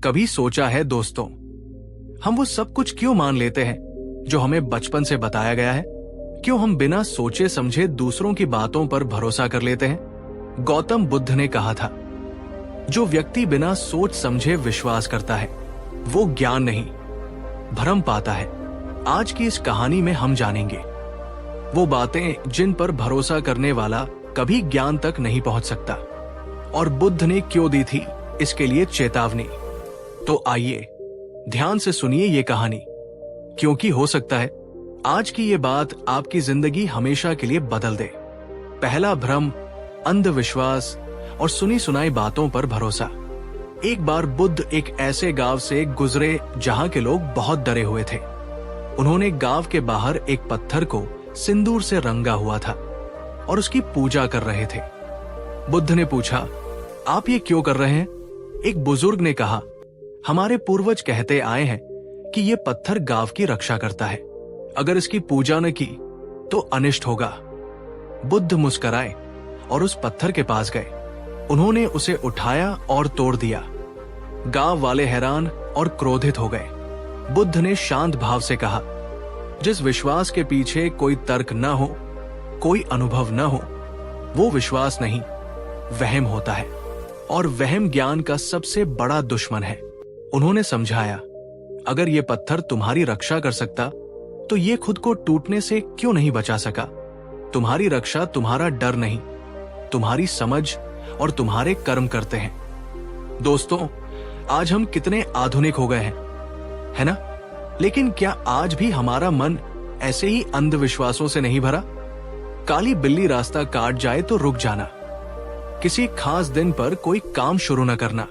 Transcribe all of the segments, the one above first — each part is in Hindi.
कभी सोचा है दोस्तों, हम वो सब कुछ क्यों मान लेते हैं जो हमें बचपन से बताया गया है? क्यों हम बिना सोचे समझे दूसरों की बातों पर भरोसा कर लेते हैं? गौतम बुद्ध ने कहा था, जो व्यक्ति बिना सोच समझे विश्वास करता है वो ज्ञान नहीं, भ्रम पाता है। आज की इस कहानी में हम जानेंगे वो बातें जिन पर भरोसा करने वाला कभी ज्ञान तक नहीं पहुंच सकता, और बुद्ध ने क्यों दी थी इसके लिए चेतावनी। तो आइए ध्यान से सुनिए ये कहानी, क्योंकि हो सकता है आज की ये बात आपकी जिंदगी हमेशा के लिए बदल दे। पहला भ्रम, अंधविश्वास और सुनी सुनाई बातों पर भरोसा। एक बार बुद्ध एक ऐसे गांव से गुजरे जहां के लोग बहुत डरे हुए थे। उन्होंने गांव के बाहर एक पत्थर को सिंदूर से रंगा हुआ था और उसकी पूजा कर रहे थे। बुद्ध ने पूछा, आप ये क्यों कर रहे हैं? एक बुजुर्ग ने कहा, हमारे पूर्वज कहते आए हैं कि ये पत्थर गांव की रक्षा करता है, अगर इसकी पूजा न की तो अनिष्ट होगा। बुद्ध मुस्कुराए और उस पत्थर के पास गए। उन्होंने उसे उठाया और तोड़ दिया। गांव वाले हैरान और क्रोधित हो गए। बुद्ध ने शांत भाव से कहा, जिस विश्वास के पीछे कोई तर्क न हो, कोई अनुभव न हो, वो विश्वास नहीं, वहम होता है, और वहम ज्ञान का सबसे बड़ा दुश्मन है। उन्होंने समझाया, अगर ये पत्थर तुम्हारी रक्षा कर सकता तो ये खुद को टूटने से क्यों नहीं बचा सका? तुम्हारी रक्षा तुम्हारा डर नहीं, तुम्हारी समझ और तुम्हारे कर्म करते हैं। दोस्तों, आज हम कितने आधुनिक हो गए हैं, है ना? लेकिन क्या आज भी हमारा मन ऐसे ही अंधविश्वासों से नहीं भरा? काली बिल्ली रास्ता काट जाए तो रुक जाना, किसी खास दिन पर कोई काम शुरू न करना,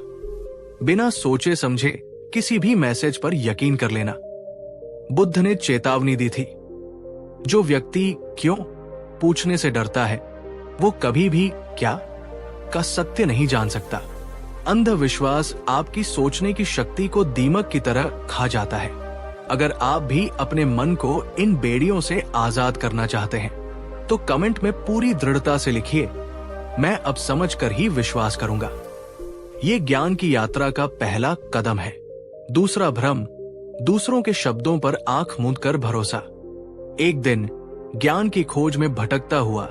बिना सोचे समझे किसी भी मैसेज पर यकीन कर लेना। बुद्ध ने चेतावनी दी थी, जो व्यक्ति क्यों पूछने से डरता है वो कभी भी क्या का सत्य नहीं जान सकता। अंधविश्वास आपकी सोचने की शक्ति को दीमक की तरह खा जाता है। अगर आप भी अपने मन को इन बेड़ियों से आजाद करना चाहते हैं तो कमेंट में पूरी दृढ़ता से लिखिए, मैं अब समझकर ही विश्वास करूंगा। ये ज्ञान की यात्रा का पहला कदम है। दूसरा भ्रम, दूसरों के शब्दों पर आंख मूंद कर भरोसा। एक दिन ज्ञान की खोज में भटकता हुआ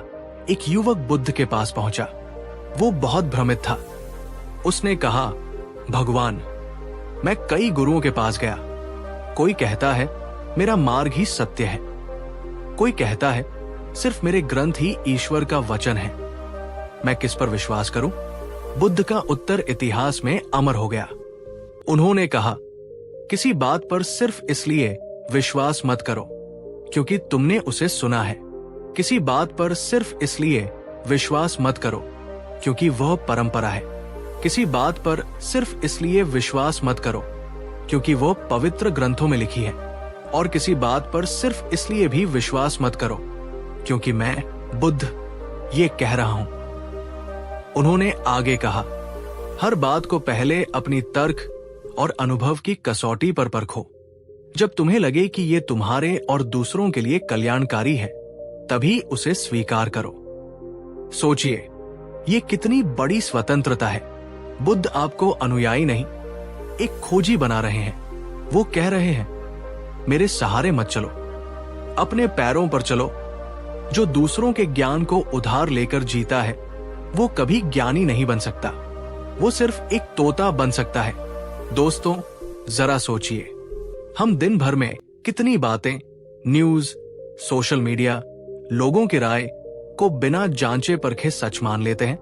एक युवक बुद्ध के पास पहुंचा। वो बहुत भ्रमित था। उसने कहा, भगवान, मैं कई गुरुओं के पास गया। कोई कहता है मेरा मार्ग ही सत्य है, कोई कहता है सिर्फ मेरे ग्रंथ ही ईश्वर का वचन है। मैं किस पर विश्वास करूं? बुद्ध का उत्तर इतिहास में अमर हो गया। उन्होंने कहा, किसी बात पर सिर्फ इसलिए विश्वास मत करो क्योंकि तुमने उसे सुना है। किसी बात पर सिर्फ इसलिए विश्वास मत करो क्योंकि वह परंपरा है। किसी बात पर सिर्फ इसलिए विश्वास मत करो क्योंकि वह पवित्र ग्रंथों में लिखी है। और किसी बात पर सिर्फ इसलिए भी विश्वास मत करो क्योंकि मैं बुद्ध ये कह रहा हूं। उन्होंने आगे कहा, हर बात को पहले अपनी तर्क और अनुभव की कसौटी पर परखो। जब तुम्हें लगे कि ये तुम्हारे और दूसरों के लिए कल्याणकारी है, तभी उसे स्वीकार करो। सोचिए, ये कितनी बड़ी स्वतंत्रता है। बुद्ध आपको अनुयायी नहीं, एक खोजी बना रहे हैं। वो कह रहे हैं, मेरे सहारे मत चलो, अपने पैरों पर चलो। जो दूसरों के ज्ञान को उधार लेकर जीता है वो कभी ज्ञानी नहीं बन सकता, वो सिर्फ एक तोता बन सकता है। दोस्तों, जरा सोचिए, हम दिन भर में कितनी बातें, न्यूज, सोशल मीडिया, लोगों की राय को बिना जांचे परखे सच मान लेते हैं?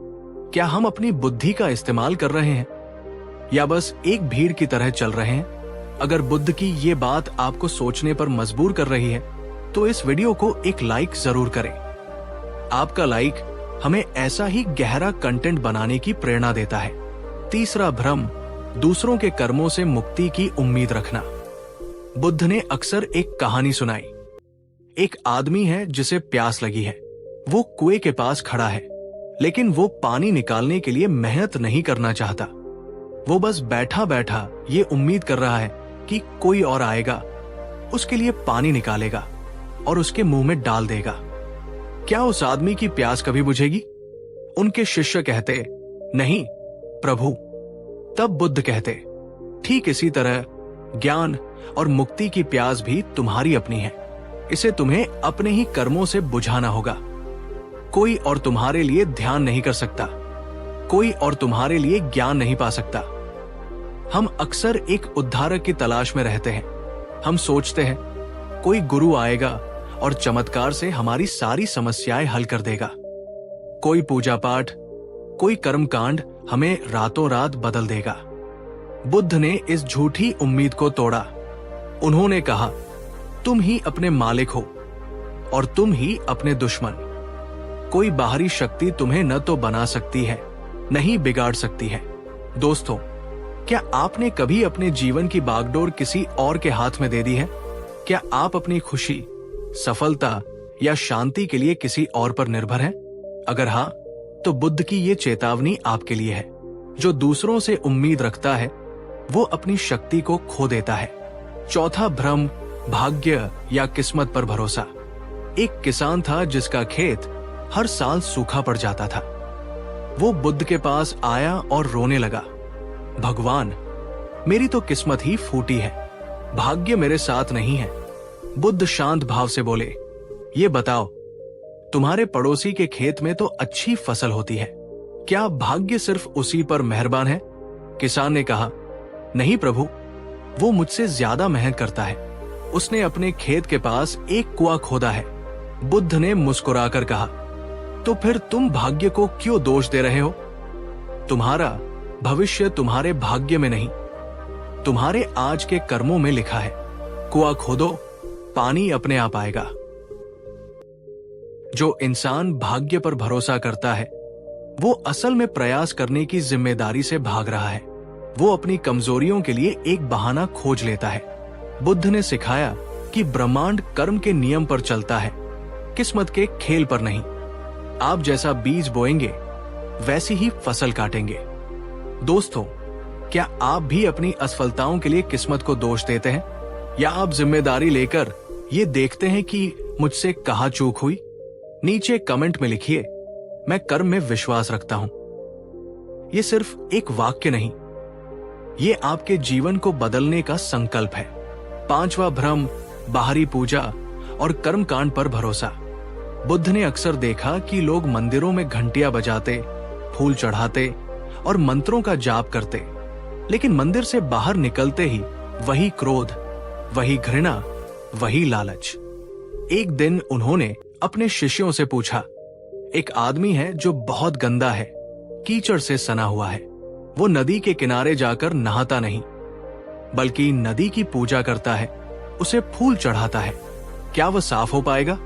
क्या हम अपनी बुद्धि का इस्तेमाल कर रहे हैं या बस एक भीड़ की तरह चल रहे हैं? अगर बुद्ध की ये बात आपको सोचने पर मजबूर कर रही है तो इस वीडियो को एक लाइक जरूर करें। आपका लाइक हमें ऐसा ही गहरा कंटेंट बनाने की प्रेरणा देता है। तीसरा भ्रम, दूसरों के कर्मों से मुक्ति की उम्मीद रखना। बुद्ध ने अक्सर एक कहानी सुनाई। एक आदमी है जिसे प्यास लगी है। वो कुएं के पास खड़ा है, लेकिन वो पानी निकालने के लिए मेहनत नहीं करना चाहता। वो बस बैठा बैठा ये उम्मीद कर रहा है कि कोई और आएगा, उसके लिए पानी निकालेगा और उसके मुंह में डाल देगा। क्या उस आदमी की प्यास कभी बुझेगी? उनके शिष्य कहते, नहीं प्रभु। तब बुद्ध कहते, ठीक इसी तरह ज्ञान और मुक्ति की प्यास भी तुम्हारी अपनी है। इसे तुम्हें अपने ही कर्मों से बुझाना होगा। कोई और तुम्हारे लिए ध्यान नहीं कर सकता, कोई और तुम्हारे लिए ज्ञान नहीं पा सकता। हम अक्सर एक उद्धारक की तलाश में रहते हैं। हम सोचते हैं कोई गुरु आएगा और चमत्कार से हमारी सारी समस्याएं हल कर देगा। कोई पूजा पाठ, कोई कर्मकांड हमें रातों रात बदल देगा। बुद्ध ने इस झूठी उम्मीद को तोड़ा। उन्होंने कहा, तुम ही अपने मालिक हो और तुम ही अपने दुश्मन। कोई बाहरी शक्ति तुम्हें न तो बना सकती है, न ही बिगाड़ सकती है। दोस्तों, क्या आपने कभी अपने जीवन की बागडोर किसी और के हाथ में दे दी है? क्या आप अपनी खुशी, सफलता या शांति के लिए किसी और पर निर्भर हैं? अगर हाँ, तो बुद्ध की ये चेतावनी आपके लिए है। जो दूसरों से उम्मीद रखता है वो अपनी शक्ति को खो देता है। चौथा भ्रम, भाग्य या किस्मत पर भरोसा। एक किसान था जिसका खेत हर साल सूखा पड़ जाता था। वो बुद्ध के पास आया और रोने लगा, भगवान, मेरी तो किस्मत ही फूटी है, भाग्य मेरे साथ नहीं है। बुद्ध शांत भाव से बोले, ये बताओ, तुम्हारे पड़ोसी के खेत में तो अच्छी फसल होती है, क्या भाग्य सिर्फ उसी पर मेहरबान है? किसान ने कहा, नहीं प्रभु, वो मुझसे ज्यादा मेहनत करता है। उसने अपने खेत के पास एक कुआं खोदा है। बुद्ध ने मुस्कुराकर कहा, तो फिर तुम भाग्य को क्यों दोष दे रहे हो? तुम्हारा भविष्य तुम्हारे भाग्य में नहीं, तुम्हारे आज के कर्मों में लिखा है। कुआं खोदो, पानी अपने आप आएगा। जो इंसान भाग्य पर भरोसा करता है वो असल में प्रयास करने की जिम्मेदारी से भाग रहा है। वो अपनी कमजोरियों के लिए एक बहाना खोज लेता है। बुद्ध ने सिखाया कि ब्रह्मांड कर्म के नियम पर चलता है, किस्मत के खेल पर नहीं। आप जैसा बीज बोएंगे वैसी ही फसल काटेंगे। दोस्तों, क्या आप भी अपनी असफलताओं के लिए किस्मत को दोष देते हैं, या आप जिम्मेदारी लेकर ये देखते हैं कि मुझसे कहाँ चूक हुई? नीचे कमेंट में लिखिए, मैं कर्म में विश्वास रखता हूं। ये सिर्फ एक वाक्य नहीं, ये आपके जीवन को बदलने का संकल्प है। पांचवा भ्रम, बाहरी पूजा और कर्मकांड पर भरोसा। बुद्ध ने अक्सर देखा कि लोग मंदिरों में घंटियां बजाते, फूल चढ़ाते और मंत्रों का जाप करते, लेकिन मंदिर से बाहर निकलते ही वही क्रोध, वही घृणा, वही लालच। एक दिन उन्होंने अपने शिष्यों से पूछा, एक आदमी है जो बहुत गंदा है, कीचड़ से सना हुआ है। वो नदी के किनारे जाकर नहाता नहीं, बल्कि नदी की पूजा करता है, उसे फूल चढ़ाता है। क्या वह साफ हो पाएगा?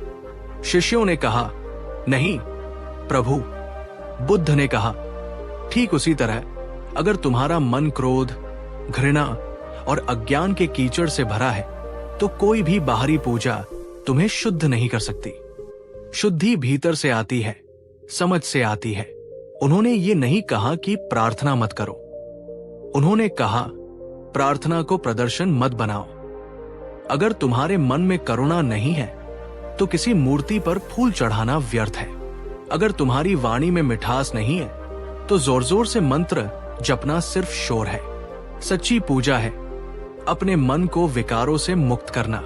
शिष्यों ने कहा, नहीं प्रभु। बुद्ध ने कहा, ठीक उसी तरह अगर तुम्हारा मन क्रोध, घृणा और अज्ञान के कीचड़ से भरा है तो कोई भी बाहरी पूजा तुम्हें शुद्ध नहीं कर सकती। शुद्धि भीतर से आती है, समझ से आती है। उन्होंने ये नहीं कहा कि प्रार्थना मत करो, उन्होंने कहा प्रार्थना को प्रदर्शन मत बनाओ। अगर तुम्हारे मन में करुणा नहीं है तो किसी मूर्ति पर फूल चढ़ाना व्यर्थ है। अगर तुम्हारी वाणी में मिठास नहीं है तो जोर जोर से मंत्र जपना सिर्फ शोर है। सच्ची पूजा है अपने मन को विकारों से मुक्त करना।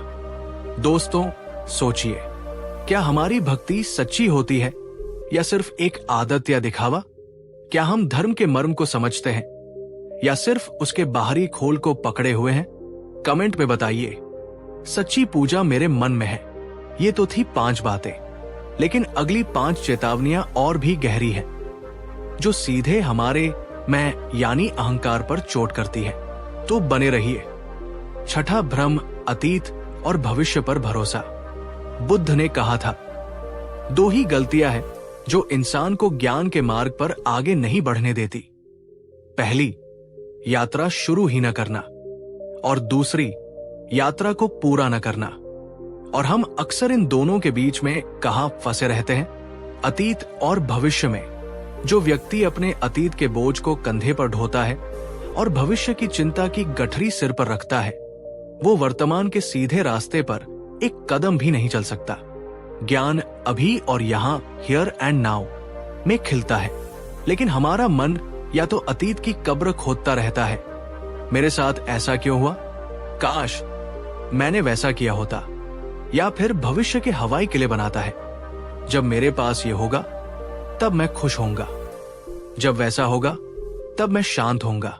दोस्तों, सोचिए, क्या हमारी भक्ति सच्ची होती है या सिर्फ एक आदत या दिखावा? क्या हम धर्म के मर्म को समझते हैं या सिर्फ उसके बाहरी खोल को पकड़े हुए हैं? कमेंट में बताइए। सच्ची पूजा मेरे मन में है। ये तो थी 5 बातें, लेकिन अगली 5 चेतावनियां और भी गहरी हैं, जो सीधे हमारे मैं यानी अहंकार पर चोट करती है। तो बने रहिए। छठा भ्रम, अतीत और भविष्य पर भरोसा। बुद्ध ने कहा था, 2 ही गलतियां हैं जो इंसान को ज्ञान के मार्ग पर आगे नहीं बढ़ने देती। पहली, यात्रा शुरू ही न करना, और दूसरी, यात्रा को पूरा न करना। और हम अक्सर इन दोनों के बीच में कहां फंसे रहते हैं? अतीत और भविष्य में। जो व्यक्ति अपने अतीत के बोझ को कंधे पर ढोता है और भविष्य की चिंता की गठरी सिर पर रखता है, वो वर्तमान के सीधे रास्ते पर एक कदम भी नहीं चल सकता। ज्ञान अभी और यहां, हियर एंड नाउ में खिलता है, लेकिन हमारा मन या तो अतीत की कब्र खोदता रहता है मेरे साथ ऐसा क्यों हुआ? काश मैंने वैसा किया होता। या फिर भविष्य के हवाई किले बनाता है, जब मेरे पास ये होगा तब मैं खुश होऊंगा, जब वैसा होगा तब मैं शांत होऊंगा।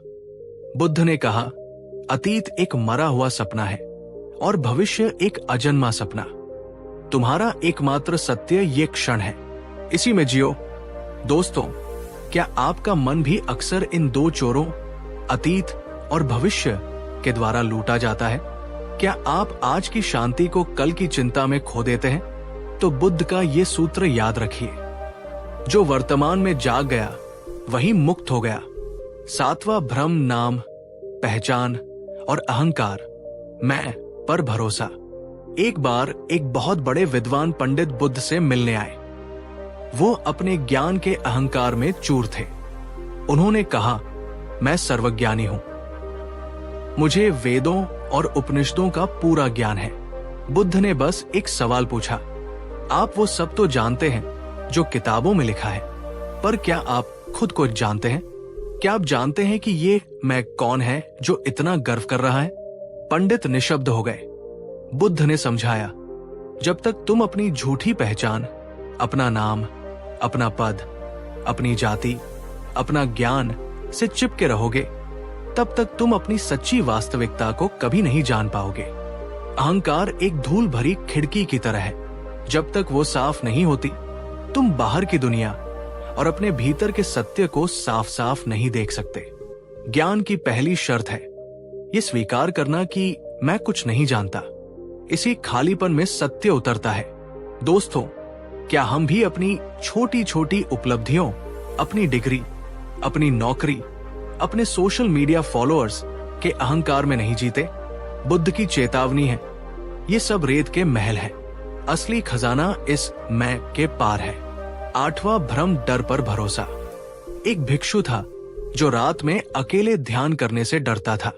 बुद्ध ने कहा, अतीत एक मरा हुआ सपना है और भविष्य एक अजन्मा सपना। तुम्हारा एकमात्र सत्य ये क्षण है, इसी में जियो। दोस्तों, क्या आपका मन भी अक्सर इन दो चोरों, अतीत और भविष्य के द्वारा लूटा जाता है? क्या आप आज की शांति को कल की चिंता में खो देते हैं? तो बुद्ध का ये सूत्र याद रखिए, जो वर्तमान में जाग गया वही मुक्त हो गया। सातवां भ्रम नाम, पहचान और अहंकार, मैं पर भरोसा। एक बार एक बहुत बड़े विद्वान पंडित बुद्ध से मिलने आए। वो अपने ज्ञान के अहंकार में चूर थे। उन्होंने कहा, मैं सर्वज्ञानी हूं, मुझे वेदों और उपनिषदों का पूरा ज्ञान है। बुद्ध ने बस एक सवाल पूछा, आप वो सब तो जानते हैं जो किताबों में लिखा है, पर क्या आप खुद को जानते हैं? क्या आप जानते हैं कि ये मैं कौन है जो इतना गर्व कर रहा है? पंडित निशब्द हो गए। बुद्ध ने समझाया, जब तक तुम अपनी झूठी पहचान, अपना नाम, अपना पद, अपनी जाति, अपना ज्ञान से चिपके रहोगे, तब तक तुम अपनी सच्ची वास्तविकता को कभी नहीं जान पाओगे। अहंकार एक धूल भरी खिड़की की तरह है, जब तक वो साफ नहीं होती, तुम बाहर की दुनिया और अपने भीतर के सत्य को साफ साफ नहीं देख सकते। ज्ञान की पहली शर्त है ये स्वीकार करना कि मैं कुछ नहीं जानता। इसी खालीपन में सत्य उतरता है। दोस्तों, क्या हम भी अपनी छोटी छोटी उपलब्धियों, अपनी डिग्री, अपनी नौकरी, अपने सोशल मीडिया फॉलोअर्स के अहंकार में नहीं जीते? बुद्ध की चेतावनी है, ये सब रेत के महल है, असली खजाना इस मैं के पार है। आठवां भ्रम, डर पर भरोसा। एक भिक्षु था जो रात में अकेले ध्यान करने से डरता था।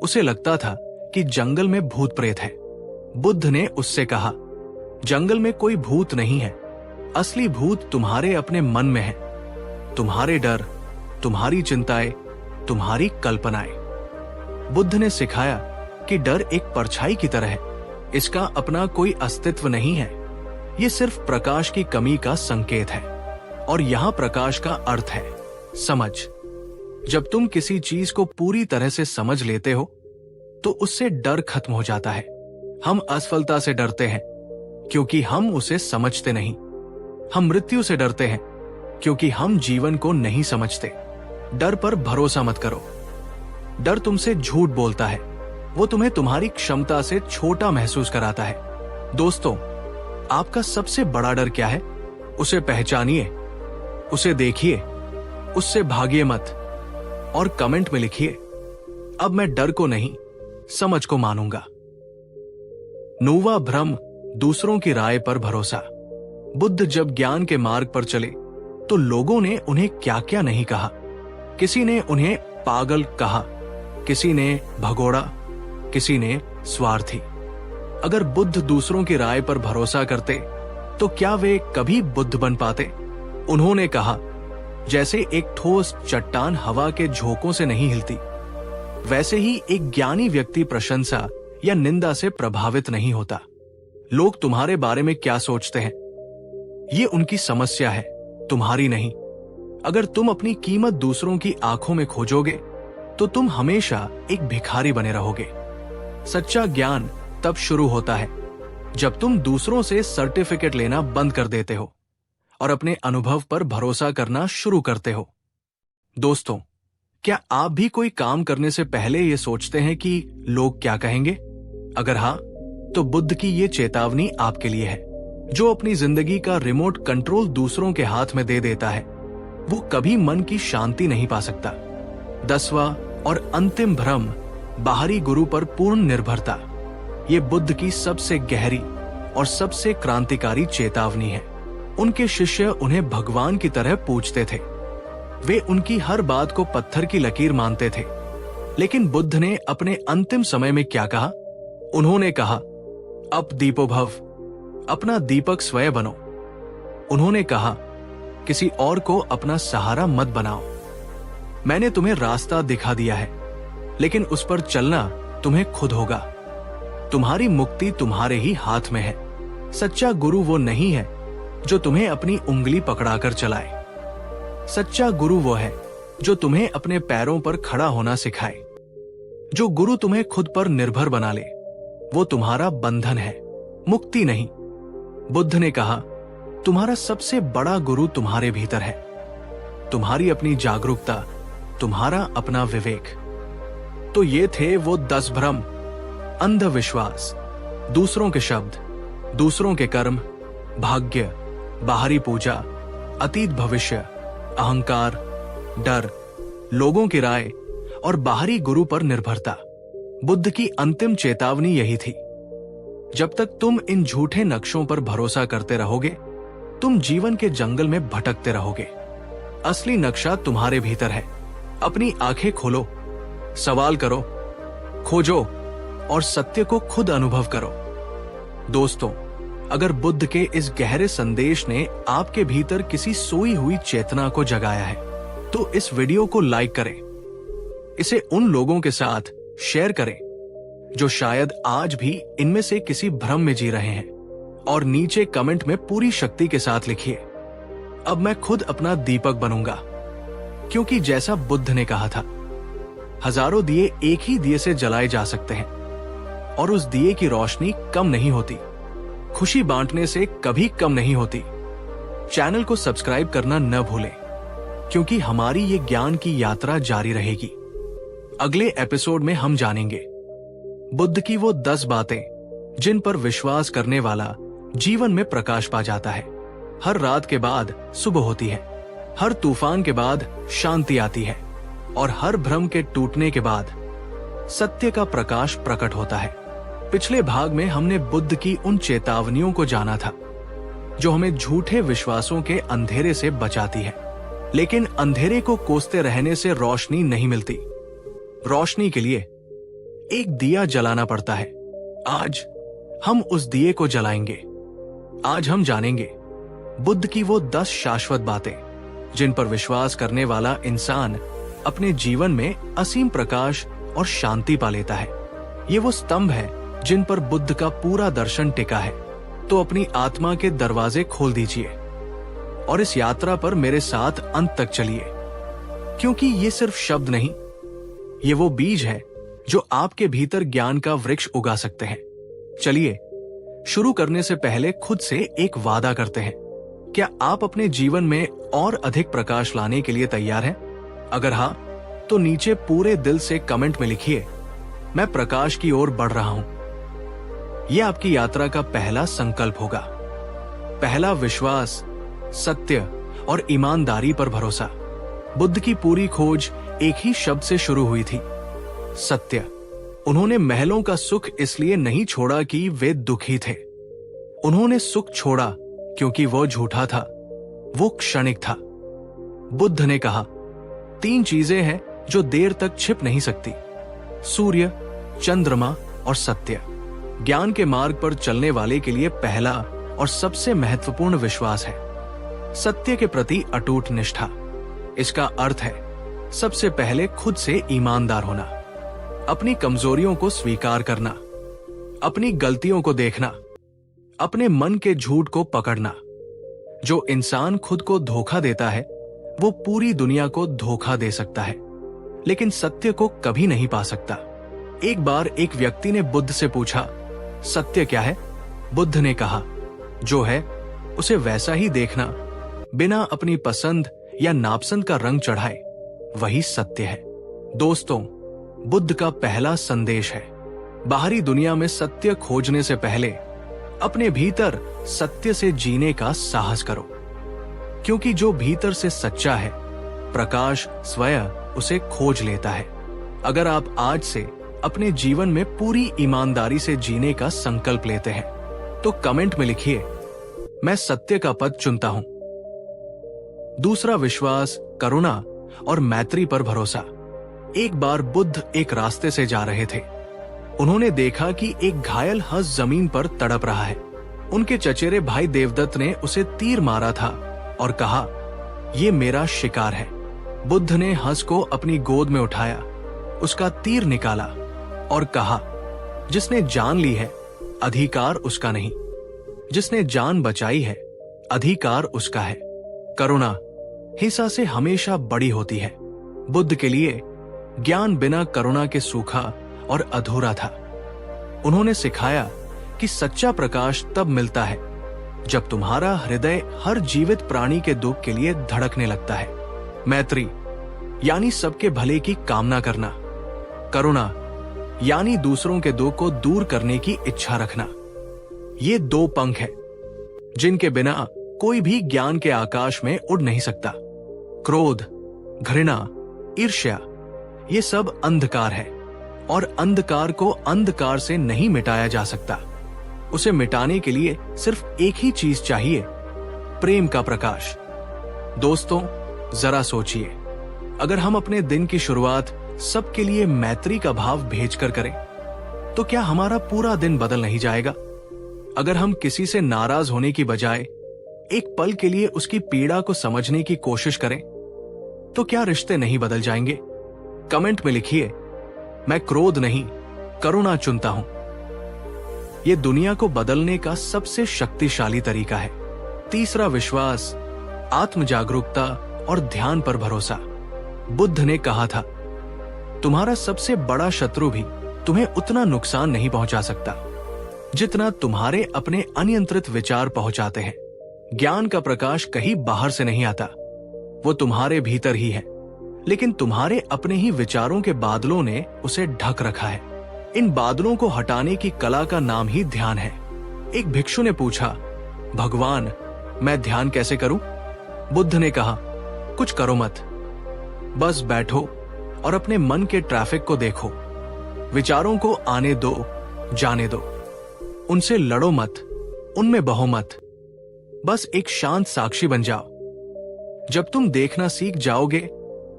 उसे लगता था कि जंगल में भूत प्रेत है। बुद्ध ने उससे कहा, जंगल में कोई भूत नहीं है, असली भूत तुम्हारे अपने मन में है। तुम्हारे डर, तुम्हारी चिंताएं, तुम्हारी कल्पनाएं। बुद्ध ने सिखाया कि डर एक परछाई की तरह है, इसका अपना कोई अस्तित्व नहीं है, ये सिर्फ प्रकाश की कमी का संकेत है। और यहां प्रकाश का अर्थ है समझ। जब तुम किसी चीज को पूरी तरह से समझ लेते हो तो उससे डर खत्म हो जाता है। हम असफलता से डरते हैं क्योंकि हम उसे समझते नहीं। हम मृत्यु से डरते हैं क्योंकि हम जीवन को नहीं समझते। डर पर भरोसा मत करो। डर तुमसे झूठ बोलता है, वो तुम्हें तुम्हारी क्षमता से छोटा महसूस कराता है। दोस्तों, आपका सबसे बड़ा डर क्या है? उसे पहचानिए, उसे देखिए, उससे भागिए मत और कमेंट में लिखिए, अब मैं डर को नहीं, समझ को मानूंगा। नौवां भ्रम, दूसरों की राय पर भरोसा। बुद्ध जब ज्ञान के मार्ग पर चले तो लोगों ने उन्हें क्या क्या नहीं कहा। किसी ने उन्हें पागल कहा, किसी ने भगोड़ा, किसी ने स्वार्थी। अगर बुद्ध दूसरों की राय पर भरोसा करते तो क्या वे कभी बुद्ध बन पाते? उन्होंने कहा, जैसे एक ठोस चट्टान हवा के झोंकों से नहीं हिलती, वैसे ही एक ज्ञानी व्यक्ति प्रशंसा या निंदा से प्रभावित नहीं होता। लोग तुम्हारे बारे में क्या सोचते हैं, ये उनकी समस्या है, तुम्हारी नहीं। अगर तुम अपनी कीमत दूसरों की आंखों में खोजोगे तो तुम हमेशा एक भिखारी बने रहोगे। सच्चा ज्ञान तब शुरू होता है जब तुम दूसरों से सर्टिफिकेट लेना बंद कर देते हो और अपने अनुभव पर भरोसा करना शुरू करते हो। दोस्तों, क्या आप भी कोई काम करने से पहले ये सोचते हैं कि लोग क्या कहेंगे? अगर हाँ, तो बुद्ध की ये चेतावनी आपके लिए है। जो अपनी जिंदगी का रिमोट कंट्रोल दूसरों के हाथ में दे देता है, वो कभी मन की शांति नहीं पा सकता। 10वां और अंतिम भ्रम, बाहरी गुरु पर पूर्ण निर्भरता। ये बुद्ध की सबसे गहरी और सबसे क्रांतिकारी चेतावनी है। उनके शिष्य उन्हें भगवान की तरह पूजते थे। वे उनकी हर बात को पत्थर की लकीर मानते थे। लेकिन बुद्ध ने अपने अंतिम समय में क्या कहा? उन्होंने कहा, अब दीपो भव, अपना दीपक स्वयं बनो। उन्होंने कहा, किसी और को अपना सहारा मत बनाओ। मैंने तुम्हें रास्ता दिखा दिया है, लेकिन उस पर चलना तुम्हें खुद होगा। तुम्हारी मुक्ति तुम्हारे ही हाथ में है। सच्चा गुरु वो नहीं है जो तुम्हें अपनी उंगली पकड़ाकर चलाए। सच्चा गुरु वो है जो तुम्हें अपने पैरों पर खड़ा होना सिखाए। जो गुरु तुम्हें खुद पर निर्भर बना ले, वो तुम्हारा बंधन है, मुक्ति नहीं। बुद्ध ने कहा, तुम्हारा सबसे बड़ा गुरु तुम्हारे भीतर है। तुम्हारी अपनी जागरूकता, तुम्हारा अपना विवेक। तो ये थे वो 10 भ्रम, अंधविश्वास, दूसरों के शब्द, दूसरों के कर्म, भाग्य, बाहरी पूजा, अतीत भविष्य, अहंकार, डर, लोगों की राय और बाहरी गुरु पर निर्भरता। बुद्ध की अंतिम चेतावनी यही थी, जब तक तुम इन झूठे नक्शों पर भरोसा करते रहोगे, तुम जीवन के जंगल में भटकते रहोगे। असली नक्शा तुम्हारे भीतर है। अपनी आंखें खोलो, सवाल करो, खोजो और सत्य को खुद अनुभव करो। दोस्तों, अगर बुद्ध के इस गहरे संदेश ने आपके भीतर किसी सोई हुई चेतना को जगाया है, तो इस वीडियो को लाइक करें। इसे उन लोगों के साथ शेयर करें जो शायद आज भी इनमें से किसी भ्रम में जी रहे हैं, और नीचे कमेंट में पूरी शक्ति के साथ लिखिए, अब मैं खुद अपना दीपक बनूंगा। क्योंकि जैसा बुद्ध ने कहा था, हजारों दिए एक ही दिए से जलाए जा सकते हैं और उस दिए की रोशनी कम नहीं होती। खुशी बांटने से कभी कम नहीं होती। चैनल को सब्सक्राइब करना न भूलें, क्योंकि हमारी ये ज्ञान की यात्रा जारी रहेगी। अगले एपिसोड में हम जानेंगे बुद्ध की वो 10 बातें जिन पर विश्वास करने वाला जीवन में प्रकाश पा जाता है। हर रात के बाद सुबह होती है, हर तूफान के बाद शांति आती है और हर भ्रम के टूटने के बाद सत्य का प्रकाश प्रकट होता है। पिछले भाग में हमने बुद्ध की उन चेतावनियों को जाना था जो हमें झूठे विश्वासों के अंधेरे से बचाती है। लेकिन अंधेरे को कोसते रहने से रोशनी नहीं मिलती। रोशनी के लिए एक दिया जलाना पड़ता है। आज हम उस दिए को जलाएंगे। आज हम जानेंगे बुद्ध की वो 10 शाश्वत बातें जिन पर विश्वास करने वाला इंसान अपने जीवन में असीम प्रकाश और शांति पा लेता है। ये वो स्तंभ है जिन पर बुद्ध का पूरा दर्शन टिका है। तो अपनी आत्मा के दरवाजे खोल दीजिए और इस यात्रा पर मेरे साथ अंत तक चलिए, क्योंकि ये सिर्फ शब्द नहीं, ये वो बीज है जो आपके भीतर ज्ञान का वृक्ष उगा सकते हैं। चलिए, शुरू करने से पहले खुद से एक वादा करते हैं। क्या आप अपने जीवन में और अधिक प्रकाश लाने के लिए तैयार हैं? अगर हाँ, तो नीचे पूरे दिल से कमेंट में लिखिए, मैं प्रकाश की ओर बढ़ रहा हूं। यह आपकी यात्रा का पहला संकल्प होगा। पहला विश्वास, सत्य और ईमानदारी पर भरोसा। बुद्ध की पूरी खोज एक ही शब्द से शुरू हुई थी, सत्य। उन्होंने महलों का सुख इसलिए नहीं छोड़ा कि वे दुखी थे। उन्होंने सुख छोड़ा क्योंकि वो झूठा था, वो क्षणिक था। बुद्ध ने कहा, 3 चीजें हैं जो देर तक छिप नहीं सकती, सूर्य, चंद्रमा और सत्य। ज्ञान के मार्ग पर चलने वाले के लिए पहला और सबसे महत्वपूर्ण विश्वास है सत्य के प्रति अटूट निष्ठा। इसका अर्थ है सबसे पहले खुद से ईमानदार होना, अपनी कमजोरियों को स्वीकार करना, अपनी गलतियों को देखना, अपने मन के झूठ को पकड़ना। जो इंसान खुद को धोखा देता है वो पूरी दुनिया को धोखा दे सकता है, लेकिन सत्य को कभी नहीं पा सकता। एक बार एक व्यक्ति ने बुद्ध से पूछा, सत्य क्या है? बुद्ध ने कहा, जो है उसे वैसा ही देखना, बिना अपनी पसंद या नापसंद का रंग चढ़ाए, वही सत्य है। दोस्तों, बुद्ध का पहला संदेश है, बाहरी दुनिया में सत्य खोजने से पहले अपने भीतर सत्य से जीने का साहस करो, क्योंकि जो भीतर से सच्चा है, प्रकाश स्वयं उसे खोज लेता है। अगर आप आज से अपने जीवन में पूरी ईमानदारी से जीने का संकल्प लेते हैं, तो कमेंट में लिखिए, मैं सत्य का पथ चुनता हूं। दूसरा विश्वास, करुणा और मैत्री पर भरोसा। एक बार बुद्ध एक रास्ते से जा रहे थे। उन्होंने देखा कि एक घायल हंस जमीन पर तड़प रहा है। उनके चचेरे भाई देवदत्त ने उसे तीर मारा था और कहा, ये मेरा शिकार है। बुद्ध ने हंस को अपनी गोद में उठाया, उसका तीर निकाला और कहा, जिसने जान ली है अधिकार उसका नहीं, जिसने जान बचाई है अधिकार उसका है। करुणा हिंसा से हमेशा बड़ी होती है। बुद्ध के लिए ज्ञान बिना करुणा के सूखा और अधूरा था। उन्होंने सिखाया कि सच्चा प्रकाश तब मिलता है जब तुम्हारा हृदय हर जीवित प्राणी के दुख के लिए धड़कने लगता है। मैत्री यानी सबके भले की कामना करना, करुणा यानी दूसरों के दुख को दूर करने की इच्छा रखना। ये दो पंख हैं जिनके बिना कोई भी ज्ञान के आकाश में उड़ नहीं सकता। क्रोध, घृणा, ईर्ष्या ये सब अंधकार है और अंधकार को अंधकार से नहीं मिटाया जा सकता। उसे मिटाने के लिए सिर्फ एक ही चीज चाहिए, प्रेम का प्रकाश। दोस्तों, जरा सोचिए, अगर हम अपने दिन की शुरुआत सबके लिए मैत्री का भाव भेजकर करें तो क्या हमारा पूरा दिन बदल नहीं जाएगा? अगर हम किसी से नाराज होने की बजाय एक पल के लिए उसकी पीड़ा को समझने की कोशिश करें तो क्या रिश्ते नहीं बदल जाएंगे? कमेंट में लिखिए, मैं क्रोध नहीं करुणा चुनता हूं। यह दुनिया को बदलने का सबसे शक्तिशाली तरीका है। तीसरा विश्वास, आत्म जागरूकता और ध्यान पर भरोसा। बुद्ध ने कहा था, तुम्हारा सबसे बड़ा शत्रु भी तुम्हें उतना नुकसान नहीं पहुंचा सकता जितना तुम्हारे अपने अनियंत्रित विचार पहुंचाते हैं। ज्ञान का प्रकाश कहीं बाहर से नहीं आता, वो तुम्हारे भीतर ही है, लेकिन तुम्हारे अपने ही विचारों के बादलों ने उसे ढक रखा है। इन बादलों को हटाने की कला का नाम ही ध्यान है। एक भिक्षु ने पूछा, भगवान, मैं ध्यान कैसे करूं? बुद्ध ने कहा, कुछ करो मत, बस बैठो और अपने मन के ट्रैफिक को देखो। विचारों को आने दो, जाने दो, उनसे लड़ो मत, उनमें बहो मत, बस एक शांत साक्षी बन जाओ। जब तुम देखना सीख जाओगे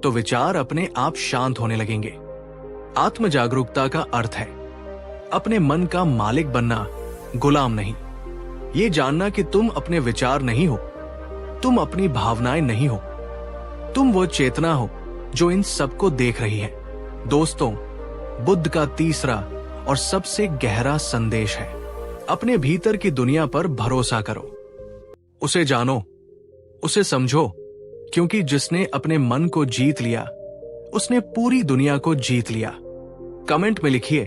तो विचार अपने आप शांत होने लगेंगे। आत्म जागरूकता का अर्थ है अपने मन का मालिक बनना, गुलाम नहीं। ये जानना कि तुम अपने विचार नहीं हो, तुम अपनी भावनाएं नहीं हो, तुम वो चेतना हो जो इन सबको देख रही है। दोस्तों, बुद्ध का तीसरा और सबसे गहरा संदेश है, अपने भीतर की दुनिया पर भरोसा करो, उसे जानो, उसे समझो, क्योंकि जिसने अपने मन को जीत लिया उसने पूरी दुनिया को जीत लिया। कमेंट में लिखिए,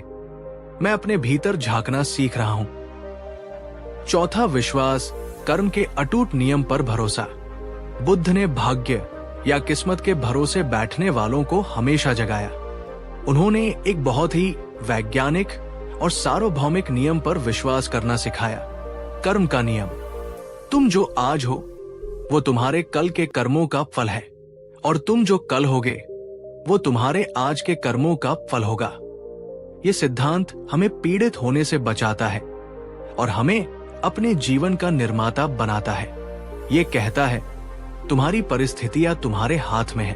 मैं अपने भीतर झांकना सीख रहा हूं। चौथा विश्वास, कर्म के अटूट नियम पर भरोसा। बुद्ध ने भाग्य या किस्मत के भरोसे बैठने वालों को हमेशा जगाया। उन्होंने एक बहुत ही वैज्ञानिक और सार्वभौमिक नियम पर विश्वास करना सिखाया, कर्म का नियम। तुम जो आज हो वो तुम्हारे कल के कर्मों का फल है, और तुम जो कल होगे वो तुम्हारे आज के कर्मों का फल होगा। ये सिद्धांत हमें पीड़ित होने से बचाता है और हमें अपने जीवन का निर्माता बनाता है। ये कहता है, तुम्हारी परिस्थितियां तुम्हारे हाथ में है।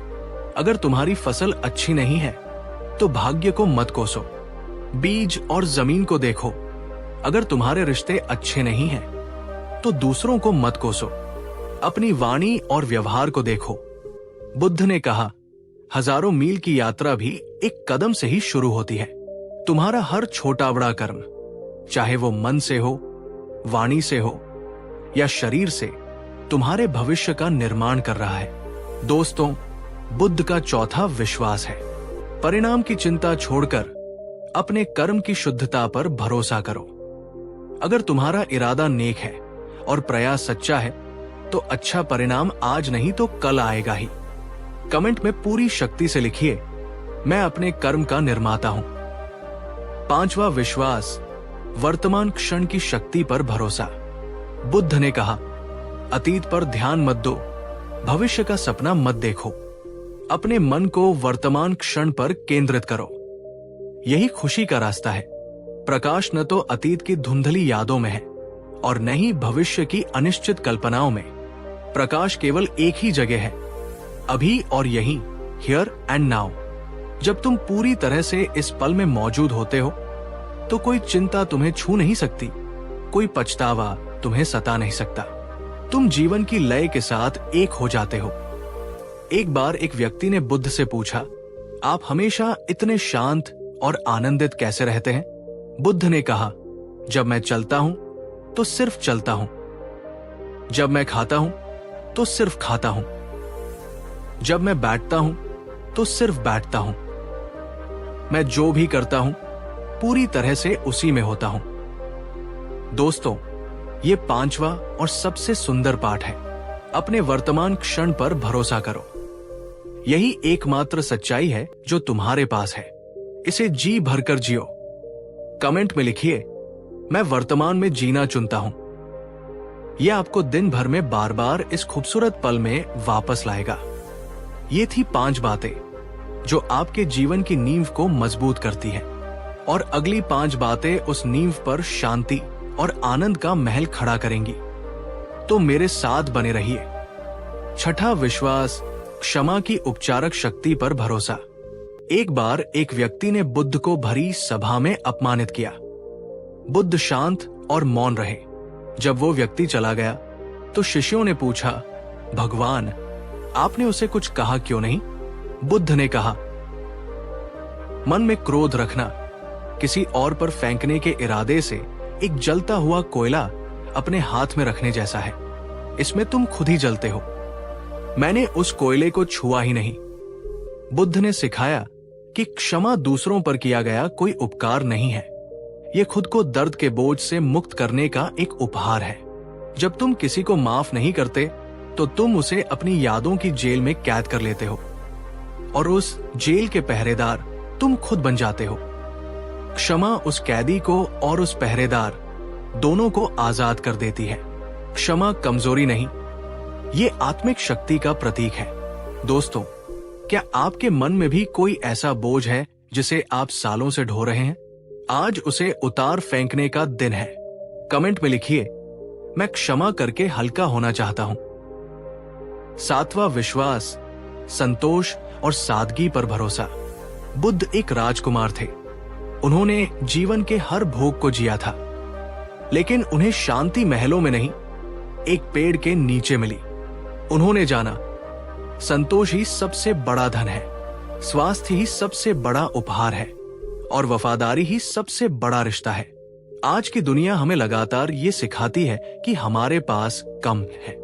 अगर तुम्हारी फसल अच्छी नहीं है तो भाग्य को मत कोसो, बीज और जमीन को देखो। अगर तुम्हारे रिश्ते अच्छे नहीं हैं तो दूसरों को मत कोसो, अपनी वाणी और व्यवहार को देखो। बुद्ध ने कहा, हजारों मील की यात्रा भी एक कदम से ही शुरू होती है। तुम्हारा हर छोटा बड़ा कर्म, चाहे वो मन से हो, वाणी से हो या शरीर से, तुम्हारे भविष्य का निर्माण कर रहा है। दोस्तों, बुद्ध का चौथा विश्वास है, परिणाम की चिंता छोड़कर अपने कर्म की शुद्धता पर भरोसा करो। अगर तुम्हारा इरादा नेक है और प्रयास सच्चा है तो अच्छा परिणाम आज नहीं तो कल आएगा ही। कमेंट में पूरी शक्ति से लिखिए, मैं अपने कर्म का निर्माता हूं। पांचवा विश्वास, वर्तमान क्षण की शक्ति पर भरोसा। बुद्ध ने कहा, अतीत पर ध्यान मत दो, भविष्य का सपना मत देखो, अपने मन को वर्तमान क्षण पर केंद्रित करो। यही खुशी का रास्ता है। प्रकाश न तो अतीत की धुंधली यादों में है और न ही भविष्य की अनिश्चित कल्पनाओं में। प्रकाश केवल एक ही जगह है, अभी और यहीं, हियर एंड नाउ। जब तुम पूरी तरह से इस पल में मौजूद होते हो तो कोई चिंता तुम्हें छू नहीं सकती, कोई पछतावा तुम्हें सता नहीं सकता। तुम जीवन की लय के साथ एक हो जाते हो। एक बार एक व्यक्ति ने बुद्ध से पूछा, आप हमेशा इतने शांत और आनंदित कैसे रहते हैं? बुद्ध ने कहा, जब मैं चलता हूं तो सिर्फ चलता हूं, जब मैं खाता हूं तो सिर्फ खाता हूं, जब मैं बैठता हूं तो सिर्फ बैठता हूं, मैं जो भी करता हूं पूरी तरह से उसी में होता हूं। दोस्तों, ये 5वां और सबसे सुंदर पाठ है। अपने वर्तमान क्षण पर भरोसा करो। यही एकमात्र सच्चाई है जो तुम्हारे पास है। इसे जी भरकर जियो। कमेंट में लिखिए, मैं वर्तमान में जीना चुनता हूं। यह आपको दिन भर में बार बार इस खूबसूरत पल में वापस लाएगा। ये थी 5 बातें जो आपके जीवन की नींव को मजबूत करती हैं, और अगली 5 बातें उस नींव पर शांति और आनंद का महल खड़ा करेंगी। तो मेरे साथ बने रहिए। छठा, विश्वास, क्षमा की उपचारक शक्ति पर भरोसा। एक बार एक व्यक्ति ने बुद्ध को भरी सभा में अपमानित किया। बुद्ध शांत और मौन रहे। जब वो व्यक्ति चला गया तो शिष्यों ने पूछा, भगवान, आपने उसे कुछ कहा क्यों नहीं? बुद्ध ने कहा, मन में क्रोध रखना किसी और पर फेंकने के इरादे से एक जलता हुआ कोयला अपने हाथ में रखने जैसा है। इसमें तुम खुद ही जलते हो। मैंने उस कोयले को छुआ ही नहीं। बुद्ध ने सिखाया कि क्षमा दूसरों पर किया गया कोई उपकार नहीं है। यह खुद को दर्द के बोझ से मुक्त करने का एक उपहार है। जब तुम किसी को माफ नहीं करते तो तुम उसे अपनी यादों की जेल में कैद कर लेते हो, और उस जेल के पहरेदार तुम खुद बन जाते हो। क्षमा उस कैदी को और उस पहरेदार दोनों को आजाद कर देती है। क्षमा कमजोरी नहीं, ये आत्मिक शक्ति का प्रतीक है। दोस्तों, क्या आपके मन में भी कोई ऐसा बोझ है जिसे आप सालों से ढो रहे हैं? आज उसे उतार फेंकने का दिन है। कमेंट में लिखिए, मैं क्षमा करके हल्का होना चाहता हूं। 7वां, विश्वास, संतोष और सादगी पर भरोसा। बुद्ध एक राजकुमार थे। उन्होंने जीवन के हर भोग को जिया था, लेकिन उन्हें शांति महलों में नहीं, एक पेड़ के नीचे मिली। उन्होंने जाना, संतोष ही सबसे बड़ा धन है, स्वास्थ्य ही सबसे बड़ा उपहार है, और वफादारी ही सबसे बड़ा रिश्ता है। आज की दुनिया हमें लगातार ये सिखाती है कि हमारे पास कम है,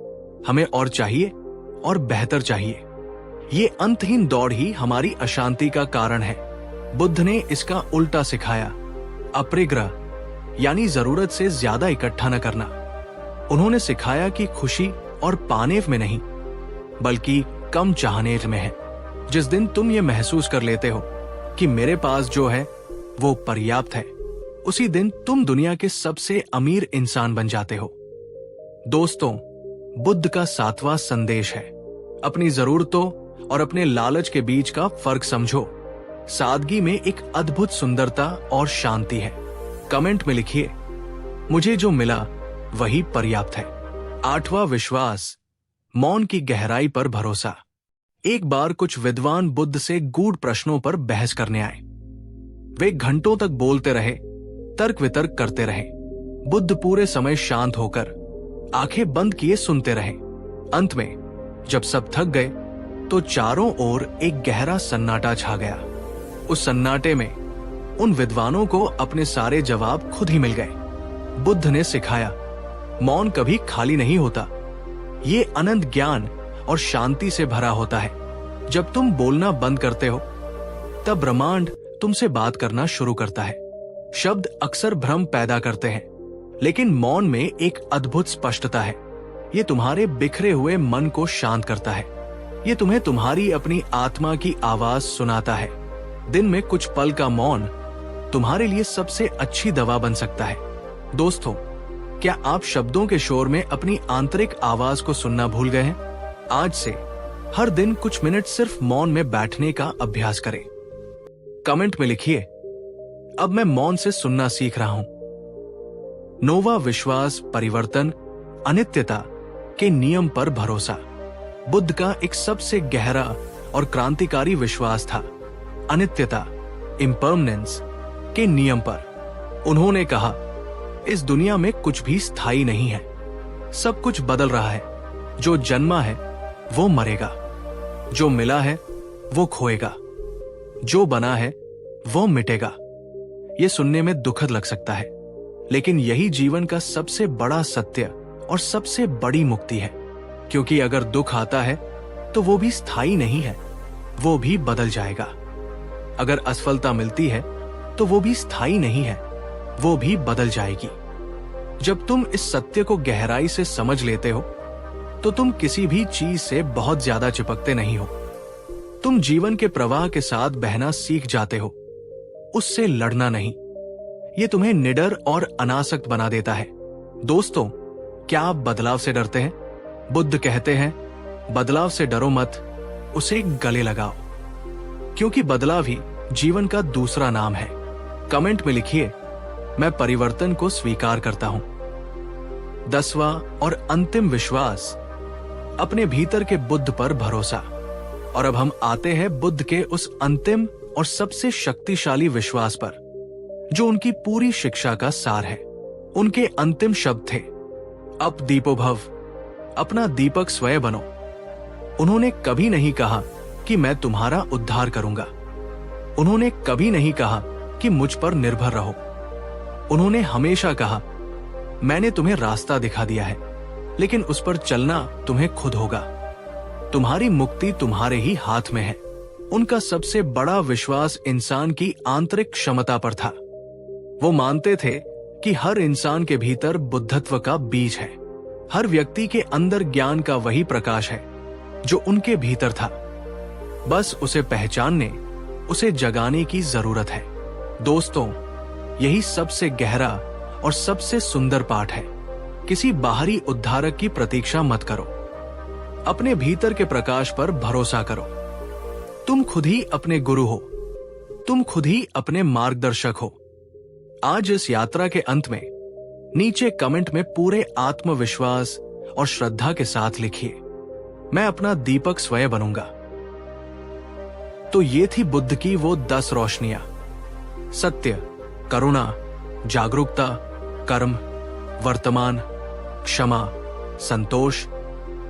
हमें और चाहिए और बेहतर चाहिए। ये अंतहीन दौड़ ही हमारी अशांति का कारण है। बुद्ध ने इसका उल्टा सिखाया, अपरिग्रह, यानी जरूरत से ज्यादा इकट्ठा न करना। उन्होंने सिखाया कि खुशी और पाने में नहीं, बल्कि कम चाहने में है। जिस दिन तुम ये महसूस कर लेते हो कि मेरे पास जो है वो पर्याप्त है, उसी दिन तुम दुनिया के सबसे अमीर इंसान बन जाते हो। दोस्तों, बुद्ध का 7वां संदेश है, अपनी जरूरतों और अपने लालच के बीच का फर्क समझो। सादगी में एक अद्भुत सुंदरता और शांति है। कमेंट में लिखिए, मुझे जो मिला वही पर्याप्त है। 8वां, विश्वास, मौन की गहराई पर भरोसा। एक बार कुछ विद्वान बुद्ध से गूढ़ प्रश्नों पर बहस करने आए। वे घंटों तक बोलते रहे, तर्क वितर्क करते रहे। बुद्ध पूरे समय शांत होकर आंखें बंद किए सुनते रहे। अंत में जब सब थक गए तो चारों ओर एक गहरा सन्नाटा छा गया। उस सन्नाटे में उन विद्वानों को अपने सारे जवाब खुद ही मिल गए। बुद्ध ने सिखाया, मौन कभी खाली नहीं होता, ये अनंत ज्ञान और शांति से भरा होता है। जब तुम बोलना बंद करते हो तब ब्रह्मांड तुमसे बात करना शुरू करता है। शब्द अक्सर भ्रम पैदा करते हैं, लेकिन मौन में एक अद्भुत स्पष्टता है। ये तुम्हारे बिखरे हुए मन को शांत करता है। ये तुम्हें तुम्हारी अपनी आत्मा की आवाज सुनाता है। दिन में कुछ पल का मौन तुम्हारे लिए सबसे अच्छी दवा बन सकता है। दोस्तों, क्या आप शब्दों के शोर में अपनी आंतरिक आवाज को सुनना भूल गए हैं? आज से हर दिन कुछ मिनट सिर्फ मौन में बैठने का अभ्यास करें। कमेंट में लिखिए, अब मैं मौन से सुनना सीख रहा हूं। 9वां, विश्वास, परिवर्तन, अनित्यता के नियम पर भरोसा। बुद्ध का एक सबसे गहरा और क्रांतिकारी विश्वास था अनित्यता, इम्पर्मनेंस के नियम पर। उन्होंने कहा, इस दुनिया में कुछ भी स्थायी नहीं है, सब कुछ बदल रहा है। जो जन्मा है वो मरेगा, जो मिला है वो खोएगा। जो बना है वो मिटेगा। ये सुनने में दुखद लग सकता है, लेकिन यही जीवन का सबसे बड़ा सत्य और सबसे बड़ी मुक्ति है। क्योंकि अगर दुख आता है तो वो भी स्थायी नहीं है, वो भी बदल जाएगा। अगर असफलता मिलती है तो वो भी स्थायी नहीं है, वो भी बदल जाएगी। जब तुम इस सत्य को गहराई से समझ लेते हो तो तुम किसी भी चीज से बहुत ज्यादा चिपकते नहीं हो। तुम जीवन के प्रवाह के साथ बहना सीख जाते हो, उससे लड़ना नहीं। ये तुम्हें निडर और अनासक्त बना देता है। दोस्तों, क्या आप बदलाव से डरते हैं? बुद्ध कहते हैं, बदलाव से डरो मत, उसे गले लगाओ। क्योंकि बदलाव ही जीवन का दूसरा नाम है। कमेंट में लिखिए, मैं परिवर्तन को स्वीकार करता हूं। 10वां और अंतिम विश्वास, अपने भीतर के बुद्ध पर भरोसा। और अब हम आते हैं बुद्ध के उस अंतिम और सबसे शक्तिशाली विश्वास पर, जो उनकी पूरी शिक्षा का सार है। उनके अंतिम शब्द थे, अप दीपो भव, अपना दीपक स्वयं बनो। उन्होंने कभी नहीं कहा कि मैं तुम्हारा उद्धार करूंगा। उन्होंने कभी नहीं कहा कि मुझ पर निर्भर रहो। उन्होंने हमेशा कहा, मैंने तुम्हें रास्ता दिखा दिया है, लेकिन उस पर चलना तुम्हें खुद होगा। तुम्हारी मुक्ति तुम्हारे ही हाथ में है। उनका सबसे बड़ा विश्वास इंसान की आंतरिक क्षमता पर था। वो मानते थे कि हर इंसान के भीतर बुद्धत्व का बीज है। हर व्यक्ति के अंदर ज्ञान का वही प्रकाश है जो उनके भीतर था। बस उसे पहचानने, उसे जगाने की जरूरत है। दोस्तों, यही सबसे गहरा और सबसे सुंदर पाठ है। किसी बाहरी उद्धारक की प्रतीक्षा मत करो, अपने भीतर के प्रकाश पर भरोसा करो। तुम खुद ही अपने गुरु हो, तुम खुद ही अपने मार्गदर्शक हो। आज इस यात्रा के अंत में नीचे कमेंट में पूरे आत्मविश्वास और श्रद्धा के साथ लिखिए, मैं अपना दीपक स्वयं बनूंगा। तो ये थी बुद्ध की वो 10 रोशनियां। सत्य, करुणा, जागरूकता, कर्म, वर्तमान, क्षमा, संतोष,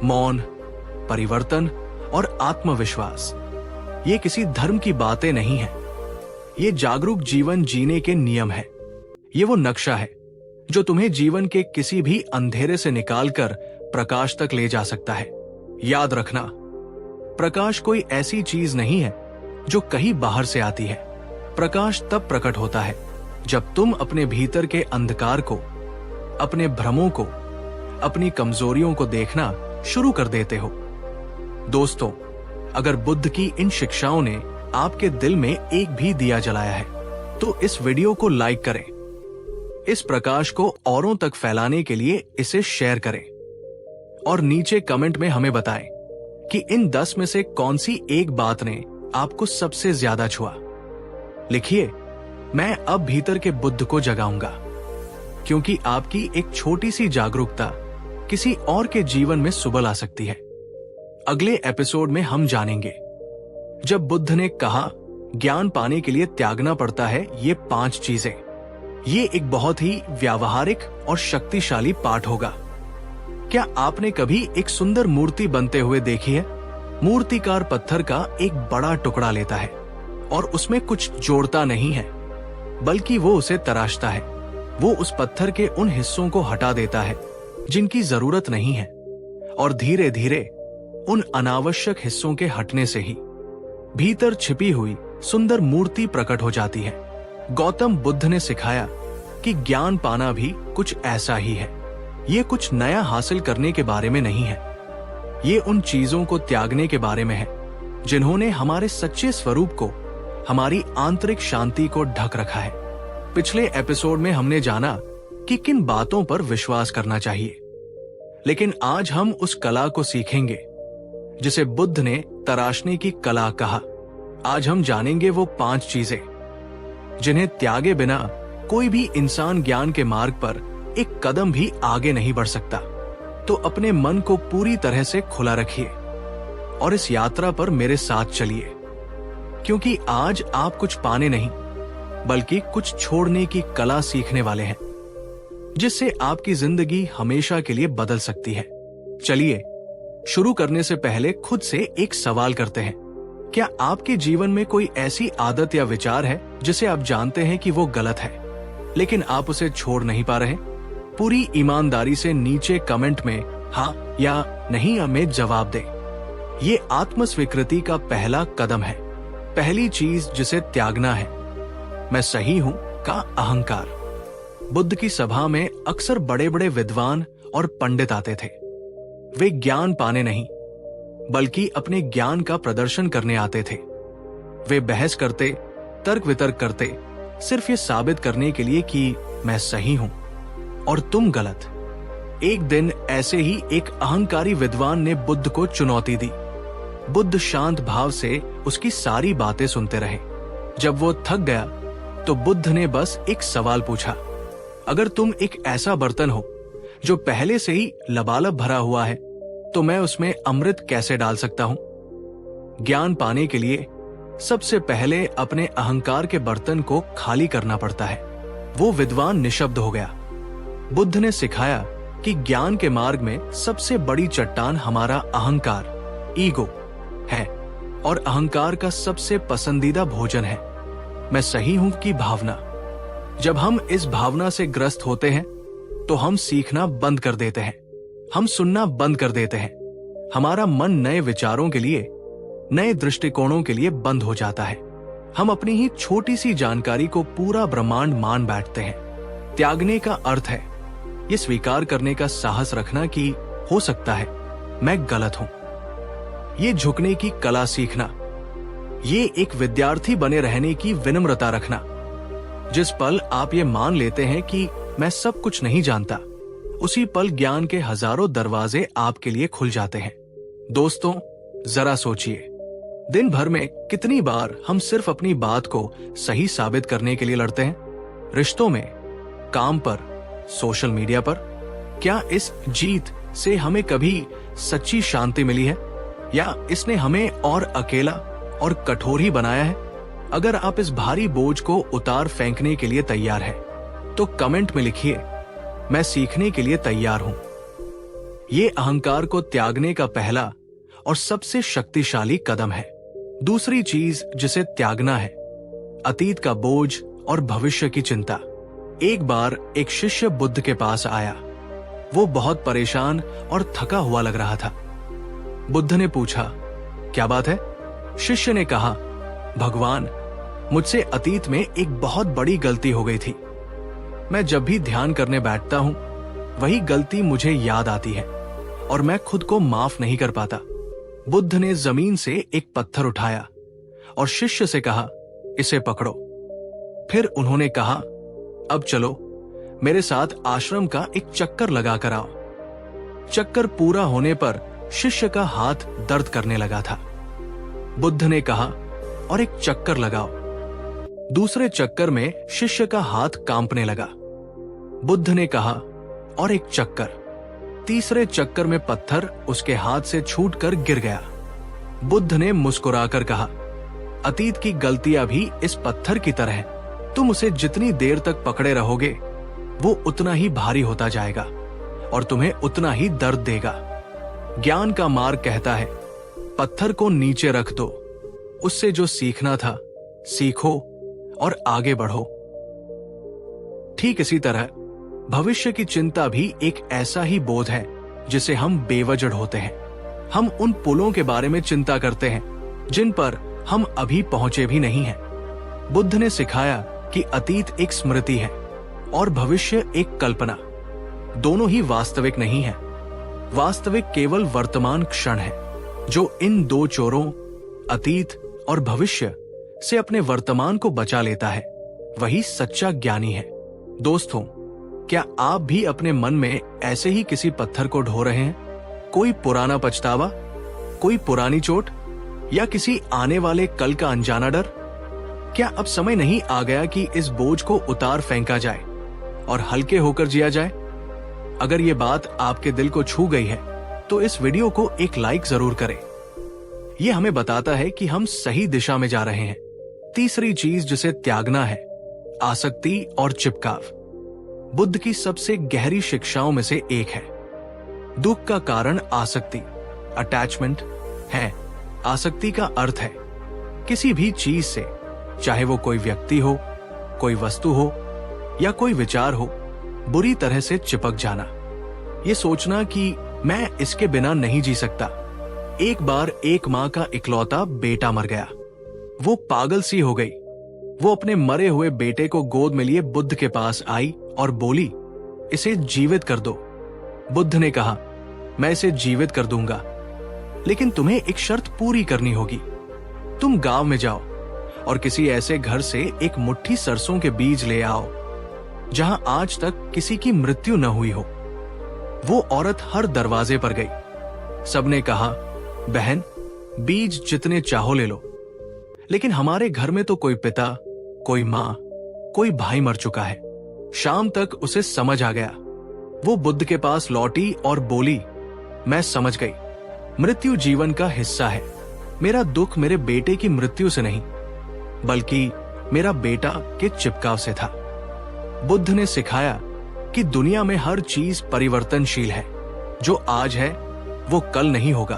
मौन, परिवर्तन और आत्मविश्वास। ये किसी धर्म की बातें नहीं है, ये जागरूक जीवन जीने के नियम है। ये वो नक्शा है जो तुम्हें जीवन के किसी भी अंधेरे से निकालकर प्रकाश तक ले जा सकता है। याद रखना, प्रकाश कोई ऐसी चीज नहीं है जो कहीं बाहर से आती है। प्रकाश तब प्रकट होता है जब तुम अपने भीतर के अंधकार को, अपने भ्रमों को, अपनी कमजोरियों को देखना शुरू कर देते हो। दोस्तों, अगर बुद्ध की इन शिक्षाओं ने आपके दिल में एक भी दिया जलाया है तो इस वीडियो को लाइक करें। इस प्रकाश को औरों तक फैलाने के लिए इसे शेयर करें और नीचे कमेंट में हमें बताएं कि इन 10 में से कौन सी एक बात ने आपको सबसे ज्यादा छुआ। लिखिए, मैं अब भीतर के बुद्ध को जगाऊंगा। क्योंकि आपकी एक छोटी सी जागरूकता किसी और के जीवन में सुबह ला सकती है। अगले एपिसोड में हम जानेंगे, जब बुद्ध ने कहा ज्ञान पाने के लिए त्यागना पड़ता है ये 5 चीजें। ये एक बहुत ही व्यावहारिक और शक्तिशाली पाठ होगा। क्या आपने कभी एक सुंदर मूर्ति बनते हुए देखी है? मूर्तिकार पत्थर का एक बड़ा टुकड़ा लेता है और उसमें कुछ जोड़ता नहीं है, बल्कि वो उसे तराशता है। वो उस पत्थर के उन हिस्सों को हटा देता है जिनकी जरूरत नहीं है, और धीरे धीरे उन अनावश्यक हिस्सों के हटने से ही भीतर छिपी हुई सुंदर मूर्ति प्रकट हो जाती है। गौतम बुद्ध ने सिखाया कि ज्ञान पाना भी कुछ ऐसा ही है। ये कुछ नया हासिल करने के बारे में नहीं है, ये उन चीजों को त्यागने के बारे में है जिन्होंने हमारे सच्चे स्वरूप को, हमारी आंतरिक शांति को ढक रखा है। पिछले एपिसोड में हमने जाना कि किन बातों पर विश्वास करना चाहिए, लेकिन आज हम उस कला को सीखेंगे जिसे बुद्ध ने तराशने की कला कहा। आज हम जानेंगे वो 5 चीजें जिन्हें त्यागे बिना कोई भी इंसान ज्ञान के मार्ग पर एक कदम भी आगे नहीं बढ़ सकता। तो अपने मन को पूरी तरह से खुला रखिए और इस यात्रा पर मेरे साथ चलिए, क्योंकि आज आप कुछ पाने नहीं बल्कि कुछ छोड़ने की कला सीखने वाले हैं, जिससे आपकी जिंदगी हमेशा के लिए बदल सकती है। चलिए, शुरू करने से पहले खुद से एक सवाल करते हैं, क्या आपके जीवन में कोई ऐसी आदत या विचार है जिसे आप जानते हैं कि वो गलत है, लेकिन आप उसे छोड़ नहीं पा रहे? पूरी ईमानदारी से नीचे कमेंट में हाँ या नहीं में जवाब दें। ये आत्म स्वीकृति का पहला कदम है। पहली चीज जिसे त्यागना है, मैं सही हूं का अहंकार। बुद्ध की सभा में अक्सर बड़े बड़े विद्वान और पंडित आते थे। वे ज्ञान पाने नहीं, बल्कि अपने ज्ञान का प्रदर्शन करने आते थे। वे बहस करते, तर्क वितर्क करते, सिर्फ ये साबित करने के लिए कि मैं सही हूं और तुम गलत। एक दिन ऐसे ही एक अहंकारी विद्वान ने बुद्ध को चुनौती दी। बुद्ध शांत भाव से उसकी सारी बातें सुनते रहे। जब वो थक गया तो बुद्ध ने बस एक सवाल पूछा, अगर तुम एक ऐसा बर्तन हो जो पहले से ही लबालब भरा हुआ है, तो मैं उसमें अमृत कैसे डाल सकता हूं? ज्ञान पाने के लिए सबसे पहले अपने अहंकार के बर्तन को खाली करना पड़ता है। वो विद्वान निशब्द हो गया। बुद्ध ने सिखाया कि ज्ञान के मार्ग में सबसे बड़ी चट्टान हमारा अहंकार, ईगो है, और अहंकार का सबसे पसंदीदा भोजन है मैं सही हूं की भावना। जब हम इस भावना से ग्रस्त होते हैं तो हम सीखना बंद कर देते हैं, हम सुनना बंद कर देते हैं। हमारा मन नए विचारों के लिए, नए दृष्टिकोणों के लिए बंद हो जाता है। हम अपनी ही छोटी सी जानकारी को पूरा ब्रह्मांड मान बैठते हैं। त्यागने का अर्थ है ये स्वीकार करने का साहस रखना कि हो सकता है मैं गलत हूं। ये झुकने की कला सीखना, ये एक विद्यार्थी बने रहने की विनम्रता रखना। जिस पल आप ये मान लेते हैं कि मैं सब कुछ नहीं जानता, उसी पल ज्ञान के हजारों दरवाजे आपके लिए खुल जाते हैं। दोस्तों, जरा सोचिए, दिन भर में कितनी बार हम सिर्फ अपनी बात को सही साबित करने के लिए लड़ते हैं? रिश्तों में, काम पर, सोशल मीडिया पर। क्या इस जीत से हमें कभी सच्ची शांति मिली है, या इसने हमें और अकेला और कठोर ही बनाया है? अगर आप इस भारी बोझ को उतार फेंकने के लिए तैयार हैं, तो कमेंट में लिखिए, मैं सीखने के लिए तैयार हूं। ये अहंकार को त्यागने का पहला और सबसे शक्तिशाली कदम है। दूसरी चीज जिसे त्यागना है, अतीत का बोझ और भविष्य की चिंता। एक बार एक शिष्य बुद्ध के पास आया। वो बहुत परेशान और थका हुआ लग रहा था। बुद्ध ने पूछा, क्या बात है? शिष्य ने कहा, भगवान, मुझसे अतीत में एक बहुत बड़ी गलती हो गई थी। मैं जब भी ध्यान करने बैठता हूं, वही गलती मुझे याद आती है और मैं खुद को माफ नहीं कर पाता। बुद्ध ने जमीन से एक पत्थर उठाया और शिष्य से कहा, इसे पकड़ो। फिर उन्होंने कहा, अब चलो मेरे साथ आश्रम का एक चक्कर लगा कर आओ। चक्कर पूरा होने पर शिष्य का हाथ दर्द करने लगा था। बुद्ध ने कहा, और एक चक्कर लगाओ। दूसरे चक्कर में शिष्य का हाथ कांपने लगा। बुद्ध ने कहा, और एक चक्कर। तीसरे चक्कर में पत्थर उसके हाथ से छूटकर गिर गया। बुद्ध ने मुस्कुराकर कहा, अतीत की गलतियां भी इस पत्थर की तरह हैं। तुम उसे जितनी देर तक पकड़े रहोगे, वो उतना ही भारी होता जाएगा और तुम्हें उतना ही दर्द देगा। ज्ञान का मार्ग कहता है, पत्थर को नीचे रख दो, उससे जो सीखना था सीखो और आगे बढ़ो। ठीक इसी तरह भविष्य की चिंता भी एक ऐसा ही बोझ है जिसे हम बेवजह होते हैं। हम उन पुलों के बारे में चिंता करते हैं जिन पर हम अभी पहुंचे भी नहीं हैं। बुद्ध ने सिखाया कि अतीत एक स्मृति है और भविष्य एक कल्पना। दोनों ही वास्तविक नहीं है। वास्तविक केवल वर्तमान क्षण है। जो इन दो चोरों, अतीत और भविष्य, से अपने वर्तमान को बचा लेता है, वही सच्चा ज्ञानी है। दोस्तों, क्या आप भी अपने मन में ऐसे ही किसी पत्थर को ढो रहे हैं? कोई पुराना पछतावा, कोई पुरानी चोट, या किसी आने वाले कल का अनजाना डर? क्या अब समय नहीं आ गया कि इस बोझ को उतार फेंका जाए और हल्के होकर जिया जाए? अगर ये बात आपके दिल को छू गई है तो इस वीडियो को एक लाइक जरूर करें। यह हमें बताता है कि हम सही दिशा में जा रहे हैं। तीसरी चीज जिसे त्यागना है, आसक्ति और चिपकाव। बुद्ध की सबसे गहरी शिक्षाओं में से एक है। दुख का कारण आसक्ति, अटैचमेंट है। आसक्ति का अर्थ है किसी भी चीज से, चाहे वो कोई व्यक्ति हो, कोई वस्तु हो या कोई विचार हो, बुरी तरह से चिपक जाना। ये सोचना कि मैं इसके बिना नहीं जी सकता। एक बार एक माँ का इकलौता बेटा मर गया। वो पागल सी हो गई। वो अपने मरे हुए बेटे को गोद में लिए बुद्ध के पास आई और बोली, इसे जीवित कर दो। बुद्ध ने कहा, मैं इसे जीवित कर दूंगा, लेकिन तुम्हें एक शर्त पूरी करनी होगी। तुम गांव में जाओ और किसी ऐसे घर से एक मुट्ठी सरसों के बीज ले आओ जहां आज तक किसी की मृत्यु न हुई हो। वो औरत हर दरवाजे पर गई। सबने कहा, बहन, बीज जितने चाहो ले लो, लेकिन हमारे घर में तो कोई पिता, कोई मां, कोई भाई मर चुका है। शाम तक उसे समझ आ गया। वो बुद्ध के पास लौटी और बोली, मैं समझ गई, मृत्यु जीवन का हिस्सा है। मेरा दुख मेरे बेटे की मृत्यु से नहीं, बल्कि मेरा बेटा के चिपकाव से था। बुद्ध ने सिखाया कि दुनिया में हर चीज परिवर्तनशील है। जो आज है वो कल नहीं होगा।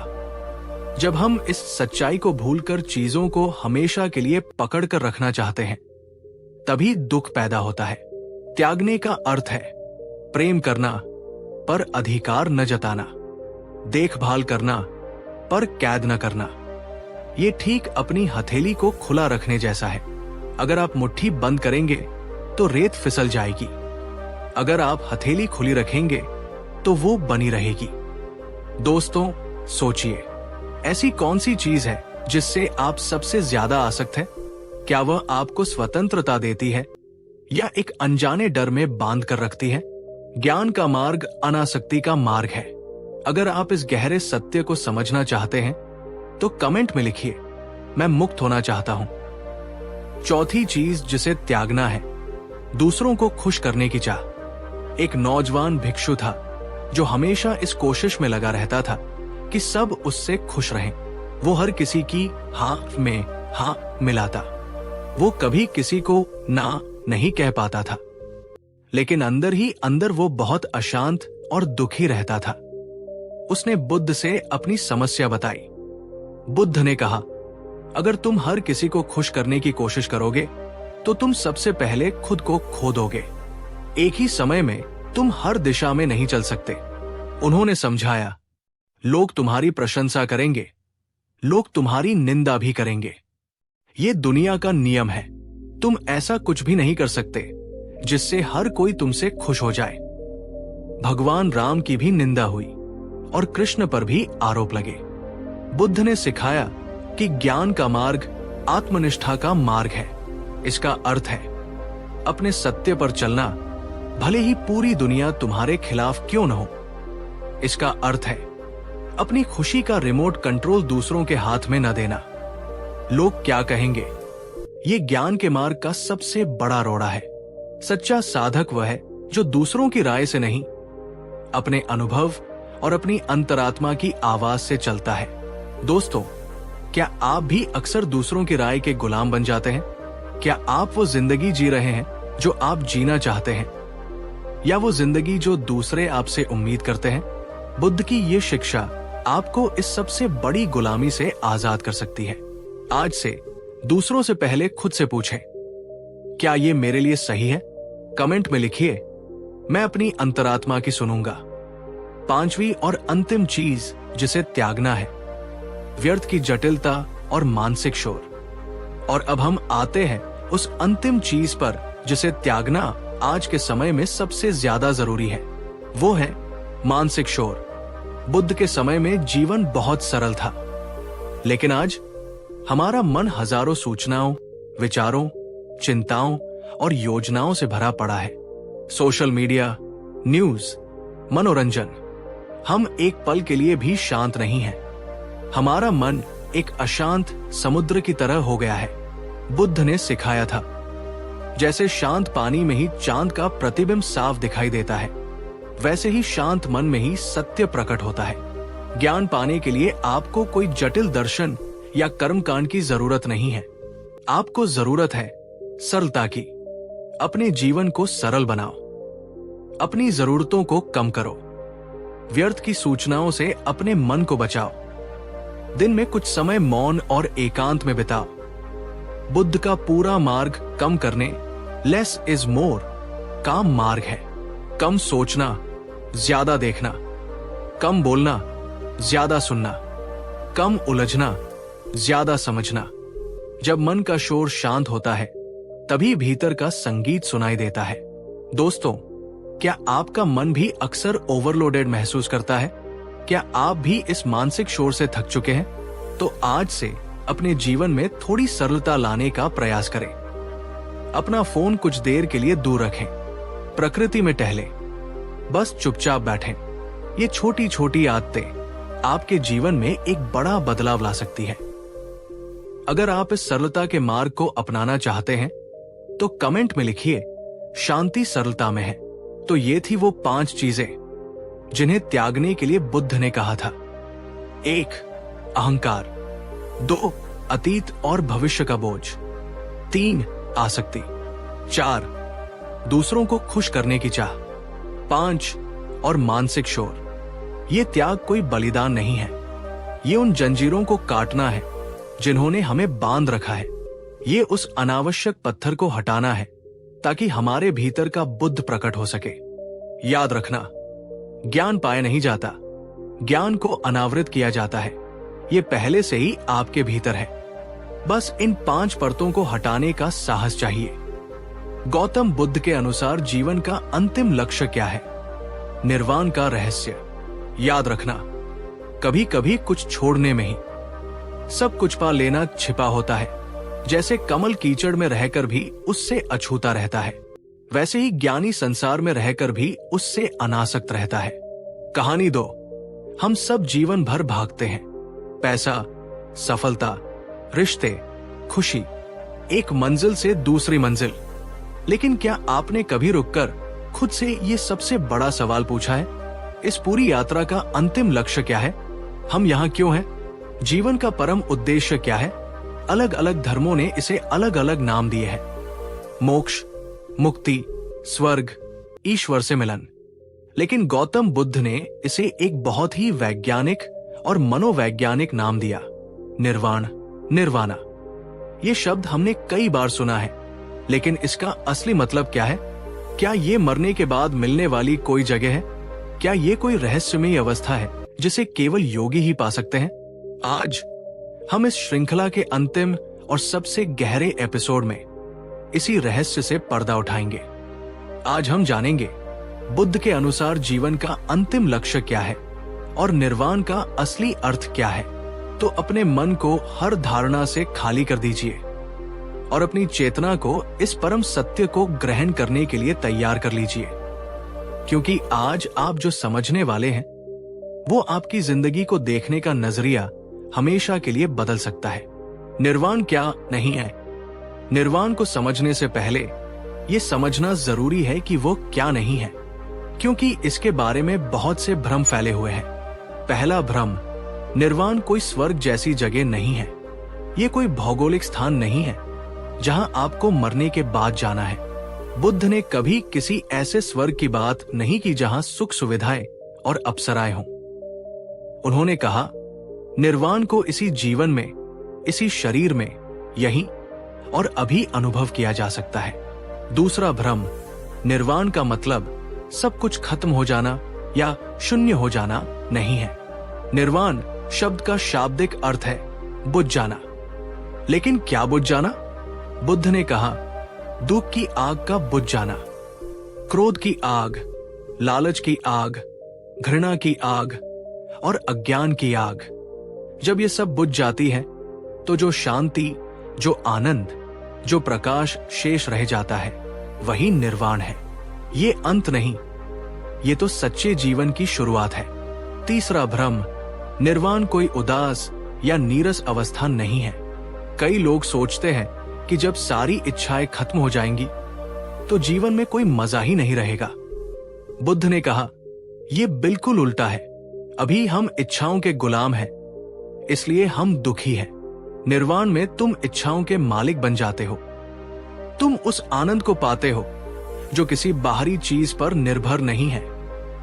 जब हम इस सच्चाई को भूलकर चीजों को हमेशा के लिए पकड़ कर रखना चाहते हैं, तभी दुख पैदा होता है। त्यागने का अर्थ है प्रेम करना पर अधिकार न जताना, देखभाल करना पर कैद न करना। ये ठीक अपनी हथेली को खुला रखने जैसा है। अगर आप मुट्ठी बंद करेंगे तो रेत फिसल जाएगी। अगर आप हथेली खुली रखेंगे तो वो बनी रहेगी। दोस्तों, सोचिए, ऐसी कौन सी चीज है जिससे आप सबसे ज्यादा आसक्त हैं? क्या वह आपको स्वतंत्रता देती है या एक अनजाने डर में बांध कर रखती है? ज्ञान का मार्ग अनासक्ति का मार्ग है। अगर आप इस गहरे सत्य को समझना चाहते हैं तो कमेंट में लिखिए, मैं मुक्त होना चाहता हूं। चौथी चीज जिसे त्यागना है, दूसरों को खुश करने की चाह। एक नौजवान भिक्षु था जो हमेशा इस कोशिश में लगा रहता था कि सब उससे खुश रहें। वो हर किसी की हाँ में हाँ मिलाता। वो कभी किसी को ना नहीं कह पाता था, लेकिन अंदर ही अंदर वो बहुत अशांत और दुखी रहता था। उसने बुद्ध से अपनी समस्या बताई। बुद्ध ने कहा, अगर तुम हर किसी को खुश करने की कोशिश करोगे तो तुम सबसे पहले खुद को खो दोगे। एक ही समय में तुम हर दिशा में नहीं चल सकते। उन्होंने समझाया, लोग तुम्हारी प्रशंसा करेंगे, लोग तुम्हारी निंदा भी करेंगे। ये दुनिया का नियम है। तुम ऐसा कुछ भी नहीं कर सकते जिससे हर कोई तुमसे खुश हो जाए। भगवान राम की भी निंदा हुई और कृष्ण पर भी आरोप लगे। बुद्ध ने सिखाया कि ज्ञान का मार्ग आत्मनिष्ठा का मार्ग है। इसका अर्थ है अपने सत्य पर चलना, भले ही पूरी दुनिया तुम्हारे खिलाफ क्यों न हो। इसका अर्थ है अपनी खुशी का रिमोट कंट्रोल दूसरों के हाथ में न देना। लोग क्या कहेंगे, ये ज्ञान के मार्ग का सबसे बड़ा रोड़ा है। सच्चा साधक वह है जो दूसरों की राय से नहीं, अपने अनुभव और अपनी अंतरात्मा की आवाज से चलता है। दोस्तों, क्या आप भी अक्सर दूसरों की राय के गुलाम बन जाते हैं? क्या आप वो जिंदगी जी रहे हैं जो आप जीना चाहते हैं, या वो जिंदगी जो दूसरे आपसे उम्मीद करते हैं? बुद्ध की ये शिक्षा आपको इस सबसे बड़ी गुलामी से आजाद कर सकती है। आज से दूसरों से पहले खुद से पूछें, क्या ये मेरे लिए सही है? कमेंट में लिखिए, मैं अपनी अंतरात्मा की सुनूंगा। पांचवी और अंतिम चीज जिसे त्यागना है, व्यर्थ की जटिलता और मानसिक शोर। और अब हम आते हैं उस अंतिम चीज पर जिसे त्यागना आज के समय में सबसे ज्यादा जरूरी है। वो है मानसिक शोर। बुद्ध के समय में जीवन बहुत सरल था, लेकिन आज हमारा मन हजारों सूचनाओं, विचारों, चिंताओं और योजनाओं से भरा पड़ा है। सोशल मीडिया, न्यूज, मनोरंजन। हम एक पल के लिए भी शांत नहीं हैं। हमारा मन एक अशांत समुद्र की तरह हो गया है। बुद्ध ने सिखाया था, जैसे शांत पानी में ही चांद का प्रतिबिंब साफ दिखाई देता है, वैसे ही शांत मन में ही सत्य प्रकट होता है। ज्ञान पाने के लिए आपको कोई जटिल दर्शन या कर्मकांड की जरूरत नहीं है। आपको जरूरत है सरलता की। अपने जीवन को सरल बनाओ, अपनी जरूरतों को कम करो, व्यर्थ की सूचनाओं से अपने मन को बचाओ। दिन में कुछ समय मौन और एकांत में बिताओ। बुद्ध का पूरा मार्ग कम करने, लेस इज मोर का मार्ग है। कम सोचना, ज्यादा देखना, कम बोलना, ज्यादा सुनना, कम उलझना, ज्यादा समझना। जब मन का शोर शांत होता है तभी भीतर का संगीत सुनाई देता है। दोस्तों, क्या आपका मन भी अक्सर ओवरलोडेड महसूस करता है? क्या आप भी इस मानसिक शोर से थक चुके हैं? तो आज से अपने जीवन में थोड़ी सरलता लाने का प्रयास करें। अपना फोन कुछ देर के लिए दूर रखें, प्रकृति में टहलें, बस चुपचाप बैठें। ये छोटी छोटी आदतें आपके जीवन में एक बड़ा बदलाव ला सकती है। अगर आप इस सरलता के मार्ग को अपनाना चाहते हैं तो कमेंट में लिखिए, शांति सरलता में है। तो ये थी वो 5 चीजें जिन्हें त्यागने के लिए बुद्ध ने कहा था। 1. अहंकार। 2. अतीत और भविष्य का बोझ। 3. आसक्ति। 4. दूसरों को खुश करने की चाह। 5. और मानसिक शोर। ये त्याग कोई बलिदान नहीं है, ये उन जंजीरों को काटना है जिन्होंने हमें बांध रखा है। ये उस अनावश्यक पत्थर को हटाना है ताकि हमारे भीतर का बुद्ध प्रकट हो सके। याद रखना, ज्ञान पाया नहीं जाता, ज्ञान को अनावृत किया जाता है। ये पहले से ही आपके भीतर है, बस इन 5 परतों को हटाने का साहस चाहिए। गौतम बुद्ध के अनुसार जीवन का अंतिम लक्ष्य क्या है? निर्वाण का रहस्य। याद रखना, कभी कभी कुछ छोड़ने में ही सब कुछ पा लेना छिपा होता है। जैसे कमल कीचड़ में रहकर भी उससे अछूता रहता है, वैसे ही ज्ञानी संसार में रहकर भी उससे अनासक्त रहता है। कहानी 2। हम सब जीवन भर भागते हैं, पैसा, सफलता, रिश्ते, खुशी, एक मंजिल से दूसरी मंजिल। लेकिन क्या आपने कभी रुककर खुद से ये सबसे बड़ा सवाल पूछा है? इस पूरी यात्रा का अंतिम लक्ष्य क्या है? हम यहाँ क्यों हैं? जीवन का परम उद्देश्य क्या है? अलग अलग धर्मों ने इसे अलग अलग नाम दिए हैं। मोक्ष, मुक्ति, स्वर्ग, ईश्वर से मिलन। लेकिन गौतम बुद्ध ने इसे एक बहुत ही वैज्ञानिक और मनोवैज्ञानिक नाम दिया, निर्वाण, निर्वाणा। ये शब्द हमने कई बार सुना है, लेकिन इसका असली मतलब क्या है? क्या ये मरने के बाद मिलने वाली कोई जगह है? क्या ये कोई रहस्यमयी अवस्था है जिसे केवल योगी ही पा सकते हैं? आज हम इस श्रृंखला के अंतिम और सबसे गहरे एपिसोड में इसी रहस्य से पर्दा उठाएंगे। आज हम जानेंगे बुद्ध के अनुसार जीवन का अंतिम लक्ष्य क्या है और निर्वाण का असली अर्थ क्या है। तो अपने मन को हर धारणा से खाली कर दीजिए और अपनी चेतना को इस परम सत्य को ग्रहण करने के लिए तैयार कर लीजिए, क्योंकि आज आप जो समझने वाले हैं वो आपकी जिंदगी को देखने का नजरिया हमेशा के लिए बदल सकता है। निर्वाण क्या नहीं है? निर्वाण को समझने से पहले ये समझना जरूरी है कि वो क्या नहीं है, क्योंकि इसके बारे में बहुत से भ्रम फैले हुए हैं। पहला भ्रम, निर्वाण कोई स्वर्ग जैसी जगह नहीं है। ये कोई भौगोलिक स्थान नहीं है जहां आपको मरने के बाद जाना है। बुद्ध ने कभी किसी ऐसे स्वर्ग की बात नहीं की जहां सुख सुविधाएं और अप्सराएं हों। उन्होंने कहा, निर्वाण को इसी जीवन में, इसी शरीर में, यहीं और अभी अनुभव किया जा सकता है। दूसरा भ्रम, निर्वाण का मतलब सब कुछ खत्म हो जाना या शून्य हो जाना नहीं है। निर्वाण शब्द का शाब्दिक अर्थ है बुझ जाना। लेकिन क्या बुझ जाना? बुद्ध ने कहा, दुख की आग का बुझ जाना, क्रोध की आग, लालच की आग, घृणा की आग और अज्ञान की आग। जब ये सब बुझ जाती है तो जो शांति, जो आनंद, जो प्रकाश शेष रह जाता है वही निर्वाण है। ये अंत नहीं, ये तो सच्चे जीवन की शुरुआत है। तीसरा भ्रम, निर्वाण कोई उदास या नीरस अवस्था नहीं है। कई लोग सोचते हैं कि जब सारी इच्छाएं खत्म हो जाएंगी तो जीवन में कोई मजा ही नहीं रहेगा। बुद्ध ने कहा, यह बिल्कुल उल्टा है। अभी हम इच्छाओं के गुलाम हैं, इसलिए हम दुखी हैं। निर्वाण में तुम इच्छाओं के मालिक बन जाते हो। तुम उस आनंद को पाते हो जो किसी बाहरी चीज पर निर्भर नहीं है।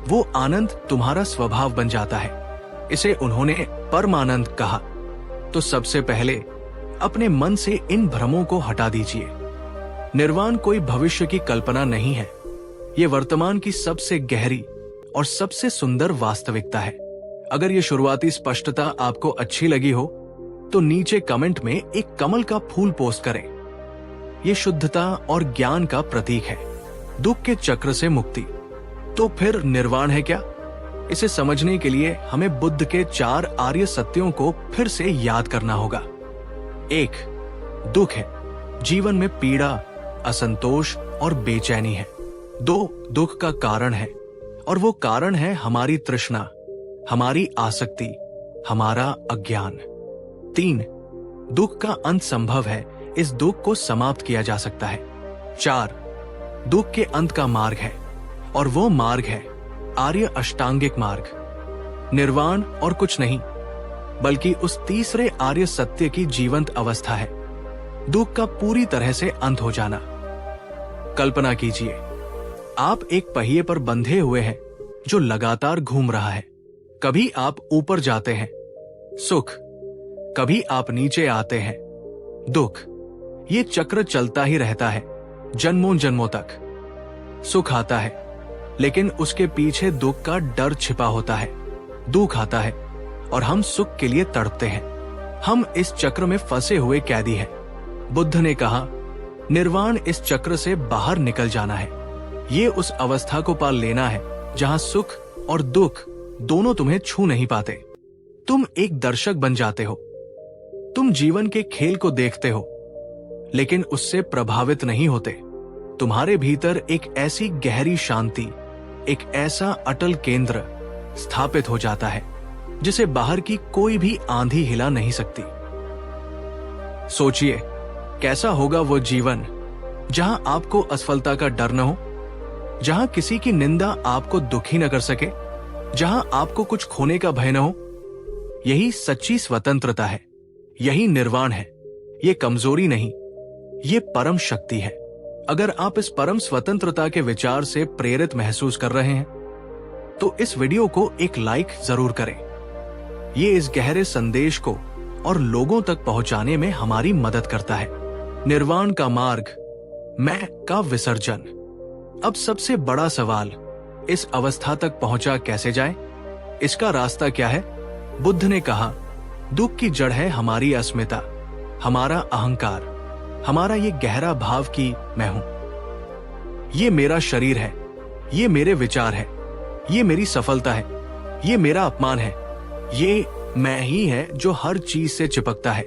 वो आनंद तुम्हारा स्वभाव बन जाता है। इसे उन्होंने परमानंद कहा। तो सबसे पहले अपने मन से इन भ्रमों को हटा दीजिए। निर्वाण कोई भविष्य की कल्पना नहीं है, ये वर्तमान की सबसे गहरी और सबसे सुंदर वास्तविकता है। अगर ये शुरुआती स्पष्टता आपको अच्छी लगी हो तो नीचे कमेंट में एक कमल का फूल पोस्ट करें। ये शुद्धता और ज्ञान का प्रतीक है, दुख के चक्र से मुक्ति। तो फिर निर्वाण है क्या? इसे समझने के लिए हमें बुद्ध के 4 आर्य सत्यों को फिर से याद करना होगा। 1. दुख है, जीवन में पीड़ा, असंतोष और बेचैनी है। 2. दुख का कारण है, और वो कारण है हमारी तृष्णा, हमारी आसक्ति, हमारा अज्ञान। 3. दुख का अंत संभव है, इस दुख को समाप्त किया जा सकता है। 4. दुख के अंत का मार्ग है, और वो मार्ग है आर्य अष्टांगिक मार्ग। निर्वाण और कुछ नहीं बल्कि उस तीसरे आर्य सत्य की जीवंत अवस्था है, दुख का पूरी तरह से अंत हो जाना। कल्पना कीजिए, आप एक पहिए पर बंधे हुए हैं जो लगातार घूम रहा है। कभी आप ऊपर जाते हैं, सुख, कभी आप नीचे आते हैं, दुख। ये चक्र चलता ही रहता है जन्मों जन्मों तक। सुख आता है लेकिन उसके पीछे दुख का डर छिपा होता है। दुख आता है और हम सुख के लिए तड़पते हैं। हम इस चक्र में फंसे हुए कैदी हैं। बुद्ध ने कहा, निर्वाण इस चक्र से बाहर निकल जाना है। ये उस अवस्था को पा लेना है जहां सुख और दुख दोनों तुम्हें छू नहीं पाते। तुम एक दर्शक बन जाते हो। तुम जीवन के खेल को देखते हो लेकिन उससे प्रभावित नहीं होते। तुम्हारे भीतर एक ऐसी गहरी शांति, एक ऐसा अटल केंद्र स्थापित हो जाता है जिसे बाहर की कोई भी आंधी हिला नहीं सकती। सोचिए, कैसा होगा वो जीवन जहां आपको असफलता का डर न हो, जहां किसी की निंदा आपको दुखी न कर सके, जहां आपको कुछ खोने का भय न हो। यही सच्ची स्वतंत्रता है, यही निर्वाण है। ये कमजोरी नहीं, ये परम शक्ति है। अगर आप इस परम स्वतंत्रता के विचार से प्रेरित महसूस कर रहे हैं तो इस वीडियो को एक लाइक जरूर करें। ये इस गहरे संदेश को और लोगों तक पहुंचाने में हमारी मदद करता है। निर्वाण का मार्ग, मैं का विसर्जन। अब सबसे बड़ा सवाल, इस अवस्था तक पहुंचा कैसे जाए? इसका रास्ता क्या है? बुद्ध ने कहा, दुख की जड़ है हमारी अस्मिता, हमारा अहंकार, हमारा ये गहरा भाव कि मैं हूं, ये मेरा शरीर है, ये मेरे विचार है, ये मेरी सफलता है, ये मेरा अपमान है, ये मैं ही है जो हर चीज से चिपकता है,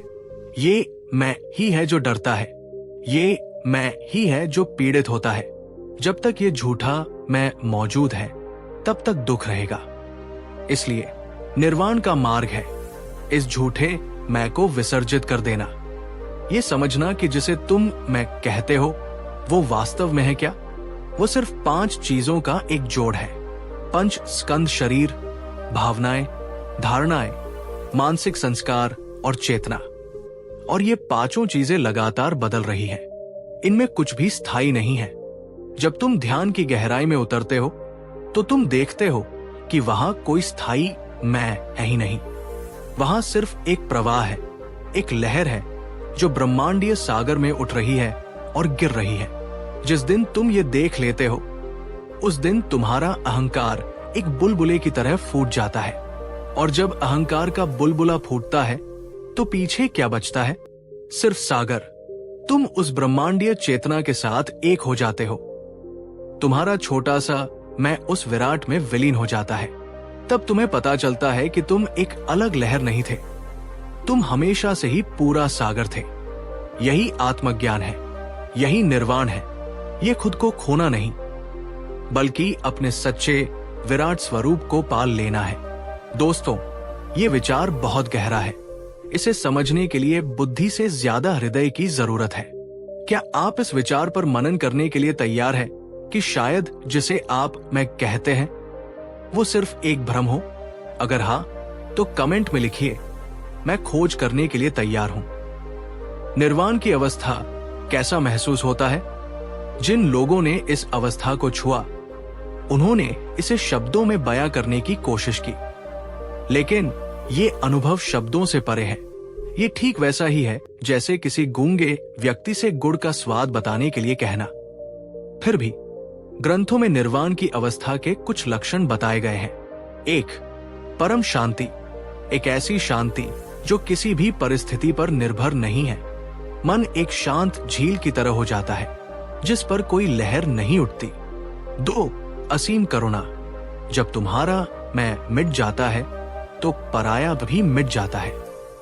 ये मैं ही है जो डरता है, ये मैं ही है जो पीड़ित होता है। जब तक ये झूठा मैं मौजूद है तब तक दुख रहेगा। इसलिए निर्वाण का मार्ग है इस झूठे मैं को विसर्जित कर देना। ये समझना कि जिसे तुम मैं कहते हो वो वास्तव में है क्या? वो सिर्फ 5 चीजों का एक जोड़ है। पंच स्कंद शरीर, भावनाएं, धारणाएं, मानसिक संस्कार और चेतना। और ये 5 चीजें लगातार बदल रही हैं। इनमें कुछ भी स्थायी नहीं है। जब तुम ध्यान की गहराई में उतरते हो तो तुम देखते हो कि वहां कोई स्थायी मैं है ही नहीं। वहां सिर्फ एक प्रवाह है, एक लहर है जो ब्रह्मांडीय सागर में उठ रही है और गिर रही है। जिस दिन तुम ये देख लेते हो उस दिन तुम्हारा अहंकार एक बुलबुले की तरह फूट जाता है। और जब अहंकार का बुलबुला फूटता है तो पीछे क्या बचता है? सिर्फ सागर। तुम उस ब्रह्मांडीय चेतना के साथ एक हो जाते हो। तुम्हारा छोटा सा मैं उस विराट में विलीन हो जाता है। तब तुम्हें पता चलता है कि तुम एक अलग लहर नहीं थे, तुम हमेशा से ही पूरा सागर थे। यही आत्मज्ञान है, यही निर्वाण है। ये खुद को खोना नहीं बल्कि अपने सच्चे विराट स्वरूप को पाल लेना है। दोस्तों, ये विचार बहुत गहरा है। इसे समझने के लिए बुद्धि से ज्यादा हृदय की जरूरत है। क्या आप इस विचार पर मनन करने के लिए तैयार हैं कि शायद जिसे आप मैं कहते हैं वो सिर्फ एक भ्रम हो? अगर हाँ तो कमेंट में लिखिए, मैं खोज करने के लिए तैयार हूं। निर्वाण की अवस्था कैसा महसूस होता है? जिन लोगों ने इस अवस्था को छुआ उन्होंने इसे शब्दों में बयां करने की कोशिश की, लेकिन ये अनुभव शब्दों से परे है। ये ठीक वैसा ही है जैसे किसी गूंगे व्यक्ति से गुड़ का स्वाद बताने के लिए कहना। फिर भी ग्रंथों में निर्वाण की अवस्था के कुछ लक्षण बताए गए हैं। 1. परम शांति, एक ऐसी शांति जो किसी भी परिस्थिति पर निर्भर नहीं है। मन एक शांत झील की तरह हो जाता है जिस पर कोई लहर नहीं उठती। 2. असीम करुणा, जब तुम्हारा मैं मिट जाता है तो पराया भी मिट जाता है।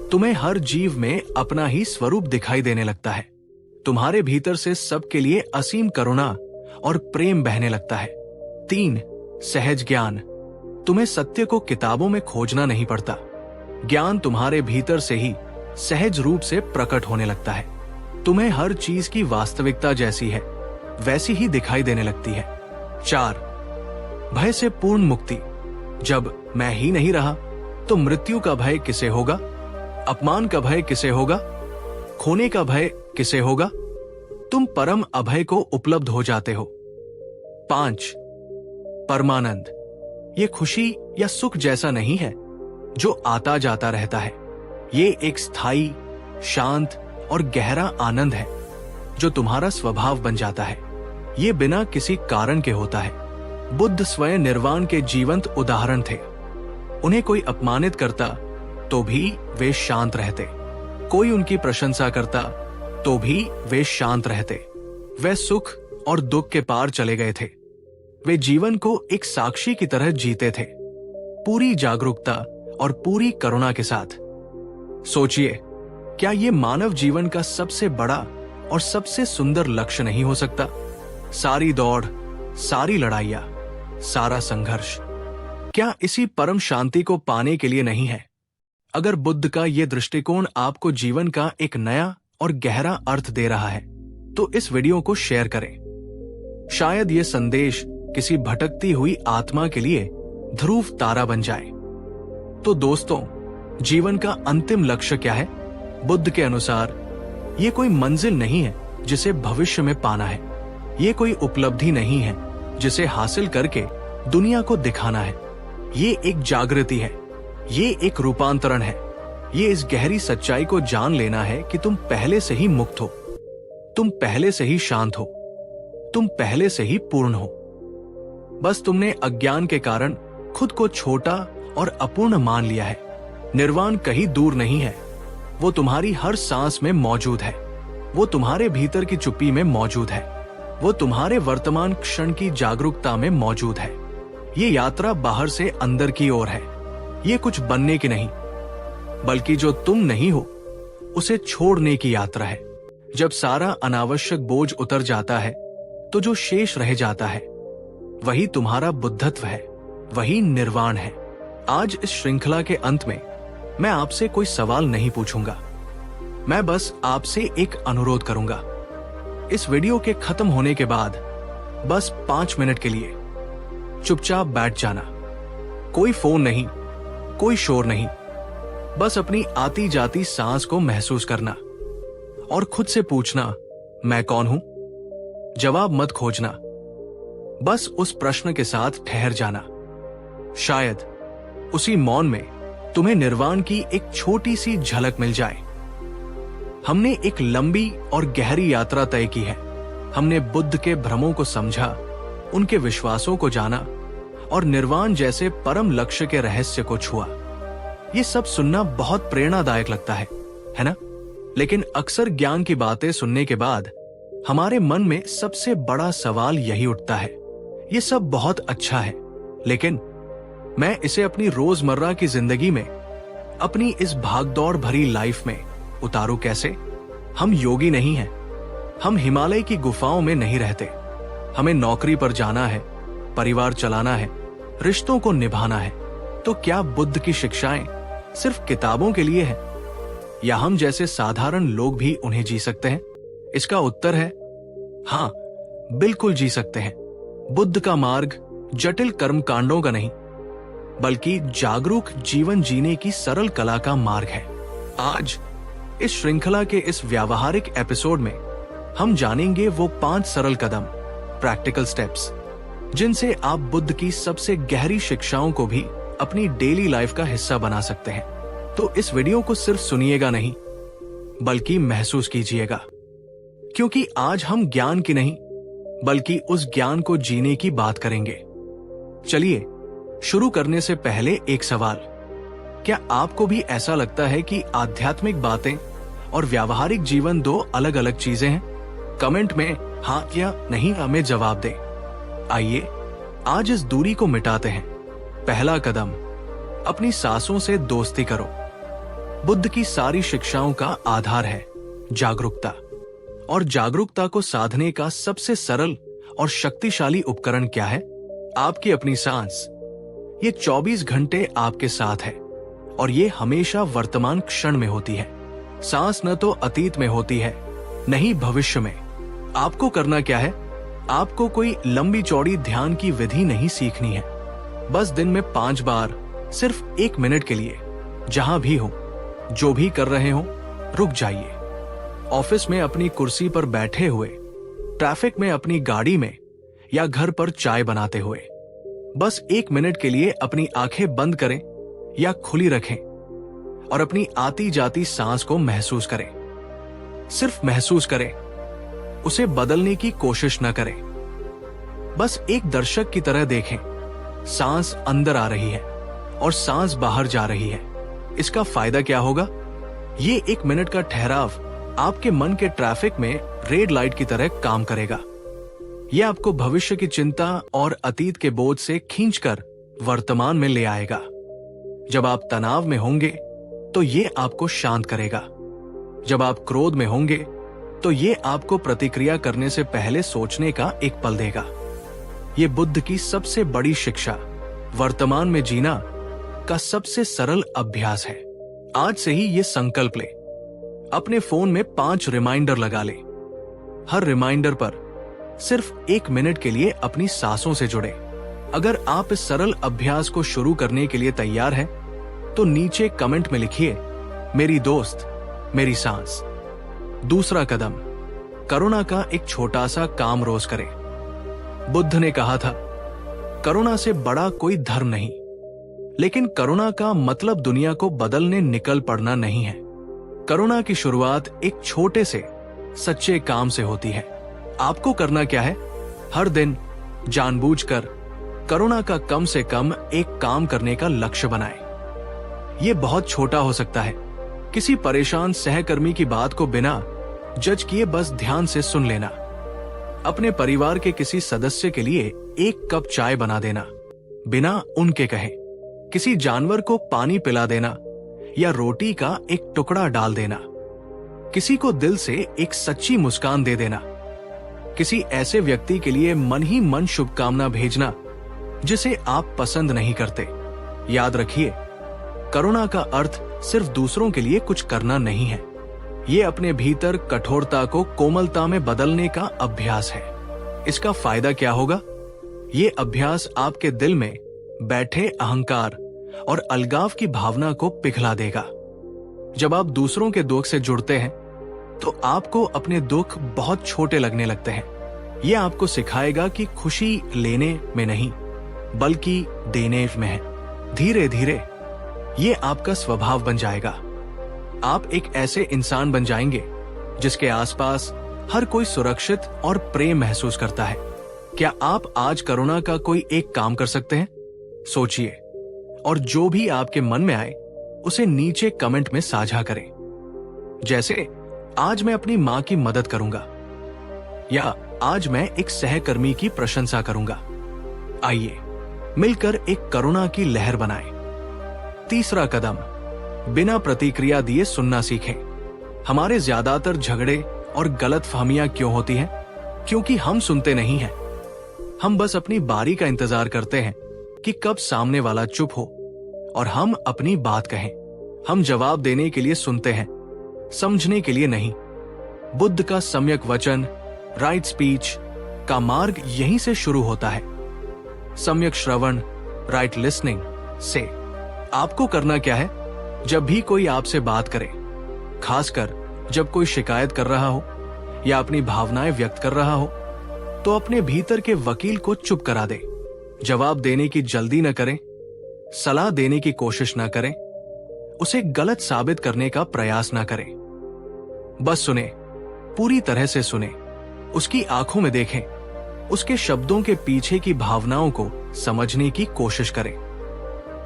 तुम्हें हर जीव में अपना ही स्वरूप दिखाई देने लगता है। तुम्हारे भीतर से सबके लिए असीम करुणा और प्रेम बहने लगता है। 3. सहज ज्ञान, तुम्हें सत्य को किताबों में खोजना नहीं पड़ता। ज्ञान तुम्हारे भीतर से ही सहज रूप से प्रकट होने लगता है। तुम्हें हर चीज की वास्तविकता जैसी है वैसी ही दिखाई देने लगती है। 4. भय से पूर्ण मुक्ति, जब मैं ही नहीं रहा तो मृत्यु का भय किसे होगा, अपमान का भय किसे होगा, खोने का भय किसे होगा। तुम परम अभय को उपलब्ध हो जाते हो। 5. परमानंद, ये खुशी या सुख जैसा नहीं है जो आता जाता रहता है। ये एक स्थायी, शांत और गहरा आनंद है जो तुम्हारा स्वभाव बन जाता है। ये बिना किसी कारण के होता है। बुद्ध स्वयं निर्वाण के जीवंत उदाहरण थे। उन्हें कोई अपमानित करता तो भी वे शांत रहते, कोई उनकी प्रशंसा करता तो भी वे शांत रहते। वे सुख और दुख के पार चले गए थे। वे जीवन को एक साक्षी की तरह जीते थे, पूरी जागरूकता और पूरी करुणा के साथ। सोचिए, क्या ये मानव जीवन का सबसे बड़ा और सबसे सुंदर लक्ष्य नहीं हो सकता? सारी दौड़, सारी लड़ाइयां, सारा संघर्ष, क्या इसी परम शांति को पाने के लिए नहीं है? अगर बुद्ध का ये दृष्टिकोण आपको जीवन का एक नया और गहरा अर्थ दे रहा है तो इस वीडियो को शेयर करें। शायद ये संदेश किसी भटकती हुई आत्मा के लिए ध्रुव तारा बन जाए। तो दोस्तों, जीवन का अंतिम लक्ष्य क्या है? बुद्ध के अनुसार ये कोई मंजिल नहीं है जिसे भविष्य में पाना है। ये कोई उपलब्धि नहीं है जिसे हासिल करके दुनिया को दिखाना है। ये एक जागृति है, ये एक रूपांतरण है। ये इस गहरी सच्चाई को जान लेना है कि तुम पहले से ही मुक्त हो, तुम पहले से ही शांत हो, तुम पहले से ही पूर्ण हो। बस तुमने अज्ञान के कारण खुद को छोटा और अपूर्ण मान लिया है। निर्वाण कहीं दूर नहीं है, वो तुम्हारी हर सांस में मौजूद है। वो तुम्हारे भीतर की चुप्पी में मौजूद है। वो तुम्हारे वर्तमान क्षण की जागरूकता में मौजूद है। ये यात्रा बाहर से अंदर की ओर है। ये कुछ बनने की नहीं, बल्कि जो तुम नहीं हो उसे छोड़ने की यात्रा है। जब सारा अनावश्यक बोझ उतर जाता है तो जो शेष रह जाता है वही तुम्हारा बुद्धत्व है, वही निर्वाण है। आज इस श्रृंखला के अंत में मैं आपसे कोई सवाल नहीं पूछूंगा। मैं बस आपसे एक अनुरोध करूंगा। इस वीडियो के खत्म होने के बाद बस 5 मिनट के लिए चुपचाप बैठ जाना। कोई फोन नहीं, कोई शोर नहीं, बस अपनी आती जाती सांस को महसूस करना और खुद से पूछना, मैं कौन हूं? जवाब मत खोजना, बस उस प्रश्न के साथ ठहर जाना। शायद उसी मौन में तुम्हें निर्वाण की एक छोटी सी झलक मिल जाए। हमने एक लंबी और गहरी यात्रा तय की है। हमने बुद्ध के भ्रमों को समझा, उनके विश्वासों को जाना और निर्वाण जैसे परम लक्ष्य के रहस्य को छुआ। ये सब सुनना बहुत प्रेरणादायक लगता है ना? लेकिन अक्सर ज्ञान की बातें सुनने के बाद हमारे मन में सबसे बड़ा सवाल यही उठता है, ये सब बहुत अच्छा है, लेकिन मैं इसे अपनी रोजमर्रा की जिंदगी में, अपनी इस भागदौड़ भरी लाइफ में उतारूं कैसे? हम योगी नहीं हैं, हम हिमालय की गुफाओं में नहीं रहते। हमें नौकरी पर जाना है, परिवार चलाना है, रिश्तों को निभाना है। तो क्या बुद्ध की शिक्षाएं सिर्फ किताबों के लिए है, या हम जैसे साधारण लोग भी उन्हें जी सकते हैं? इसका उत्तर है हाँ, बिल्कुल जी सकते हैं। बुद्ध का मार्ग जटिल कर्म कांडों का नहीं, बल्कि जागरूक जीवन जीने की सरल कला का मार्ग है। आज इस श्रृंखला के इस व्यावहारिक एपिसोड में हम जानेंगे वो 5 सरल कदम, प्रैक्टिकल स्टेप्स, जिनसे आप बुद्ध की सबसे गहरी शिक्षाओं को भी अपनी डेली लाइफ का हिस्सा बना सकते हैं। तो इस वीडियो को सिर्फ सुनिएगा नहीं, बल्कि महसूस कीजिएगा, क्योंकि आज हम ज्ञान की नहीं बल्कि उस ज्ञान को जीने की बात करेंगे। चलिए शुरू करने से पहले एक सवाल, क्या आपको भी ऐसा लगता है कि आध्यात्मिक बातें और व्यावहारिक जीवन दो अलग अलग चीजें हैं? कमेंट में हाँ या नहीं हमें जवाब दें। आइए आज इस दूरी को मिटाते हैं। पहला कदम, अपनी सांसों से दोस्ती करो। बुद्ध की सारी शिक्षाओं का आधार है जागरूकता, और जागरूकता को साधने का सबसे सरल और शक्तिशाली उपकरण क्या है? आपकी अपनी सांस। ये 24 घंटे आपके साथ है और ये हमेशा वर्तमान क्षण में होती है। सांस न तो अतीत में होती है, न ही भविष्य में। आपको करना क्या है? आपको कोई लंबी चौड़ी ध्यान की विधि नहीं सीखनी है। बस दिन में 5 बार, सिर्फ 1 मिनट के लिए, जहां भी हो, जो भी कर रहे हो, रुक जाइए। ऑफिस में अपनी कुर्सी पर बैठे हुए, ट्रैफिक में अपनी गाड़ी में, या घर पर चाय बनाते हुए, बस 1 मिनट के लिए अपनी आंखें बंद करें या खुली रखें और अपनी आती जाती सांस को महसूस करें। सिर्फ महसूस करें, उसे बदलने की कोशिश न करें। बस एक दर्शक की तरह देखें। सांस अंदर आ रही है और सांस बाहर जा रही है। इसका फायदा क्या होगा? ये 1 मिनट का ठहराव आपके मन के ट्रैफिक में रेड लाइट की तरह काम करेगा। यह आपको भविष्य की चिंता और अतीत के बोझ से खींचकर वर्तमान में ले आएगा। जब आप तनाव में होंगे तो ये आपको शांत करेगा। जब आप क्रोध में होंगे तो ये आपको प्रतिक्रिया करने से पहले सोचने का एक पल देगा। ये बुद्ध की सबसे बड़ी शिक्षा, वर्तमान में जीना का सबसे सरल अभ्यास है। आज से ही ये संकल्प ले। अपने फोन में 5 रिमाइंडर लगा ले। हर रिमाइंडर पर सिर्फ 1 मिनट के लिए अपनी सांसों से जुड़े। अगर आप इस सरल अभ्यास को शुरू करने के लिए तैयार हैं, तो नीचे कमेंट में लिखिए, मेरी दोस्त, मेरी सांस। दूसरा कदम, करुणा का एक छोटा सा काम रोज करें। बुद्ध ने कहा था, करुणा से बड़ा कोई धर्म नहीं। लेकिन करुणा का मतलब दुनिया को बदलने निकल पड़ना नहीं है। करुणा की शुरुआत एक छोटे से सच्चे काम से होती है। आपको करना क्या है? हर दिन जानबूझकर करुणा का कम से कम एक काम करने का लक्ष्य बनाएं। यह बहुत छोटा हो सकता है। किसी परेशान सहकर्मी की बात को बिना जज किए बस ध्यान से सुन लेना। अपने परिवार के किसी सदस्य के लिए 1 कप चाय बना देना, बिना उनके कहे। किसी जानवर को पानी पिला देना या रोटी का एक टुकड़ा डाल देना। किसी को दिल से एक सच्ची मुस्कान दे देना। किसी ऐसे व्यक्ति के लिए मन ही मन शुभकामना भेजना जिसे आप पसंद नहीं करते। याद रखिए, करुणा का अर्थ सिर्फ दूसरों के लिए कुछ करना नहीं है। ये अपने भीतर कठोरता को कोमलता में बदलने का अभ्यास है। इसका फायदा क्या होगा? ये अभ्यास आपके दिल में बैठे अहंकार और अलगाव की भावना को पिघला देगा। जब आप दूसरों के दुख से जुड़ते हैं तो आपको अपने दुख बहुत छोटे लगने लगते हैं। यह आपको सिखाएगा कि खुशी लेने में नहीं बल्कि देने में है। धीरे धीरे ये आपका स्वभाव बन जाएगा। आप एक ऐसे इंसान बन जाएंगे जिसके आसपास हर कोई सुरक्षित और प्रेम महसूस करता है। क्या आप आज करुणा का कोई एक काम कर सकते हैं? सोचिए और जो भी आपके मन में आए उसे नीचे कमेंट में साझा करें। जैसे, आज मैं अपनी मां की मदद करूंगा, या आज मैं एक सहकर्मी की प्रशंसा करूंगा। आइए मिलकर एक करुणा की लहर बनाएं। तीसरा कदम, बिना प्रतिक्रिया दिए सुनना सीखें। हमारे ज्यादातर झगड़े और गलतफहमियां क्यों होती हैं? क्योंकि हम सुनते नहीं हैं। हम बस अपनी बारी का इंतजार करते हैं कि कब सामने वाला चुप हो और हम अपनी बात कहें। हम जवाब देने के लिए सुनते हैं, समझने के लिए नहीं। बुद्ध का सम्यक वचन, राइट स्पीच का मार्ग यहीं से शुरू होता है। सम्यक श्रवण, राइट लिसनिंग से। आपको करना क्या है? जब भी कोई आपसे बात करे, खासकर जब कोई शिकायत कर रहा हो या अपनी भावनाएं व्यक्त कर रहा हो, तो अपने भीतर के वकील को चुप करा दे। जवाब देने की जल्दी न करें, सलाह देने की कोशिश न करें, उसे गलत साबित करने का प्रयास ना करें। बस सुने, पूरी तरह से सुने, उसकी आंखों में देखें, उसके शब्दों के पीछे की भावनाओं को समझने की कोशिश करें।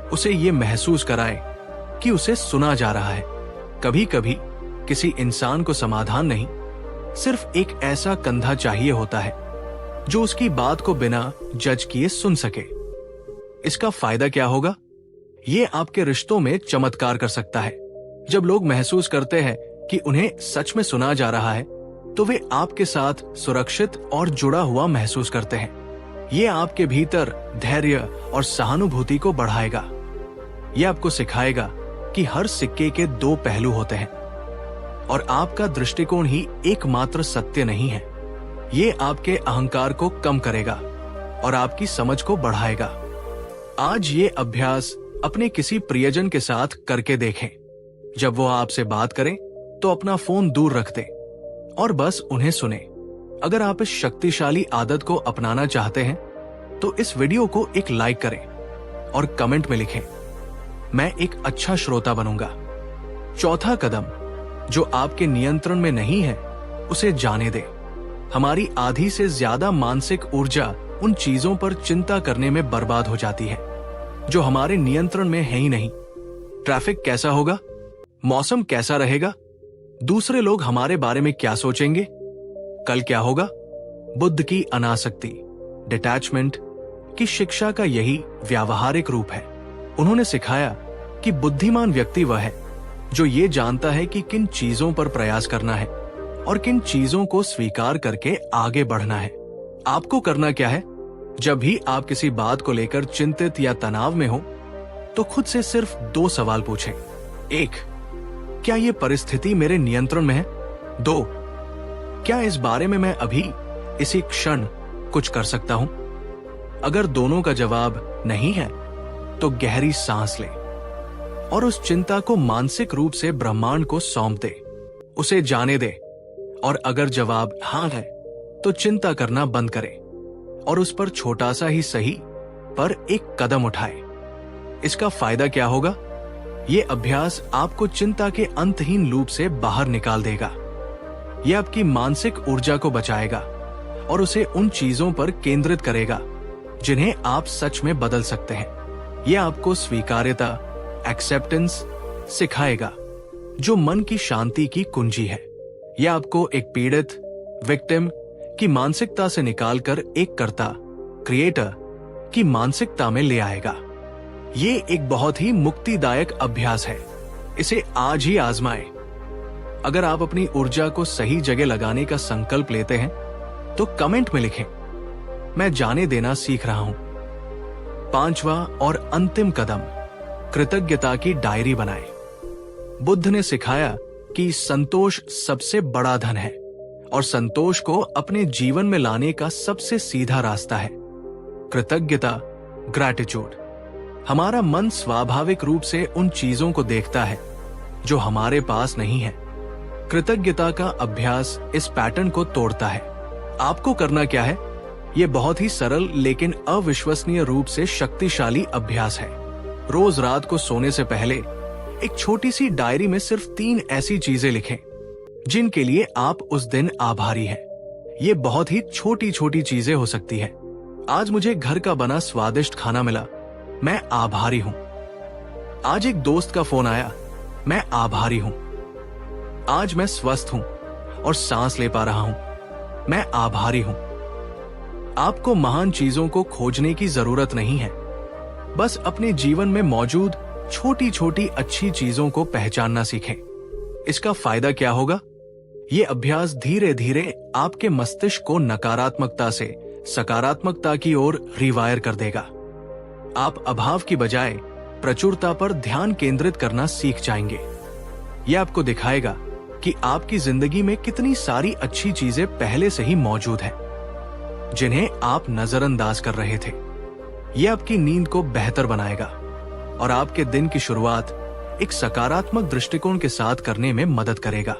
उसे ये महसूस कराएं कि उसे सुना जा रहा है। कभी कभी किसी इंसान को समाधान नहीं, सिर्फ एक ऐसा कंधा चाहिए होता है जो उसकी बात को बिना जज किए सुन सके। इसका फायदा क्या होगा? ये आपके रिश्तों में चमत्कार कर सकता है। जब लोग महसूस करते हैं कि उन्हें सच में सुना जा रहा है, तो वे आपके साथ सुरक्षित और जुड़ा हुआ महसूस करते हैं। ये आपके भीतर धैर्य और सहानुभूति को बढ़ाएगा। ये आपको सिखाएगा कि हर सिक्के के दो पहलू होते हैं और आपका दृष्टिकोण ही एकमात्र सत्य नहीं है। ये आपके अहंकार को कम करेगा और आपकी समझ को बढ़ाएगा। आज ये अभ्यास अपने किसी प्रियजन के साथ करके देखें। जब वो आपसे बात करें तो अपना फोन दूर रख दें और बस उन्हें सुने। अगर आप इस शक्तिशाली आदत को अपनाना चाहते हैं तो इस वीडियो को एक लाइक करें और कमेंट में लिखें, मैं एक अच्छा श्रोता बनूंगा। चौथा कदम, जो आपके नियंत्रण में नहीं है उसे जाने दें। हमारी आधी से ज्यादा मानसिक ऊर्जा उन चीजों पर चिंता करने में बर्बाद हो जाती है जो हमारे नियंत्रण में है ही नहीं। ट्रैफिक कैसा होगा, मौसम कैसा रहेगा, दूसरे लोग हमारे बारे में क्या सोचेंगे, कल क्या होगा। बुद्ध की अनासक्ति, डिटैचमेंट की शिक्षा का यही व्यावहारिक रूप है। उन्होंने सिखाया कि बुद्धिमान व्यक्ति वह है जो ये जानता है कि किन चीजों पर प्रयास करना है और किन चीजों को स्वीकार करके आगे बढ़ना है। आपको करना क्या है? जब भी आप किसी बात को लेकर चिंतित या तनाव में हो तो खुद से सिर्फ दो सवाल पूछें। 1, क्या ये परिस्थिति मेरे नियंत्रण में है? 2, क्या इस बारे में मैं अभी इसी क्षण कुछ कर सकता हूं? अगर दोनों का जवाब नहीं है तो गहरी सांस लें और उस चिंता को मानसिक रूप से ब्रह्मांड को सौंप दे, उसे जाने दे। और अगर जवाब हां है तो चिंता करना बंद करें और उस पर छोटा सा ही सही पर एक कदम उठाए। इसका फायदा क्या होगा? ये अभ्यास आपको चिंता के अंतहीन लूप से बाहर निकाल देगा। यह आपकी मानसिक ऊर्जा को बचाएगा और उसे उन चीजों पर केंद्रित करेगा जिन्हें आप सच में बदल सकते हैं। यह आपको स्वीकार्यता, एक्सेप्टेंस सिखाएगा जो मन की शांति की कुंजी है। यह आपको एक पीड़ित, विक्टिम की मानसिकता से निकालकर एक कर्ता, क्रिएटर की मानसिकता में ले आएगा। ये एक बहुत ही मुक्तिदायक अभ्यास है। इसे आज ही आजमाएं। अगर आप अपनी ऊर्जा को सही जगह लगाने का संकल्प लेते हैं तो कमेंट में लिखें, मैं जाने देना सीख रहा हूं। 5वां और अंतिम कदम, कृतज्ञता की डायरी बनाएं। बुद्ध ने सिखाया कि संतोष सबसे बड़ा धन है और संतोष को अपने जीवन में लाने का सबसे सीधा रास्ता है कृतज्ञता, ग्रैटिट्यूड। हमारा मन स्वाभाविक रूप से उन चीजों को देखता है जो हमारे पास नहीं है। कृतज्ञता का अभ्यास इस पैटर्न को तोड़ता है। आपको करना क्या है? यह बहुत ही सरल लेकिन अविश्वसनीय रूप से शक्तिशाली अभ्यास है। रोज रात को सोने से पहले एक छोटी सी डायरी में सिर्फ 3 ऐसी चीजें लिखें जिनके लिए आप उस दिन आभारी हैं। ये बहुत ही छोटी छोटी चीजें हो सकती है। आज मुझे घर का बना स्वादिष्ट खाना मिला, मैं आभारी हूं। आज एक दोस्त का फोन आया, मैं आभारी हूं। आज मैं स्वस्थ हूं और सांस ले पा रहा हूं, मैं आभारी हूं। आपको महान चीजों को खोजने की जरूरत नहीं है, बस अपने जीवन में मौजूद छोटी छोटी अच्छी चीजों को पहचानना सीखें। इसका फायदा क्या होगा? ये अभ्यास धीरे धीरे आपके मस्तिष्क को नकारात्मकता से सकारात्मकता की ओर रिवायर कर देगा। आप अभाव की बजाय प्रचुरता पर ध्यान केंद्रित करना सीख जाएंगे। यह आपको दिखाएगा कि आपकी जिंदगी में कितनी सारी अच्छी चीजें पहले से ही मौजूद हैं, जिन्हें आप नजरअंदाज कर रहे थे। यह आपकी नींद को बेहतर बनाएगा और आपके दिन की शुरुआत एक सकारात्मक दृष्टिकोण के साथ करने में मदद करेगा।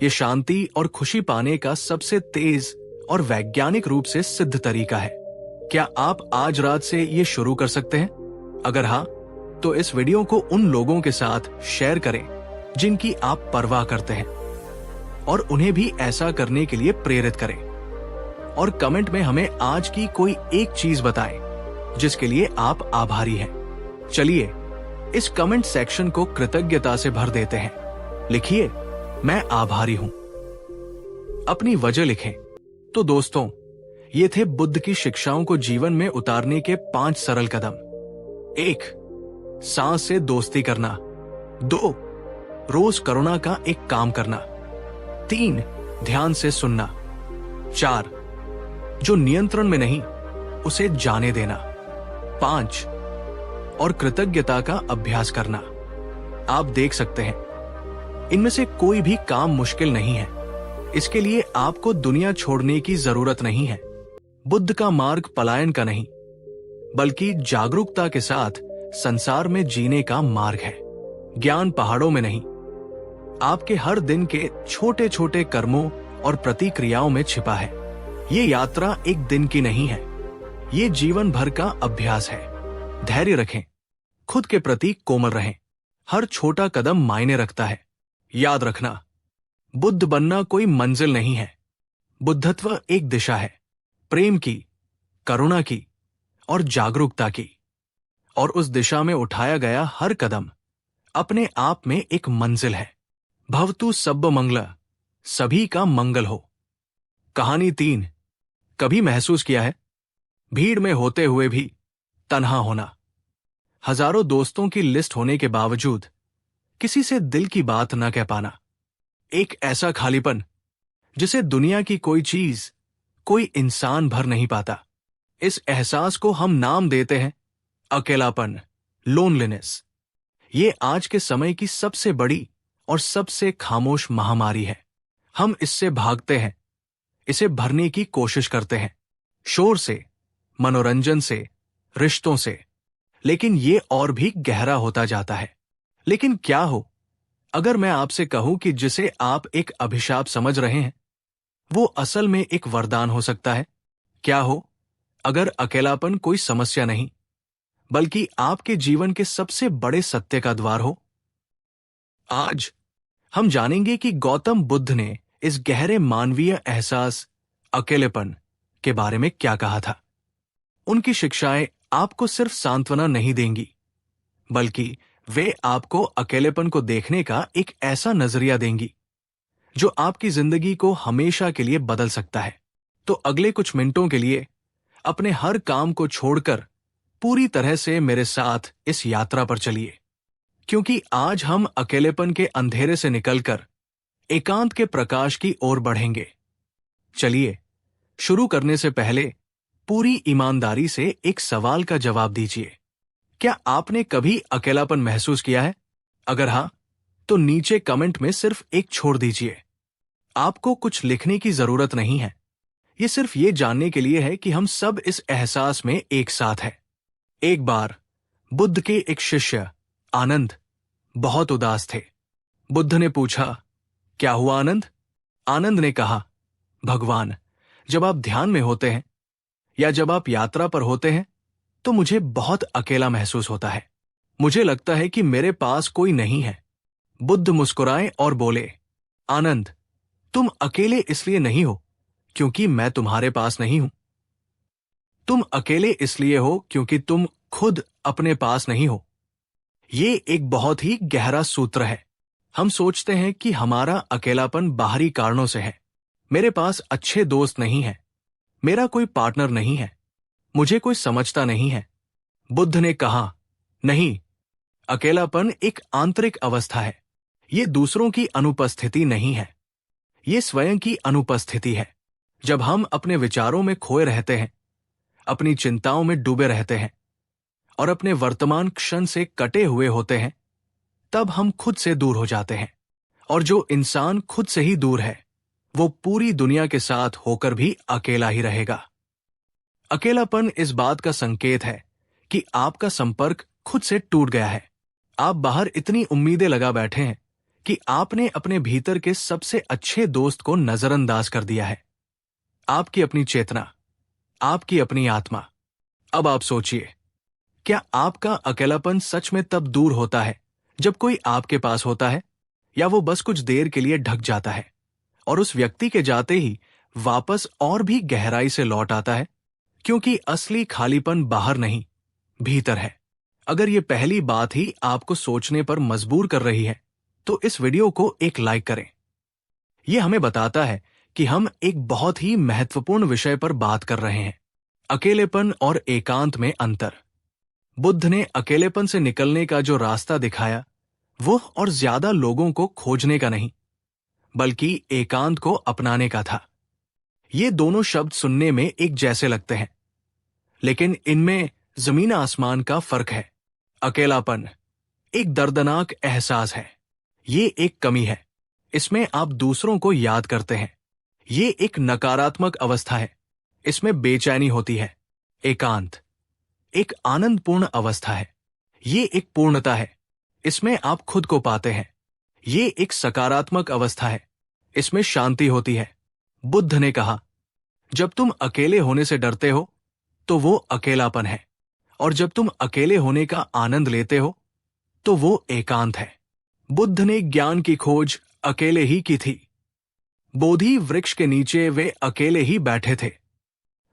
यह शांति और खुशी पाने का सबसे तेज और वैज्ञानिक रूप से सिद्ध तरीका है। क्या आप आज रात से ये शुरू कर सकते हैं? अगर हाँ, तो इस वीडियो को उन लोगों के साथ शेयर करें जिनकी आप परवाह करते हैं और उन्हें भी ऐसा करने के लिए प्रेरित करें। और कमेंट में हमें आज की कोई एक चीज बताएं जिसके लिए आप आभारी हैं। चलिए इस कमेंट सेक्शन को कृतज्ञता से भर देते हैं। लिखिए, मैं आभारी हूं। अपनी वजह लिखें। तो दोस्तों, ये थे बुद्ध की शिक्षाओं को जीवन में उतारने के 5 सरल कदम। 1. सांस से दोस्ती करना। 2. रोज करुणा का एक काम करना। 3. ध्यान से सुनना। 4. जो नियंत्रण में नहीं उसे जाने देना। 5. और कृतज्ञता का अभ्यास करना। आप देख सकते हैं, इनमें से कोई भी काम मुश्किल नहीं है। इसके लिए आपको दुनिया छोड़ने की जरूरत नहीं है। बुद्ध का मार्ग पलायन का नहीं, बल्कि जागरूकता के साथ संसार में जीने का मार्ग है। ज्ञान पहाड़ों में नहीं, आपके हर दिन के छोटे छोटे कर्मों और प्रतिक्रियाओं में छिपा है। ये यात्रा एक दिन की नहीं है, ये जीवन भर का अभ्यास है। धैर्य रखें, खुद के प्रति कोमल रहें। हर छोटा कदम मायने रखता है। याद रखना, बुद्ध बनना कोई मंजिल नहीं है। बुद्धत्व एक दिशा है, प्रेम की, करुणा की और जागरूकता की। और उस दिशा में उठाया गया हर कदम अपने आप में एक मंजिल है। भवतु सब्ब मंगल, सभी का मंगल हो। कहानी 3। कभी महसूस किया है भीड़ में होते हुए भी तन्हा होना? हजारों दोस्तों की लिस्ट होने के बावजूद किसी से दिल की बात न कह पाना। एक ऐसा खालीपन जिसे दुनिया की कोई चीज, कोई इंसान भर नहीं पाता। इस एहसास को हम नाम देते हैं अकेलापन, लोनलीनेस। ये आज के समय की सबसे बड़ी और सबसे खामोश महामारी है। हम इससे भागते हैं, इसे भरने की कोशिश करते हैं, शोर से, मनोरंजन से, रिश्तों से। लेकिन ये और भी गहरा होता जाता है। लेकिन क्या हो अगर मैं आपसे कहूं कि जिसे आप एक अभिशाप समझ रहे हैं, वो असल में एक वरदान हो सकता है? क्या हो अगर अकेलापन कोई समस्या नहीं, बल्कि आपके जीवन के सबसे बड़े सत्य का द्वार हो? आज हम जानेंगे कि गौतम बुद्ध ने इस गहरे मानवीय एहसास अकेलेपन के बारे में क्या कहा था। उनकी शिक्षाएं आपको सिर्फ सांत्वना नहीं देंगी, बल्कि वे आपको अकेलेपन को देखने का एक ऐसा नजरिया देंगी जो आपकी जिंदगी को हमेशा के लिए बदल सकता है। तो अगले कुछ मिनटों के लिए अपने हर काम को छोड़कर पूरी तरह से मेरे साथ इस यात्रा पर चलिए, क्योंकि आज हम अकेलेपन के अंधेरे से निकलकर एकांत के प्रकाश की ओर बढ़ेंगे। चलिए, शुरू करने से पहले पूरी ईमानदारी से एक सवाल का जवाब दीजिए। क्या आपने कभी अकेलापन महसूस किया है? अगर हाँ, तो नीचे कमेंट में सिर्फ एक छोड़ दीजिए। आपको कुछ लिखने की जरूरत नहीं है। ये सिर्फ ये जानने के लिए है कि हम सब इस एहसास में एक साथ हैं। एक बार बुद्ध के एक शिष्य आनंद बहुत उदास थे। बुद्ध ने पूछा, क्या हुआ आनंद? आनंद ने कहा, भगवान, जब आप ध्यान में होते हैं या जब आप यात्रा पर होते हैं तो मुझे बहुत अकेला महसूस होता है। मुझे लगता है कि मेरे पास कोई नहीं है। बुद्ध मुस्कुराए और बोले, आनंद, तुम अकेले इसलिए नहीं हो क्योंकि मैं तुम्हारे पास नहीं हूं। तुम अकेले इसलिए हो क्योंकि तुम खुद अपने पास नहीं हो। ये एक बहुत ही गहरा सूत्र है। हम सोचते हैं कि हमारा अकेलापन बाहरी कारणों से है। मेरे पास अच्छे दोस्त नहीं हैं, मेरा कोई पार्टनर नहीं है, मुझे कोई समझता नहीं है। बुद्ध ने कहा, नहीं, अकेलापन एक आंतरिक अवस्था है। ये दूसरों की अनुपस्थिति नहीं है, ये स्वयं की अनुपस्थिति है। जब हम अपने विचारों में खोए रहते हैं, अपनी चिंताओं में डूबे रहते हैं और अपने वर्तमान क्षण से कटे हुए होते हैं, तब हम खुद से दूर हो जाते हैं। और जो इंसान खुद से ही दूर है, वो पूरी दुनिया के साथ होकर भी अकेला ही रहेगा। अकेलापन इस बात का संकेत है कि आपका संपर्क खुद से टूट गया है। आप बाहर इतनी उम्मीदें लगा बैठे हैं कि आपने अपने भीतर के सबसे अच्छे दोस्त को नजरअंदाज कर दिया है। आपकी अपनी चेतना, आपकी अपनी आत्मा। अब आप सोचिए, क्या आपका अकेलापन सच में तब दूर होता है जब कोई आपके पास होता है, या वो बस कुछ देर के लिए ढक जाता है और उस व्यक्ति के जाते ही वापस और भी गहराई से लौट आता है? क्योंकि असली खालीपन बाहर नहीं, भीतर है। अगर ये पहली बात ही आपको सोचने पर मजबूर कर रही है, तो इस वीडियो को एक लाइक करें। यह हमें बताता है कि हम एक बहुत ही महत्वपूर्ण विषय पर बात कर रहे हैं, अकेलेपन और एकांत में अंतर। बुद्ध ने अकेलेपन से निकलने का जो रास्ता दिखाया, वो और ज्यादा लोगों को खोजने का नहीं, बल्कि एकांत को अपनाने का था। ये दोनों शब्द सुनने में एक जैसे लगते हैं, लेकिन इनमें जमीन आसमान का फर्क है। अकेलापन एक दर्दनाक एहसास है, ये एक कमी है, इसमें आप दूसरों को याद करते हैं। ये एक नकारात्मक अवस्था है, इसमें बेचैनी होती है। एकांत एक आनंदपूर्ण अवस्था है, ये एक पूर्णता है, इसमें आप खुद को पाते हैं। ये एक सकारात्मक अवस्था है, इसमें शांति होती है। बुद्ध ने कहा, जब तुम अकेले होने से डरते हो तो वो अकेलापन है, और जब तुम अकेले होने का आनंद लेते हो तो वो एकांत है। बुद्ध ने ज्ञान की खोज अकेले ही की थी। बोधि वृक्ष के नीचे वे अकेले ही बैठे थे।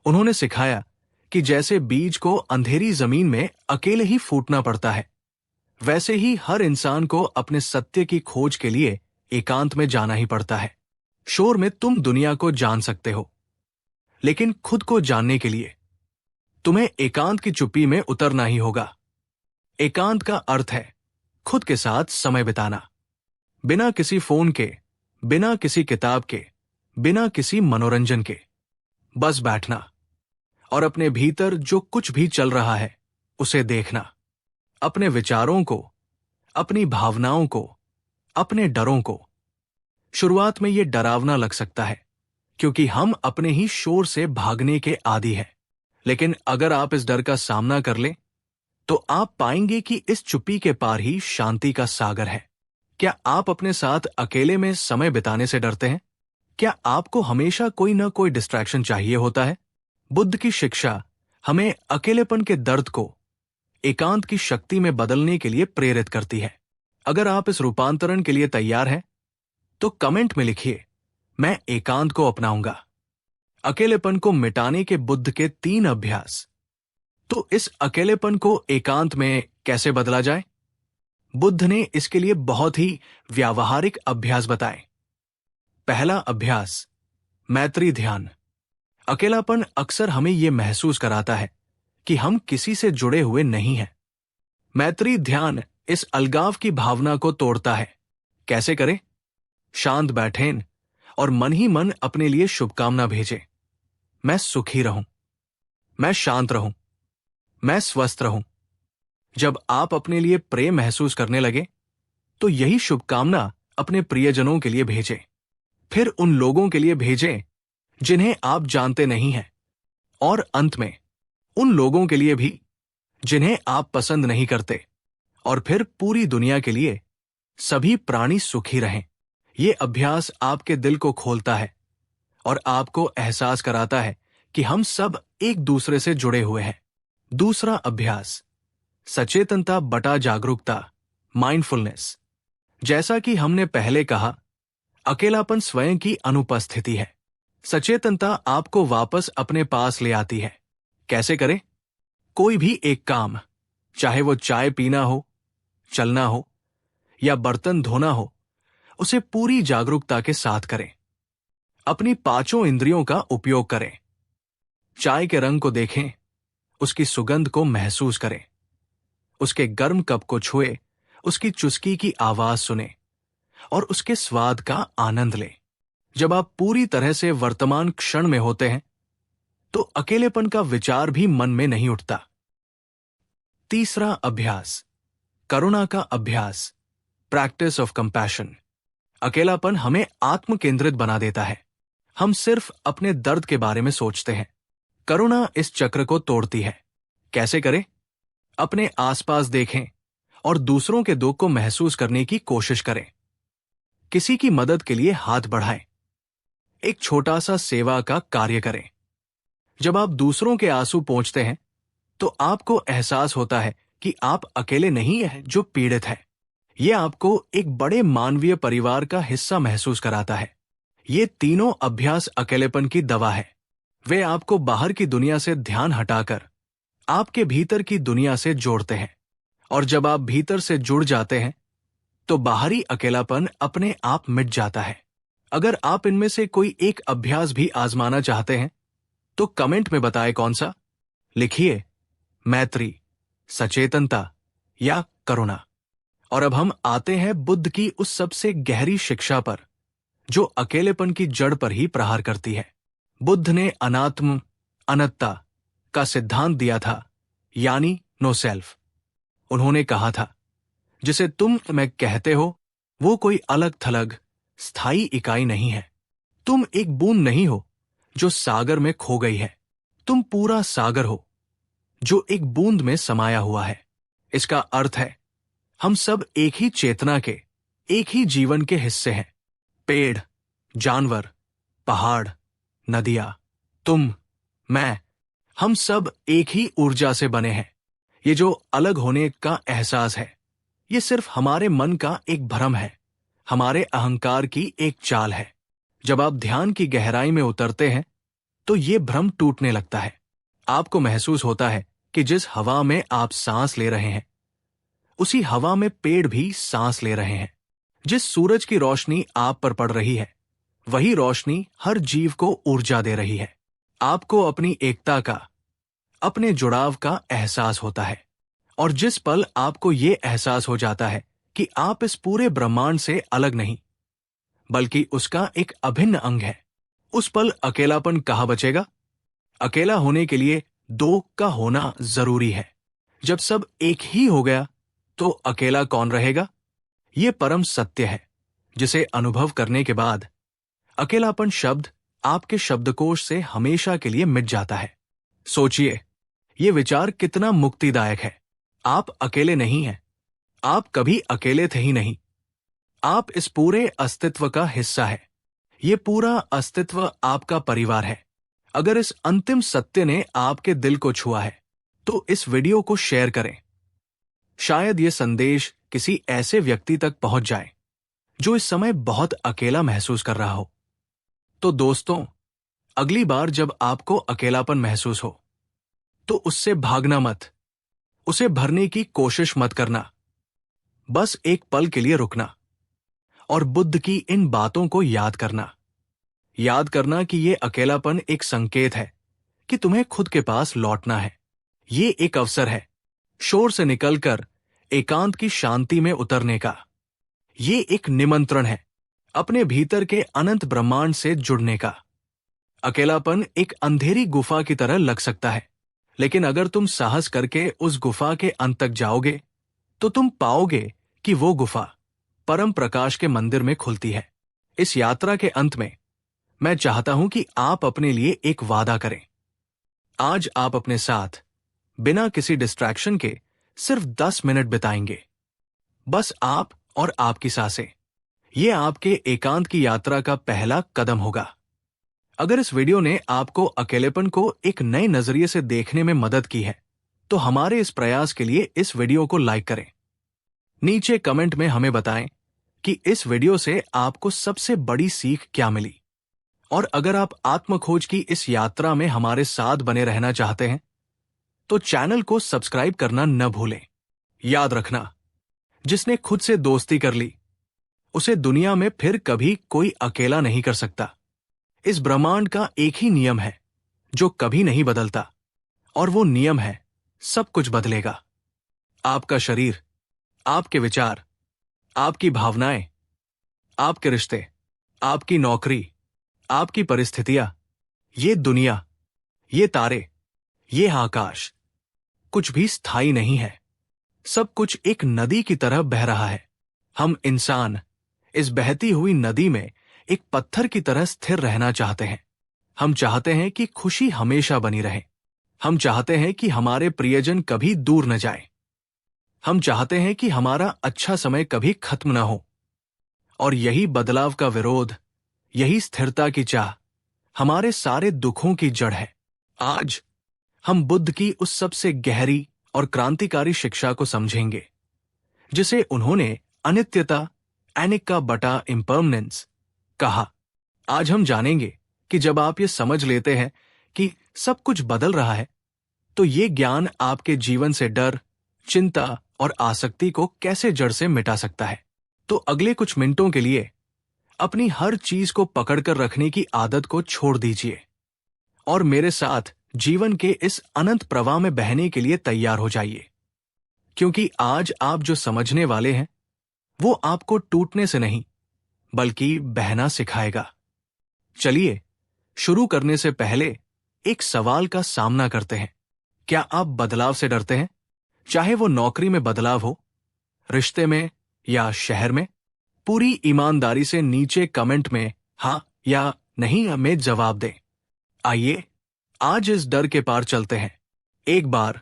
उन्होंने सिखाया कि जैसे बीज को अंधेरी जमीन में अकेले ही फूटना पड़ता है, वैसे ही हर इंसान को अपने सत्य की खोज के लिए एकांत में जाना ही पड़ता है। शोर में तुम दुनिया को जान सकते हो, लेकिन खुद को जानने के लिए तुम्हें एकांत की चुप्पी में उतरना ही होगा। एकांत का अर्थ है खुद के साथ समय बिताना, बिना किसी फोन के, बिना किसी किताब के, बिना किसी मनोरंजन के। बस बैठना और अपने भीतर जो कुछ भी चल रहा है उसे देखना, अपने विचारों को, अपनी भावनाओं को, अपने डरों को। शुरुआत में यह डरावना लग सकता है, क्योंकि हम अपने ही शोर से भागने के आदी हैं। लेकिन अगर आप इस डर का सामना कर लें, तो आप पाएंगे कि इस चुप्पी के पार ही शांति का सागर है। क्या आप अपने साथ अकेले में समय बिताने से डरते हैं? क्या आपको हमेशा कोई न कोई डिस्ट्रैक्शन चाहिए होता है? बुद्ध की शिक्षा हमें अकेलेपन के दर्द को एकांत की शक्ति में बदलने के लिए प्रेरित करती है। अगर आप इस रूपांतरण के लिए तैयार हैं, तो कमेंट में लिखिए, मैं एकांत को अपनाऊंगा। अकेलेपन को मिटाने के बुद्ध के 3 अभ्यास। तो इस अकेलेपन को एकांत में कैसे बदला जाए? बुद्ध ने इसके लिए बहुत ही व्यावहारिक अभ्यास बताए। पहला अभ्यास, मैत्री ध्यान। अकेलापन अक्सर हमें यह महसूस कराता है कि हम किसी से जुड़े हुए नहीं हैं। मैत्री ध्यान इस अलगाव की भावना को तोड़ता है। कैसे करें? शांत बैठें और मन ही मन अपने लिए शुभकामना भेजें। मैं सुखी रहूं, मैं शांत रहूं, मैं स्वस्थ रहूं। जब आप अपने लिए प्रेम महसूस करने लगे, तो यही शुभकामना अपने प्रियजनों के लिए भेजें। फिर उन लोगों के लिए भेजें जिन्हें आप जानते नहीं हैं, और अंत में उन लोगों के लिए भी जिन्हें आप पसंद नहीं करते, और फिर पूरी दुनिया के लिए। सभी प्राणी सुखी रहें। यह अभ्यास आपके दिल को खोलता है और आपको एहसास कराता है कि हम सब एक दूसरे से जुड़े हुए हैं। दूसरा अभ्यास, सचेतनता बटा जागरूकता, माइंडफुलनेस। जैसा कि हमने पहले कहा, अकेलापन स्वयं की अनुपस्थिति है। सचेतनता आपको वापस अपने पास ले आती है। कैसे करें? कोई भी एक काम, चाहे वो चाय पीना हो, चलना हो या बर्तन धोना हो, उसे पूरी जागरूकता के साथ करें। अपनी 5 इंद्रियों का उपयोग करें। चाय के रंग को देखें, उसकी सुगंध को महसूस करें, उसके गर्म कप को छुए, उसकी चुस्की की आवाज सुने और उसके स्वाद का आनंद लें। जब आप पूरी तरह से वर्तमान क्षण में होते हैं, तो अकेलेपन का विचार भी मन में नहीं उठता। तीसरा अभ्यास, करुणा का अभ्यास, प्रैक्टिस ऑफ कंपैशन। अकेलापन हमें आत्म केंद्रित बना देता है। हम सिर्फ अपने दर्द के बारे में सोचते हैं। करुणा इस चक्र को तोड़ती है। कैसे करें? अपने आसपास देखें और दूसरों के दुख को महसूस करने की कोशिश करें। किसी की मदद के लिए हाथ बढ़ाएं। एक छोटा सा सेवा का कार्य करें। जब आप दूसरों के आंसू पोंछते हैं, तो आपको एहसास होता है कि आप अकेले नहीं हैं जो पीड़ित है। ये आपको एक बड़े मानवीय परिवार का हिस्सा महसूस कराता है। ये तीनों अभ्यास अकेलेपन की दवा है। वे आपको बाहर की दुनिया से ध्यान हटाकर आपके भीतर की दुनिया से जोड़ते हैं, और जब आप भीतर से जुड़ जाते हैं तो बाहरी अकेलापन अपने आप मिट जाता है। अगर आप इनमें से कोई एक अभ्यास भी आजमाना चाहते हैं तो कमेंट में बताएं कौन सा। लिखिए मैत्री, सचेतनता या करुणा। और अब हम आते हैं बुद्ध की उस सबसे गहरी शिक्षा पर जो अकेलेपन की जड़ पर ही प्रहार करती है। बुद्ध ने अनात्म, अनत्ता का सिद्धांत दिया था, यानी नो सेल्फ। उन्होंने कहा था, जिसे तुम मैं कहते हो वो कोई अलग थलग स्थायी इकाई नहीं है। तुम एक बूंद नहीं हो जो सागर में खो गई है। तुम पूरा सागर हो जो एक बूंद में समाया हुआ है। इसका अर्थ है हम सब एक ही चेतना के, एक ही जीवन के हिस्से हैं। पेड़, जानवर, पहाड़, नदियां, तुम, मैं, हम सब एक ही ऊर्जा से बने हैं। ये जो अलग होने का एहसास है, ये सिर्फ हमारे मन का एक भ्रम है, हमारे अहंकार की एक चाल है। जब आप ध्यान की गहराई में उतरते हैं तो ये भ्रम टूटने लगता है। आपको महसूस होता है कि जिस हवा में आप सांस ले रहे हैं उसी हवा में पेड़ भी सांस ले रहे हैं। जिस सूरज की रोशनी आप पर पड़ रही है वही रोशनी हर जीव को ऊर्जा दे रही है। आपको अपनी एकता का, अपने जुड़ाव का एहसास होता है, और जिस पल आपको ये एहसास हो जाता है कि आप इस पूरे ब्रह्मांड से अलग नहीं बल्कि उसका एक अभिन्न अंग है, उस पल अकेलापन कहाँ बचेगा। अकेला होने के लिए दो का होना जरूरी है। जब सब एक ही हो गया तो अकेला कौन रहेगा। ये परम सत्य है जिसे अनुभव करने के बाद अकेलापन शब्द आपके शब्दकोश से हमेशा के लिए मिट जाता है। सोचिए, ये विचार कितना मुक्तिदायक है। आप अकेले नहीं हैं। आप कभी अकेले थे ही नहीं। आप इस पूरे अस्तित्व का हिस्सा है। ये पूरा अस्तित्व आपका परिवार है। अगर इस अंतिम सत्य ने आपके दिल को छुआ है तो इस वीडियो को शेयर करें। शायद ये संदेश किसी ऐसे व्यक्ति तक पहुंच जाए जो इस समय बहुत अकेला महसूस कर रहा हो। तो दोस्तों, अगली बार जब आपको अकेलापन महसूस हो तो उससे भागना मत, उसे भरने की कोशिश मत करना। बस एक पल के लिए रुकना और बुद्ध की इन बातों को याद करना। याद करना कि ये अकेलापन एक संकेत है कि तुम्हें खुद के पास लौटना है। ये एक अवसर है शोर से निकलकर एकांत की शांति में उतरने का। ये एक निमंत्रण है अपने भीतर के अनंत ब्रह्मांड से जुड़ने का। अकेलापन एक अंधेरी गुफा की तरह लग सकता है, लेकिन अगर तुम साहस करके उस गुफा के अंत तक जाओगे तो तुम पाओगे कि वो गुफा परम प्रकाश के मंदिर में खुलती है। इस यात्रा के अंत में मैं चाहता हूं कि आप अपने लिए एक वादा करें। आज आप अपने साथ बिना किसी डिस्ट्रैक्शन के सिर्फ 10 मिनट बिताएंगे। बस आप और आपकी सांसें। ये आपके एकांत की यात्रा का पहला कदम होगा। अगर इस वीडियो ने आपको अकेलेपन को एक नए नजरिए से देखने में मदद की है तो हमारे इस प्रयास के लिए इस वीडियो को लाइक करें। नीचे कमेंट में हमें बताएं कि इस वीडियो से आपको सबसे बड़ी सीख क्या मिली। और अगर आप आत्मखोज की इस यात्रा में हमारे साथ बने रहना चाहते हैं तो चैनल को सब्सक्राइब करना न भूलें। याद रखना, जिसने खुद से दोस्ती कर ली उसे दुनिया में फिर कभी कोई अकेला नहीं कर सकता। इस ब्रह्मांड का एक ही नियम है जो कभी नहीं बदलता, और वो नियम है सब कुछ बदलेगा। आपका शरीर, आपके विचार, आपकी भावनाएं, आपके रिश्ते, आपकी नौकरी, आपकी परिस्थितियां, ये दुनिया, ये तारे, ये आकाश, कुछ भी स्थायी नहीं है। सब कुछ एक नदी की तरह बह रहा है। हम इंसान इस बहती हुई नदी में एक पत्थर की तरह स्थिर रहना चाहते हैं। हम चाहते हैं कि खुशी हमेशा बनी रहे। हम चाहते हैं कि हमारे प्रियजन कभी दूर न जाए। हम चाहते हैं कि हमारा अच्छा समय कभी खत्म न हो। और यही बदलाव का विरोध, यही स्थिरता की चाह हमारे सारे दुखों की जड़ है। आज हम बुद्ध की उस सबसे गहरी और क्रांतिकारी शिक्षा को समझेंगे जिसे उन्होंने अनित्यता, एनिका बटा इम्पर्मनेंस कहा। आज हम जानेंगे कि जब आप ये समझ लेते हैं कि सब कुछ बदल रहा है, तो ये ज्ञान आपके जीवन से डर, चिंता और आसक्ति को कैसे जड़ से मिटा सकता है। तो अगले कुछ मिनटों के लिए अपनी हर चीज को पकड़कर रखने की आदत को छोड़ दीजिए और मेरे साथ जीवन के इस अनंत प्रवाह में बहने के लिए तैयार हो जाइए, क्योंकि आज आप जो समझने वाले हैं वो आपको टूटने से नहीं बल्कि बहना सिखाएगा। चलिए शुरू करने से पहले एक सवाल का सामना करते हैं। क्या आप बदलाव से डरते हैं? चाहे वो नौकरी में बदलाव हो, रिश्ते में या शहर में? पूरी ईमानदारी से नीचे कमेंट में हाँ या नहीं में जवाब दें। आइए आज इस डर के पार चलते हैं। एक बार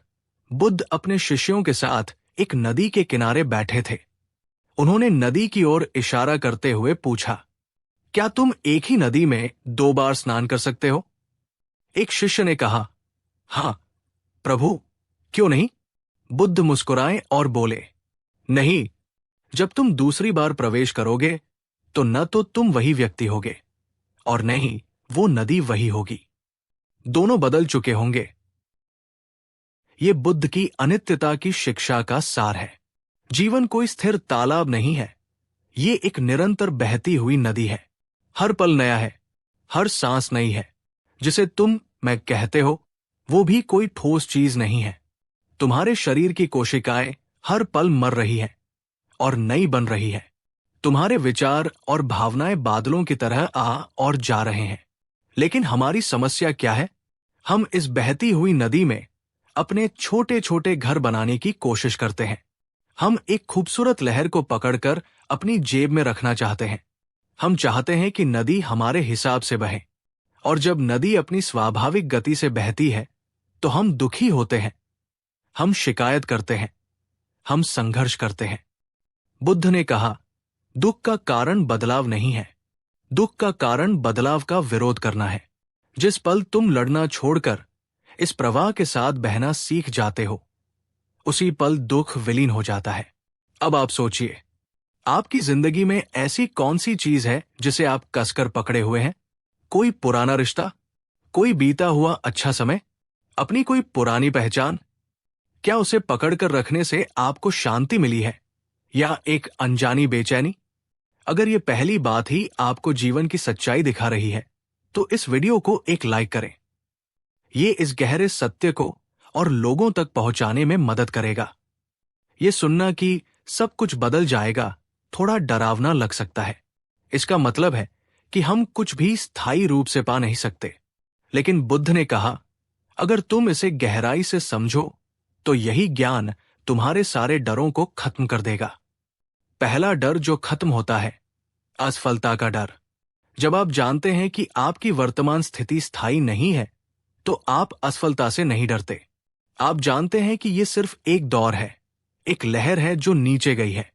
बुद्ध अपने शिष्यों के साथ एक नदी के किनारे बैठे थे। उन्होंने नदी की ओर इशारा करते हुए पूछा, क्या तुम एक ही नदी में 2 बार स्नान कर सकते हो? एक शिष्य ने कहा, हाँ प्रभु, क्यों नहीं? बुद्ध मुस्कुराए और बोले, नहीं, जब तुम दूसरी बार प्रवेश करोगे तो न तो तुम वही व्यक्ति होगे और न ही वो नदी वही होगी। दोनों बदल चुके होंगे। ये बुद्ध की अनित्यता की शिक्षा का सार है। जीवन कोई स्थिर तालाब नहीं है, ये एक निरंतर बहती हुई नदी है। हर पल नया है, हर सांस नई है। जिसे तुम मैं कहते हो वो भी कोई ठोस चीज नहीं है। तुम्हारे शरीर की कोशिकाएं हर पल मर रही है और नई बन रही है। तुम्हारे विचार और भावनाएं बादलों की तरह आ और जा रहे हैं। लेकिन हमारी समस्या क्या है? हम इस बहती हुई नदी में अपने छोटे छोटे घर बनाने की कोशिश करते हैं। हम एक खूबसूरत लहर को पकड़कर अपनी जेब में रखना चाहते हैं। हम चाहते हैं कि नदी हमारे हिसाब से बहे, और जब नदी अपनी स्वाभाविक गति से बहती है तो हम दुखी होते हैं, हम शिकायत करते हैं, हम संघर्ष करते हैं। बुद्ध ने कहा, दुख का कारण बदलाव नहीं है, दुख का कारण बदलाव का विरोध करना है। जिस पल तुम लड़ना छोड़कर इस प्रवाह के साथ बहना सीख जाते हो, उसी पल दुख विलीन हो जाता है। अब आप सोचिए, आपकी जिंदगी में ऐसी कौन सी चीज है जिसे आप कसकर पकड़े हुए हैं? कोई पुराना रिश्ता, कोई बीता हुआ अच्छा समय, अपनी कोई पुरानी पहचान? क्या उसे पकड़कर रखने से आपको शांति मिली है या एक अनजानी बेचैनी? अगर ये पहली बात ही आपको जीवन की सच्चाई दिखा रही है तो इस वीडियो को एक लाइक करें। ये इस गहरे सत्य को और लोगों तक पहुंचाने में मदद करेगा। ये सुनना कि सब कुछ बदल जाएगा थोड़ा डरावना लग सकता है। इसका मतलब है कि हम कुछ भी स्थायी रूप से पा नहीं सकते। लेकिन बुद्ध ने कहा, अगर तुम इसे गहराई से समझो तो यही ज्ञान तुम्हारे सारे डरों को खत्म कर देगा। पहला डर जो खत्म होता है, असफलता का डर। जब आप जानते हैं कि आपकी वर्तमान स्थिति स्थायी नहीं है तो आप असफलता से नहीं डरते। आप जानते हैं कि यह सिर्फ एक दौर है, एक लहर है जो नीचे गई है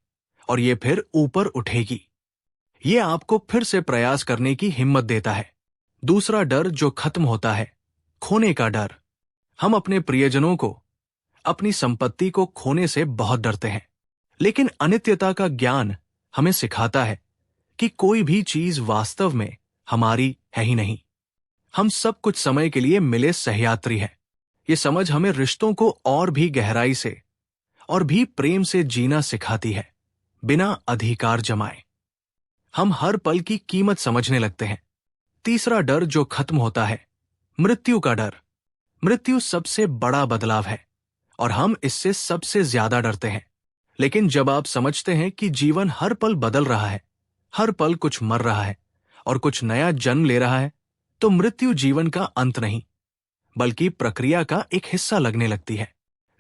और ये फिर ऊपर उठेगी। ये आपको फिर से प्रयास करने की हिम्मत देता है। दूसरा डर जो खत्म होता है, खोने का डर। हम अपने प्रियजनों को, अपनी संपत्ति को खोने से बहुत डरते हैं। लेकिन अनित्यता का ज्ञान हमें सिखाता है कि कोई भी चीज वास्तव में हमारी है ही नहीं। हम सब कुछ समय के लिए मिले सहयात्री हैं। ये समझ हमें रिश्तों को और भी गहराई से और भी प्रेम से जीना सिखाती है, बिना अधिकार जमाए। हम हर पल की कीमत समझने लगते हैं। तीसरा डर जो खत्म होता है, मृत्यु का डर। मृत्यु सबसे बड़ा बदलाव है और हम इससे सबसे ज्यादा डरते हैं। लेकिन जब आप समझते हैं कि जीवन हर पल बदल रहा है, हर पल कुछ मर रहा है और कुछ नया जन्म ले रहा है, तो मृत्यु जीवन का अंत नहीं बल्कि प्रक्रिया का एक हिस्सा लगने लगती है।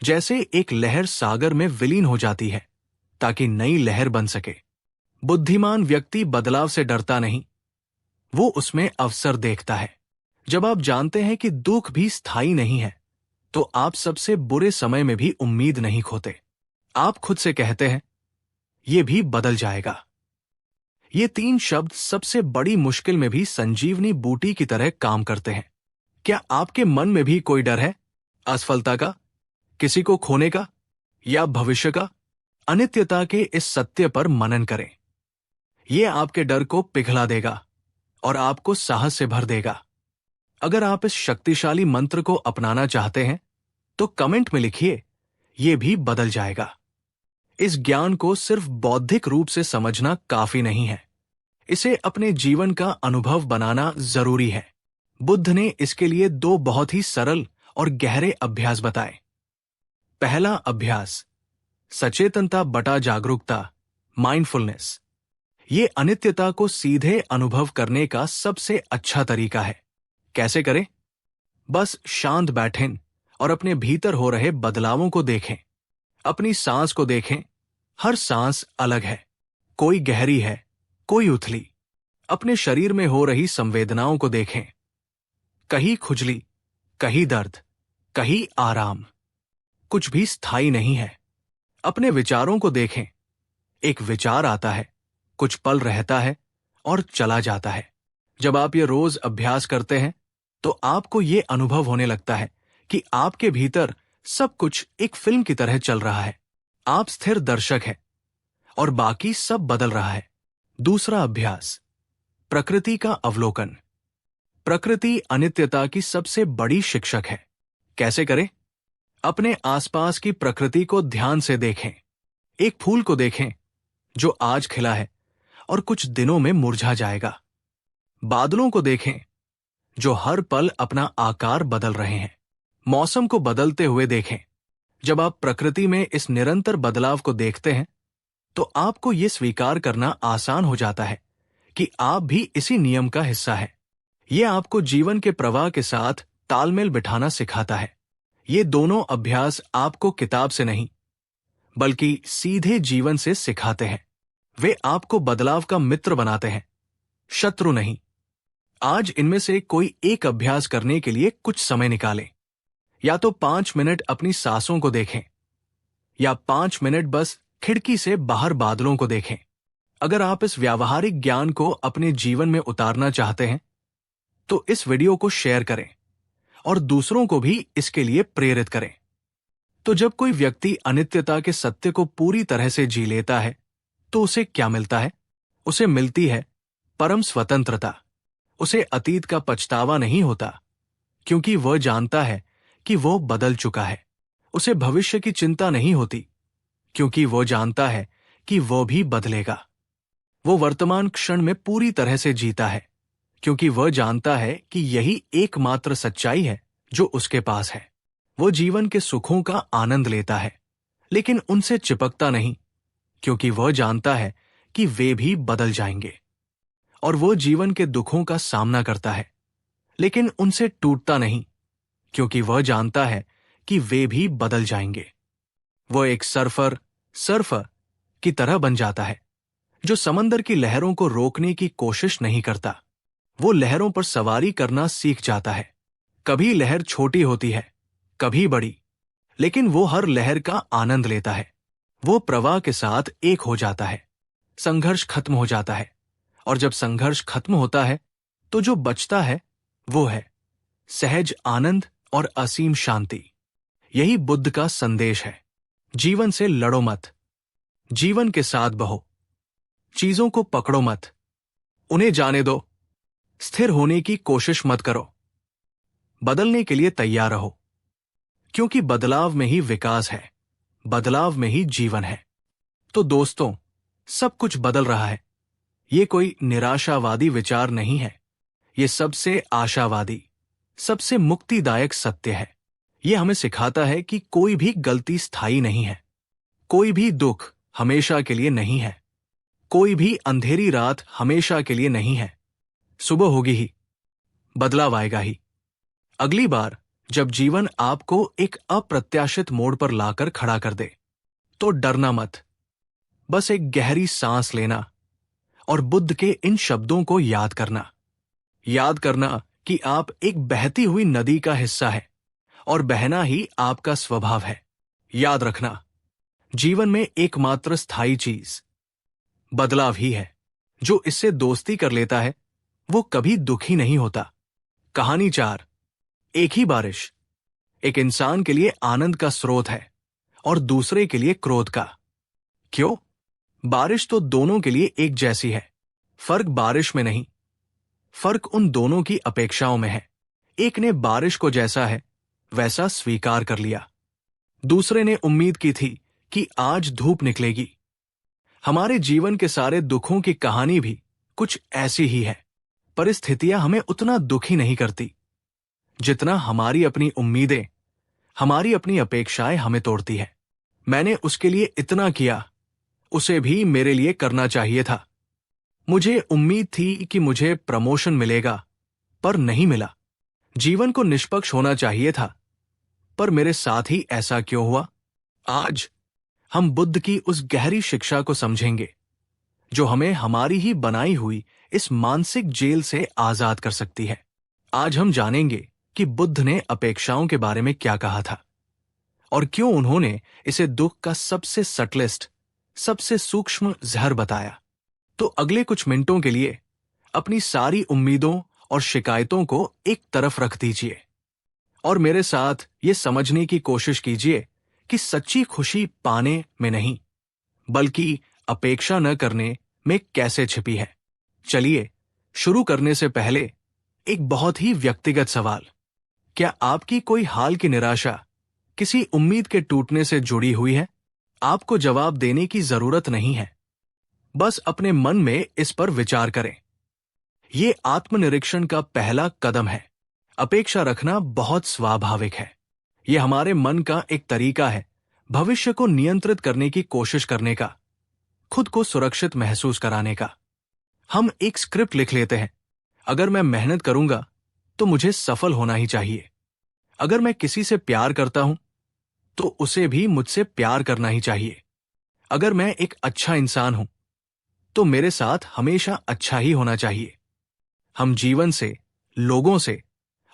जैसे एक लहर सागर में विलीन हो जाती है ताकि नई लहर बन सके। बुद्धिमान व्यक्ति बदलाव से डरता नहीं, वो उसमें अवसर देखता है। जब आप जानते हैं कि दुख भी स्थायी नहीं है तो आप सबसे बुरे समय में भी उम्मीद नहीं खोते। आप खुद से कहते हैं, ये भी बदल जाएगा। ये 3 शब्द सबसे बड़ी मुश्किल में भी संजीवनी बूटी की तरह काम करते हैं। क्या आपके मन में भी कोई डर है? असफलता का, किसी को खोने का या भविष्य का? अनित्यता के इस सत्य पर मनन करें। यह आपके डर को पिघला देगा और आपको साहस से भर देगा। अगर आप इस शक्तिशाली मंत्र को अपनाना चाहते हैं तो कमेंट में लिखिए, यह भी बदल जाएगा। इस ज्ञान को सिर्फ बौद्धिक रूप से समझना काफी नहीं है, इसे अपने जीवन का अनुभव बनाना जरूरी है। बुद्ध ने इसके लिए 2 बहुत ही सरल और गहरे अभ्यास बताए। पहला अभ्यास, सचेतनता बटा जागरूकता, माइंडफुलनेस। ये अनित्यता को सीधे अनुभव करने का सबसे अच्छा तरीका है। कैसे करें? बस शांत बैठें और अपने भीतर हो रहे बदलावों को देखें। अपनी सांस को देखें। हर सांस अलग है, कोई गहरी है, कोई उथली। अपने शरीर में हो रही संवेदनाओं को देखें। कहीं खुजली, कहीं दर्द, कहीं आराम। कुछ भी स्थायी नहीं है। अपने विचारों को देखें। एक विचार आता है, कुछ पल रहता है और चला जाता है। जब आप ये रोज अभ्यास करते हैं तो आपको ये अनुभव होने लगता है कि आपके भीतर सब कुछ एक फिल्म की तरह चल रहा है। आप स्थिर दर्शक हैं और बाकी सब बदल रहा है। दूसरा अभ्यास, प्रकृति का अवलोकन। प्रकृति अनित्यता की सबसे बड़ी शिक्षक है। कैसे करें? अपने आसपास की प्रकृति को ध्यान से देखें। एक फूल को देखें जो आज खिला है और कुछ दिनों में मुरझा जाएगा। बादलों को देखें जो हर पल अपना आकार बदल रहे हैं। मौसम को बदलते हुए देखें। जब आप प्रकृति में इस निरंतर बदलाव को देखते हैं तो आपको यह स्वीकार करना आसान हो जाता है कि आप भी इसी नियम का हिस्सा हैं। यह आपको जीवन के प्रवाह के साथ तालमेल बिठाना सिखाता है। ये दोनों अभ्यास आपको किताब से नहीं बल्कि सीधे जीवन से सिखाते हैं। वे आपको बदलाव का मित्र बनाते हैं, शत्रु नहीं। आज इनमें से कोई एक अभ्यास करने के लिए कुछ समय निकालें। या तो 5 मिनट अपनी सांसों को देखें या 5 मिनट बस खिड़की से बाहर बादलों को देखें। अगर आप इस व्यावहारिक ज्ञान को अपने जीवन में उतारना चाहते हैं तो इस वीडियो को शेयर करें और दूसरों को भी इसके लिए प्रेरित करें। तो जब कोई व्यक्ति अनित्यता के सत्य को पूरी तरह से जी लेता है तो उसे क्या मिलता है? उसे मिलती है परम स्वतंत्रता। उसे अतीत का पछतावा नहीं होता क्योंकि वह जानता है कि वो बदल चुका है। उसे भविष्य की चिंता नहीं होती क्योंकि वो जानता है कि वो भी बदलेगा। वो वर्तमान क्षण में पूरी तरह से जीता है क्योंकि वह जानता है कि यही एकमात्र सच्चाई है जो उसके पास है। वो जीवन के सुखों का आनंद लेता है लेकिन उनसे चिपकता नहीं क्योंकि वह जानता है कि वे भी बदल जाएंगे। और वो जीवन के दुखों का सामना करता है लेकिन उनसे टूटता नहीं क्योंकि वह जानता है कि वे भी बदल जाएंगे। वो एक सर्फर की तरह बन जाता है जो समंदर की लहरों को रोकने की कोशिश नहीं करता। वो लहरों पर सवारी करना सीख जाता है। कभी लहर छोटी होती है, कभी बड़ी, लेकिन वो हर लहर का आनंद लेता है। वो प्रवाह के साथ एक हो जाता है। संघर्ष खत्म हो जाता है और जब संघर्ष खत्म होता है तो जो बचता है वो है सहज आनंद और असीम शांति। यही बुद्ध का संदेश है। जीवन से लड़ो मत, जीवन के साथ बहो। चीजों को पकड़ो मत, उन्हें जाने दो। स्थिर होने की कोशिश मत करो। बदलने के लिए तैयार रहो क्योंकि बदलाव में ही विकास है, बदलाव में ही जीवन है। तो दोस्तों, सब कुछ बदल रहा है। ये कोई निराशावादी विचार नहीं है। ये सबसे आशावादी, सबसे मुक्तिदायक सत्य है। ये हमें सिखाता है कि कोई भी गलती स्थायी नहीं है, कोई भी दुख हमेशा के लिए नहीं है, कोई भी अंधेरी रात हमेशा के लिए नहीं है। सुबह होगी ही, बदलाव आएगा ही। अगली बार जब जीवन आपको एक अप्रत्याशित मोड़ पर लाकर खड़ा कर दे तो डरना मत। बस एक गहरी सांस लेना और बुद्ध के इन शब्दों को याद करना कि आप एक बहती हुई नदी का हिस्सा है और बहना ही आपका स्वभाव है। याद रखना, जीवन में एकमात्र स्थायी चीज बदलाव ही है। जो इससे दोस्ती कर लेता है वो कभी दुखी नहीं होता। कहानी 4, एक ही बारिश। एक इंसान के लिए आनंद का स्रोत है और दूसरे के लिए क्रोध का। क्यों? बारिश तो दोनों के लिए एक जैसी है। फर्क बारिश में नहीं, फर्क उन दोनों की अपेक्षाओं में है। एक ने बारिश को जैसा है वैसा स्वीकार कर लिया, दूसरे ने उम्मीद की थी कि आज धूप निकलेगी। हमारे जीवन के सारे दुखों की कहानी भी कुछ ऐसी ही है। परिस्थितियां हमें उतना दुखी नहीं करती जितना हमारी अपनी उम्मीदें, हमारी अपनी अपेक्षाएं हमें तोड़ती है। मैंने उसके लिए इतना किया, उसे भी मेरे लिए करना चाहिए था। मुझे उम्मीद थी कि मुझे प्रमोशन मिलेगा, पर नहीं मिला। जीवन को निष्पक्ष होना चाहिए था, पर मेरे साथ ही ऐसा क्यों हुआ? आज हम बुद्ध की उस गहरी शिक्षा को समझेंगे जो हमें हमारी ही बनाई हुई इस मानसिक जेल से आजाद कर सकती है। आज हम जानेंगे कि बुद्ध ने अपेक्षाओं के बारे में क्या कहा था और क्यों उन्होंने इसे दुख का सबसे सटलेस्ट, सबसे सूक्ष्म जहर बताया। तो अगले कुछ मिनटों के लिए अपनी सारी उम्मीदों और शिकायतों को एक तरफ रख दीजिए और मेरे साथ ये समझने की कोशिश कीजिए कि सच्ची खुशी पाने में नहीं, बल्कि अपेक्षा न करने में कैसे छिपी है। चलिए शुरू करने से पहले एक बहुत ही व्यक्तिगत सवाल। क्या आपकी कोई हाल की निराशा किसी उम्मीद के टूटने से जुड़ी हुई है? आपको जवाब देने की जरूरत नहीं है, बस अपने मन में इस पर विचार करें। ये आत्मनिरीक्षण का पहला कदम है। अपेक्षा रखना बहुत स्वाभाविक है। यह हमारे मन का एक तरीका है भविष्य को नियंत्रित करने की कोशिश करने का, खुद को सुरक्षित महसूस कराने का। हम एक स्क्रिप्ट लिख लेते हैं। अगर मैं मेहनत करूंगा तो मुझे सफल होना ही चाहिए। अगर मैं किसी से प्यार करता हूं तो उसे भी मुझसे प्यार करना ही चाहिए। अगर मैं एक अच्छा इंसान हूं तो मेरे साथ हमेशा अच्छा ही होना चाहिए। हम जीवन से, लोगों से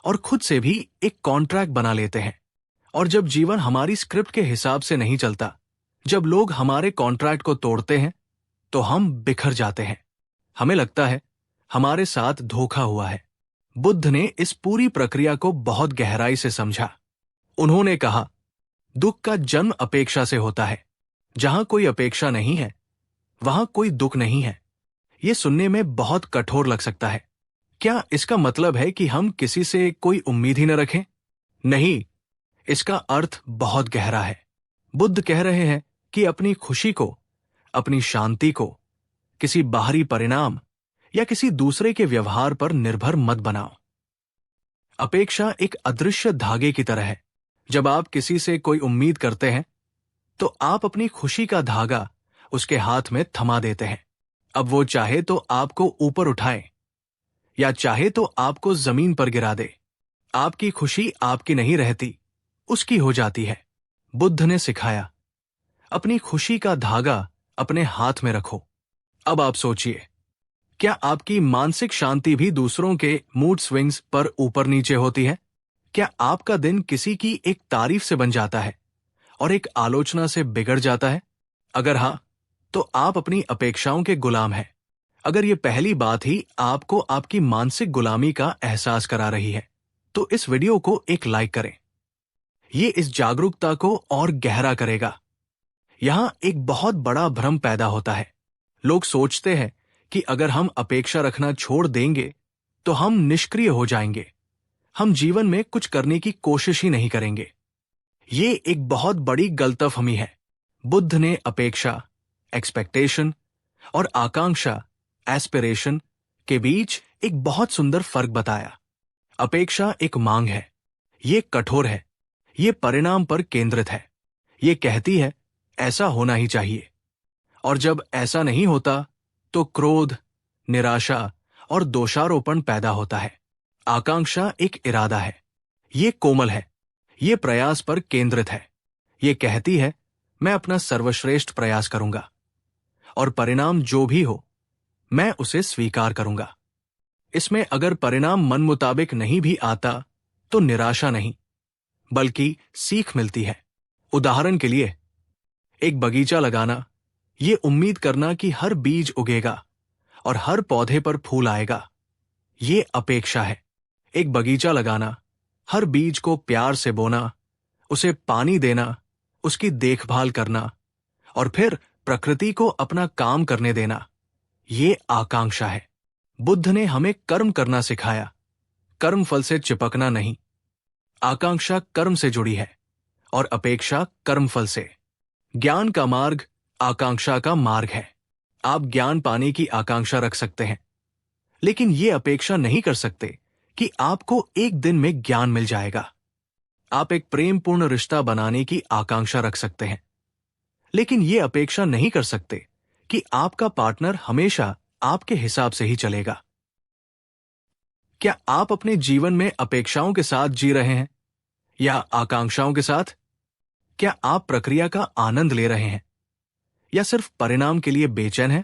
और खुद से भी एक कॉन्ट्रैक्ट बना लेते हैं, और जब जीवन हमारी स्क्रिप्ट के हिसाब से नहीं चलता, जब लोग हमारे कॉन्ट्रैक्ट को तोड़ते हैं, तो हम बिखर जाते हैं। हमें लगता है हमारे साथ धोखा हुआ है। बुद्ध ने इस पूरी प्रक्रिया को बहुत गहराई से समझा। उन्होंने कहा, दुख का जन्म अपेक्षा से होता है। जहां कोई अपेक्षा नहीं है वहां कोई दुख नहीं है। यह सुनने में बहुत कठोर लग सकता है। क्या इसका मतलब है कि हम किसी से कोई उम्मीद ही न रखें? नहीं, इसका अर्थ बहुत गहरा है। बुद्ध कह रहे हैं कि अपनी खुशी को, अपनी शांति को किसी बाहरी परिणाम या किसी दूसरे के व्यवहार पर निर्भर मत बनाओ। अपेक्षा एक अदृश्य धागे की तरह है। जब आप किसी से कोई उम्मीद करते हैं तो आप अपनी खुशी का धागा उसके हाथ में थमा देते हैं। अब वो चाहे तो आपको ऊपर उठाए या चाहे तो आपको जमीन पर गिरा दे, आपकी खुशी आपकी नहीं रहती, उसकी हो जाती है। बुद्ध ने सिखाया, अपनी खुशी का धागा अपने हाथ में रखो। अब आप सोचिए, क्या आपकी मानसिक शांति भी दूसरों के मूड स्विंग्स पर ऊपर नीचे होती है? क्या आपका दिन किसी की एक तारीफ से बन जाता है और एक आलोचना से बिगड़ जाता है? अगर हां, तो आप अपनी अपेक्षाओं के गुलाम हैं। अगर ये पहली बात ही आपको आपकी मानसिक गुलामी का एहसास करा रही है, तो इस वीडियो को एक लाइक करें। ये इस जागरूकता को और गहरा करेगा। यहां एक बहुत बड़ा भ्रम पैदा होता है। लोग सोचते हैं कि अगर हम अपेक्षा रखना छोड़ देंगे तो हम निष्क्रिय हो जाएंगे, हम जीवन में कुछ करने की कोशिश ही नहीं करेंगे। ये एक बहुत बड़ी गलतफहमी है। बुद्ध ने अपेक्षा, एक्सपेक्टेशन और आकांक्षा, एस्पिरेशन के बीच एक बहुत सुंदर फर्क बताया। अपेक्षा एक मांग है, ये कठोर है, ये परिणाम पर केंद्रित है। ये कहती है ऐसा होना ही चाहिए, और जब ऐसा नहीं होता तो क्रोध, निराशा और दोषारोपण पैदा होता है। आकांक्षा एक इरादा है, ये कोमल है, ये प्रयास पर केंद्रित है। ये कहती है मैं अपना सर्वश्रेष्ठ प्रयास करूंगा और परिणाम जो भी हो मैं उसे स्वीकार करूंगा। इसमें अगर परिणाम मन मुताबिक नहीं भी आता तो निराशा नहीं, बल्कि सीख मिलती है। उदाहरण के लिए, एक बगीचा लगाना, ये उम्मीद करना कि हर बीज उगेगा और हर पौधे पर फूल आएगा, ये अपेक्षा है। एक बगीचा लगाना, हर बीज को प्यार से बोना उसे पानी देना, उसकी देखभाल करना और फिर प्रकृति को अपना काम करने देना, ये आकांक्षा है। बुद्ध ने हमें कर्म करना सिखाया, कर्म फल से चिपकना नहीं। आकांक्षा कर्म से जुड़ी है और अपेक्षा कर्म फल से। ज्ञान का मार्ग आकांक्षा का मार्ग है। आप ज्ञान पाने की आकांक्षा रख सकते हैं, लेकिन ये अपेक्षा नहीं कर सकते कि आपको एक दिन में ज्ञान मिल जाएगा। आप एक प्रेमपूर्ण रिश्ता बनाने की आकांक्षा रख सकते हैं, लेकिन ये अपेक्षा नहीं कर सकते कि आपका पार्टनर हमेशा आपके हिसाब से ही चलेगा। क्या आप अपने जीवन में अपेक्षाओं के साथ जी रहे हैं या आकांक्षाओं के साथ? क्या आप प्रक्रिया का आनंद ले रहे हैं या सिर्फ परिणाम के लिए बेचैन हैं?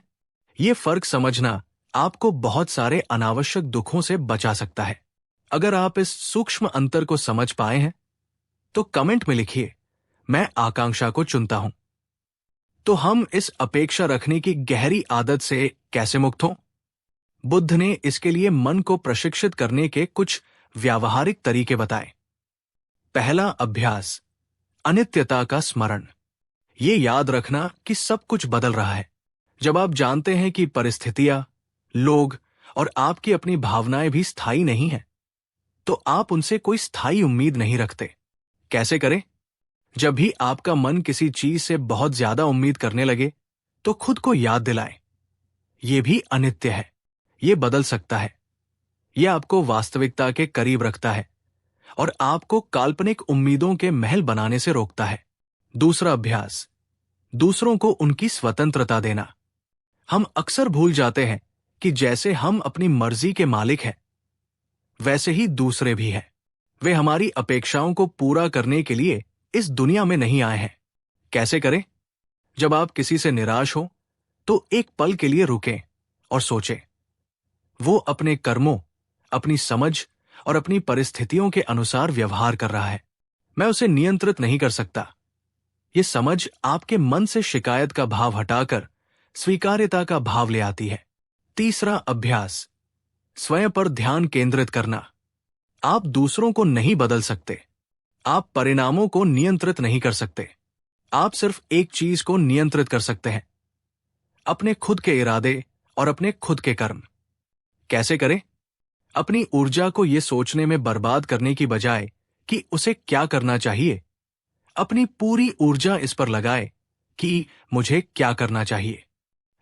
यह फर्क समझना आपको बहुत सारे अनावश्यक दुखों से बचा सकता है। अगर आप इस सूक्ष्म अंतर को समझ पाए हैं तो कमेंट में लिखिए, मैं आकांक्षा को चुनता हूं। तो हम इस अपेक्षा रखने की गहरी आदत से कैसे मुक्त हों? बुद्ध ने इसके लिए मन को प्रशिक्षित करने के कुछ व्यावहारिक तरीके बताए। पहला अभ्यास, अनित्यता का स्मरण। ये याद रखना कि सब कुछ बदल रहा है। जब आप जानते हैं कि परिस्थितियां, लोग और आपकी अपनी भावनाएं भी स्थायी नहीं हैं, तो आप उनसे कोई स्थायी उम्मीद नहीं रखते। कैसे करें? जब भी आपका मन किसी चीज से बहुत ज्यादा उम्मीद करने लगे, तो खुद को याद दिलाएं, यह भी अनित्य है, यह बदल सकता है। यह आपको वास्तविकता के करीब रखता है और आपको काल्पनिक उम्मीदों के महल बनाने से रोकता है। दूसरा अभ्यास, दूसरों को उनकी स्वतंत्रता देना। हम अक्सर भूल जाते हैं कि जैसे हम अपनी मर्जी के मालिक हैं, वैसे ही दूसरे भी हैं। वे हमारी अपेक्षाओं को पूरा करने के लिए इस दुनिया में नहीं आए हैं। कैसे करें? जब आप किसी से निराश हो तो एक पल के लिए रुकें और सोचें, वो अपने कर्मों, अपनी समझ और अपनी परिस्थितियों के अनुसार व्यवहार कर रहा है। मैं उसे नियंत्रित नहीं कर सकता। ये समझ आपके मन से शिकायत का भाव हटाकर स्वीकार्यता का भाव ले आती है। तीसरा अभ्यास, स्वयं पर ध्यान केंद्रित करना। आप दूसरों को नहीं बदल सकते, आप परिणामों को नियंत्रित नहीं कर सकते। आप सिर्फ एक चीज को नियंत्रित कर सकते हैं, अपने खुद के इरादे और अपने खुद के कर्म। कैसे करें? अपनी ऊर्जा को यह सोचने में बर्बाद करने की बजाय कि उसे क्या करना चाहिए, अपनी पूरी ऊर्जा इस पर लगाए कि मुझे क्या करना चाहिए।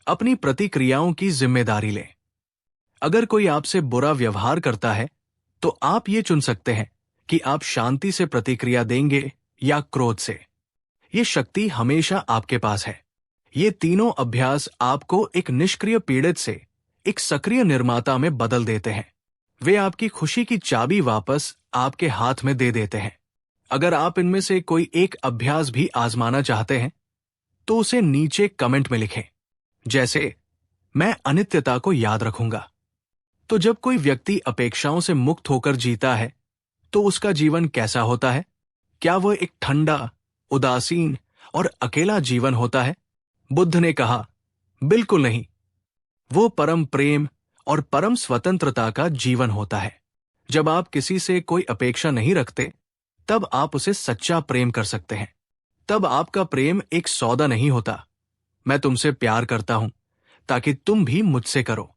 अपनी प्रतिक्रियाओं की जिम्मेदारी लें। अगर कोई आपसे बुरा व्यवहार करता है तो आप ये चुन सकते हैं कि आप शांति से प्रतिक्रिया देंगे या क्रोध से। ये शक्ति हमेशा आपके पास है। ये तीनों अभ्यास आपको एक निष्क्रिय पीड़ित से एक सक्रिय निर्माता में बदल देते हैं। वे आपकी खुशी की चाबी वापस आपके हाथ में दे देते हैं। अगर आप इनमें से कोई एक अभ्यास भी आजमाना चाहते हैं तो उसे नीचे कमेंट में लिखें, जैसे मैं अनित्यता को याद रखूंगा। तो जब कोई व्यक्ति अपेक्षाओं से मुक्त होकर जीता है तो उसका जीवन कैसा होता है? क्या वह एक ठंडा, उदासीन और अकेला जीवन होता है? बुद्ध ने कहा, बिल्कुल नहीं। वो परम प्रेम और परम स्वतंत्रता का जीवन होता है। जब आप किसी से कोई अपेक्षा नहीं रखते, तब आप उसे सच्चा प्रेम कर सकते हैं। तब आपका प्रेम एक सौदा नहीं होता। मैं तुमसे प्यार करता हूं ताकि तुम भी मुझसे करो।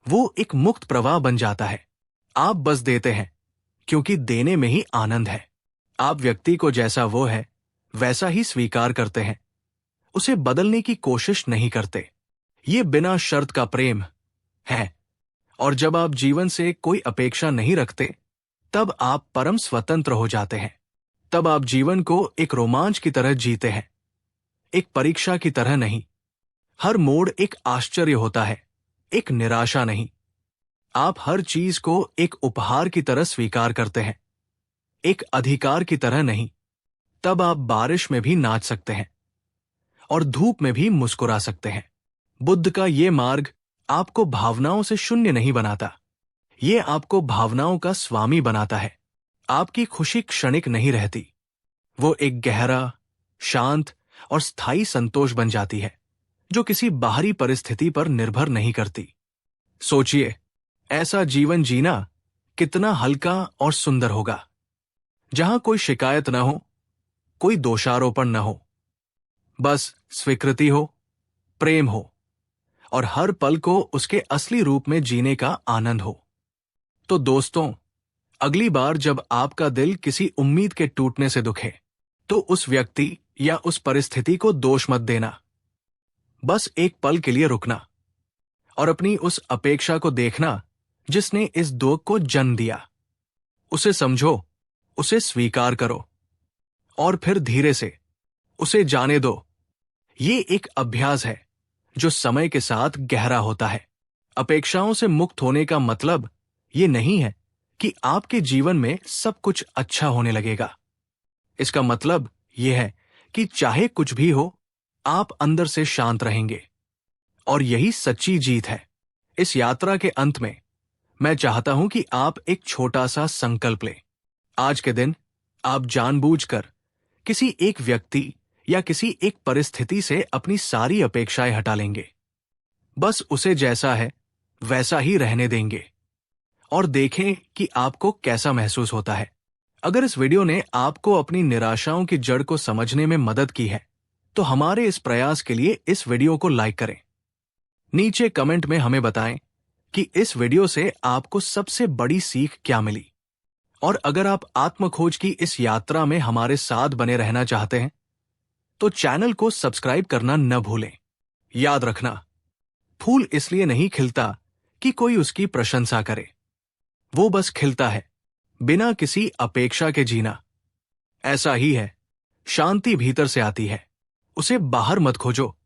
वो एक मुक्त प्रवाह बन जाता है। आप बस देते हैं क्योंकि देने में ही आनंद है। आप व्यक्ति को जैसा वो है वैसा ही स्वीकार करते हैं, उसे बदलने की कोशिश नहीं करते। ये बिना शर्त का प्रेम है। और जब आप जीवन से कोई अपेक्षा नहीं रखते, तब आप परम स्वतंत्र हो जाते हैं। तब आप जीवन को एक रोमांच की तरह जीते हैं, एक परीक्षा की तरह नहीं। हर मोड़ एक आश्चर्य होता है, एक निराशा नहीं। आप हर चीज को एक उपहार की तरह स्वीकार करते हैं, एक अधिकार की तरह नहीं। तब आप बारिश में भी नाच सकते हैं और धूप में भी मुस्कुरा सकते हैं। बुद्ध का ये मार्ग आपको भावनाओं से शून्य नहीं बनाता, ये आपको भावनाओं का स्वामी बनाता है। आपकी खुशी क्षणिक नहीं रहती, वो एक गहरा, शांत और स्थायी संतोष बन जाती है, जो किसी बाहरी परिस्थिति पर निर्भर नहीं करती। सोचिए, ऐसा जीवन जीना कितना हल्का और सुंदर होगा, जहां कोई शिकायत न हो, कोई दोषारोपण न हो, बस स्वीकृति हो, प्रेम हो और हर पल को उसके असली रूप में जीने का आनंद हो। तो दोस्तों, अगली बार जब आपका दिल किसी उम्मीद के टूटने से दुखे, तो उस व्यक्ति या उस परिस्थिति को दोष मत देना। बस एक पल के लिए रुकना और अपनी उस अपेक्षा को देखना जिसने इस दुख को जन्म दिया। उसे समझो, उसे स्वीकार करो और फिर धीरे से उसे जाने दो। ये एक अभ्यास है जो समय के साथ गहरा होता है। अपेक्षाओं से मुक्त होने का मतलब ये नहीं है कि आपके जीवन में सब कुछ अच्छा होने लगेगा। इसका मतलब यह है कि चाहे कुछ भी हो, आप अंदर से शांत रहेंगे। और यही सच्ची जीत है। इस यात्रा के अंत में मैं चाहता हूं कि आप एक छोटा सा संकल्प लें। आज के दिन आप जानबूझकर किसी एक व्यक्ति या किसी एक परिस्थिति से अपनी सारी अपेक्षाएं हटा लेंगे। बस उसे जैसा है वैसा ही रहने देंगे और देखें कि आपको कैसा महसूस होता है। अगर इस वीडियो ने आपको अपनी निराशाओं की जड़ को समझने में मदद की है, तो हमारे इस प्रयास के लिए इस वीडियो को लाइक करें। नीचे कमेंट में हमें बताएं कि इस वीडियो से आपको सबसे बड़ी सीख क्या मिली। और अगर आप आत्मखोज की इस यात्रा में हमारे साथ बने रहना चाहते हैं, तो चैनल को सब्सक्राइब करना न भूलें। याद रखना, फूल इसलिए नहीं खिलता कि कोई उसकी प्रशंसा करे, वो बस खिलता है बिना किसी अपेक्षा के जीना। ऐसा ही है, शांति भीतर से आती है, उसे बाहर मत खोजो।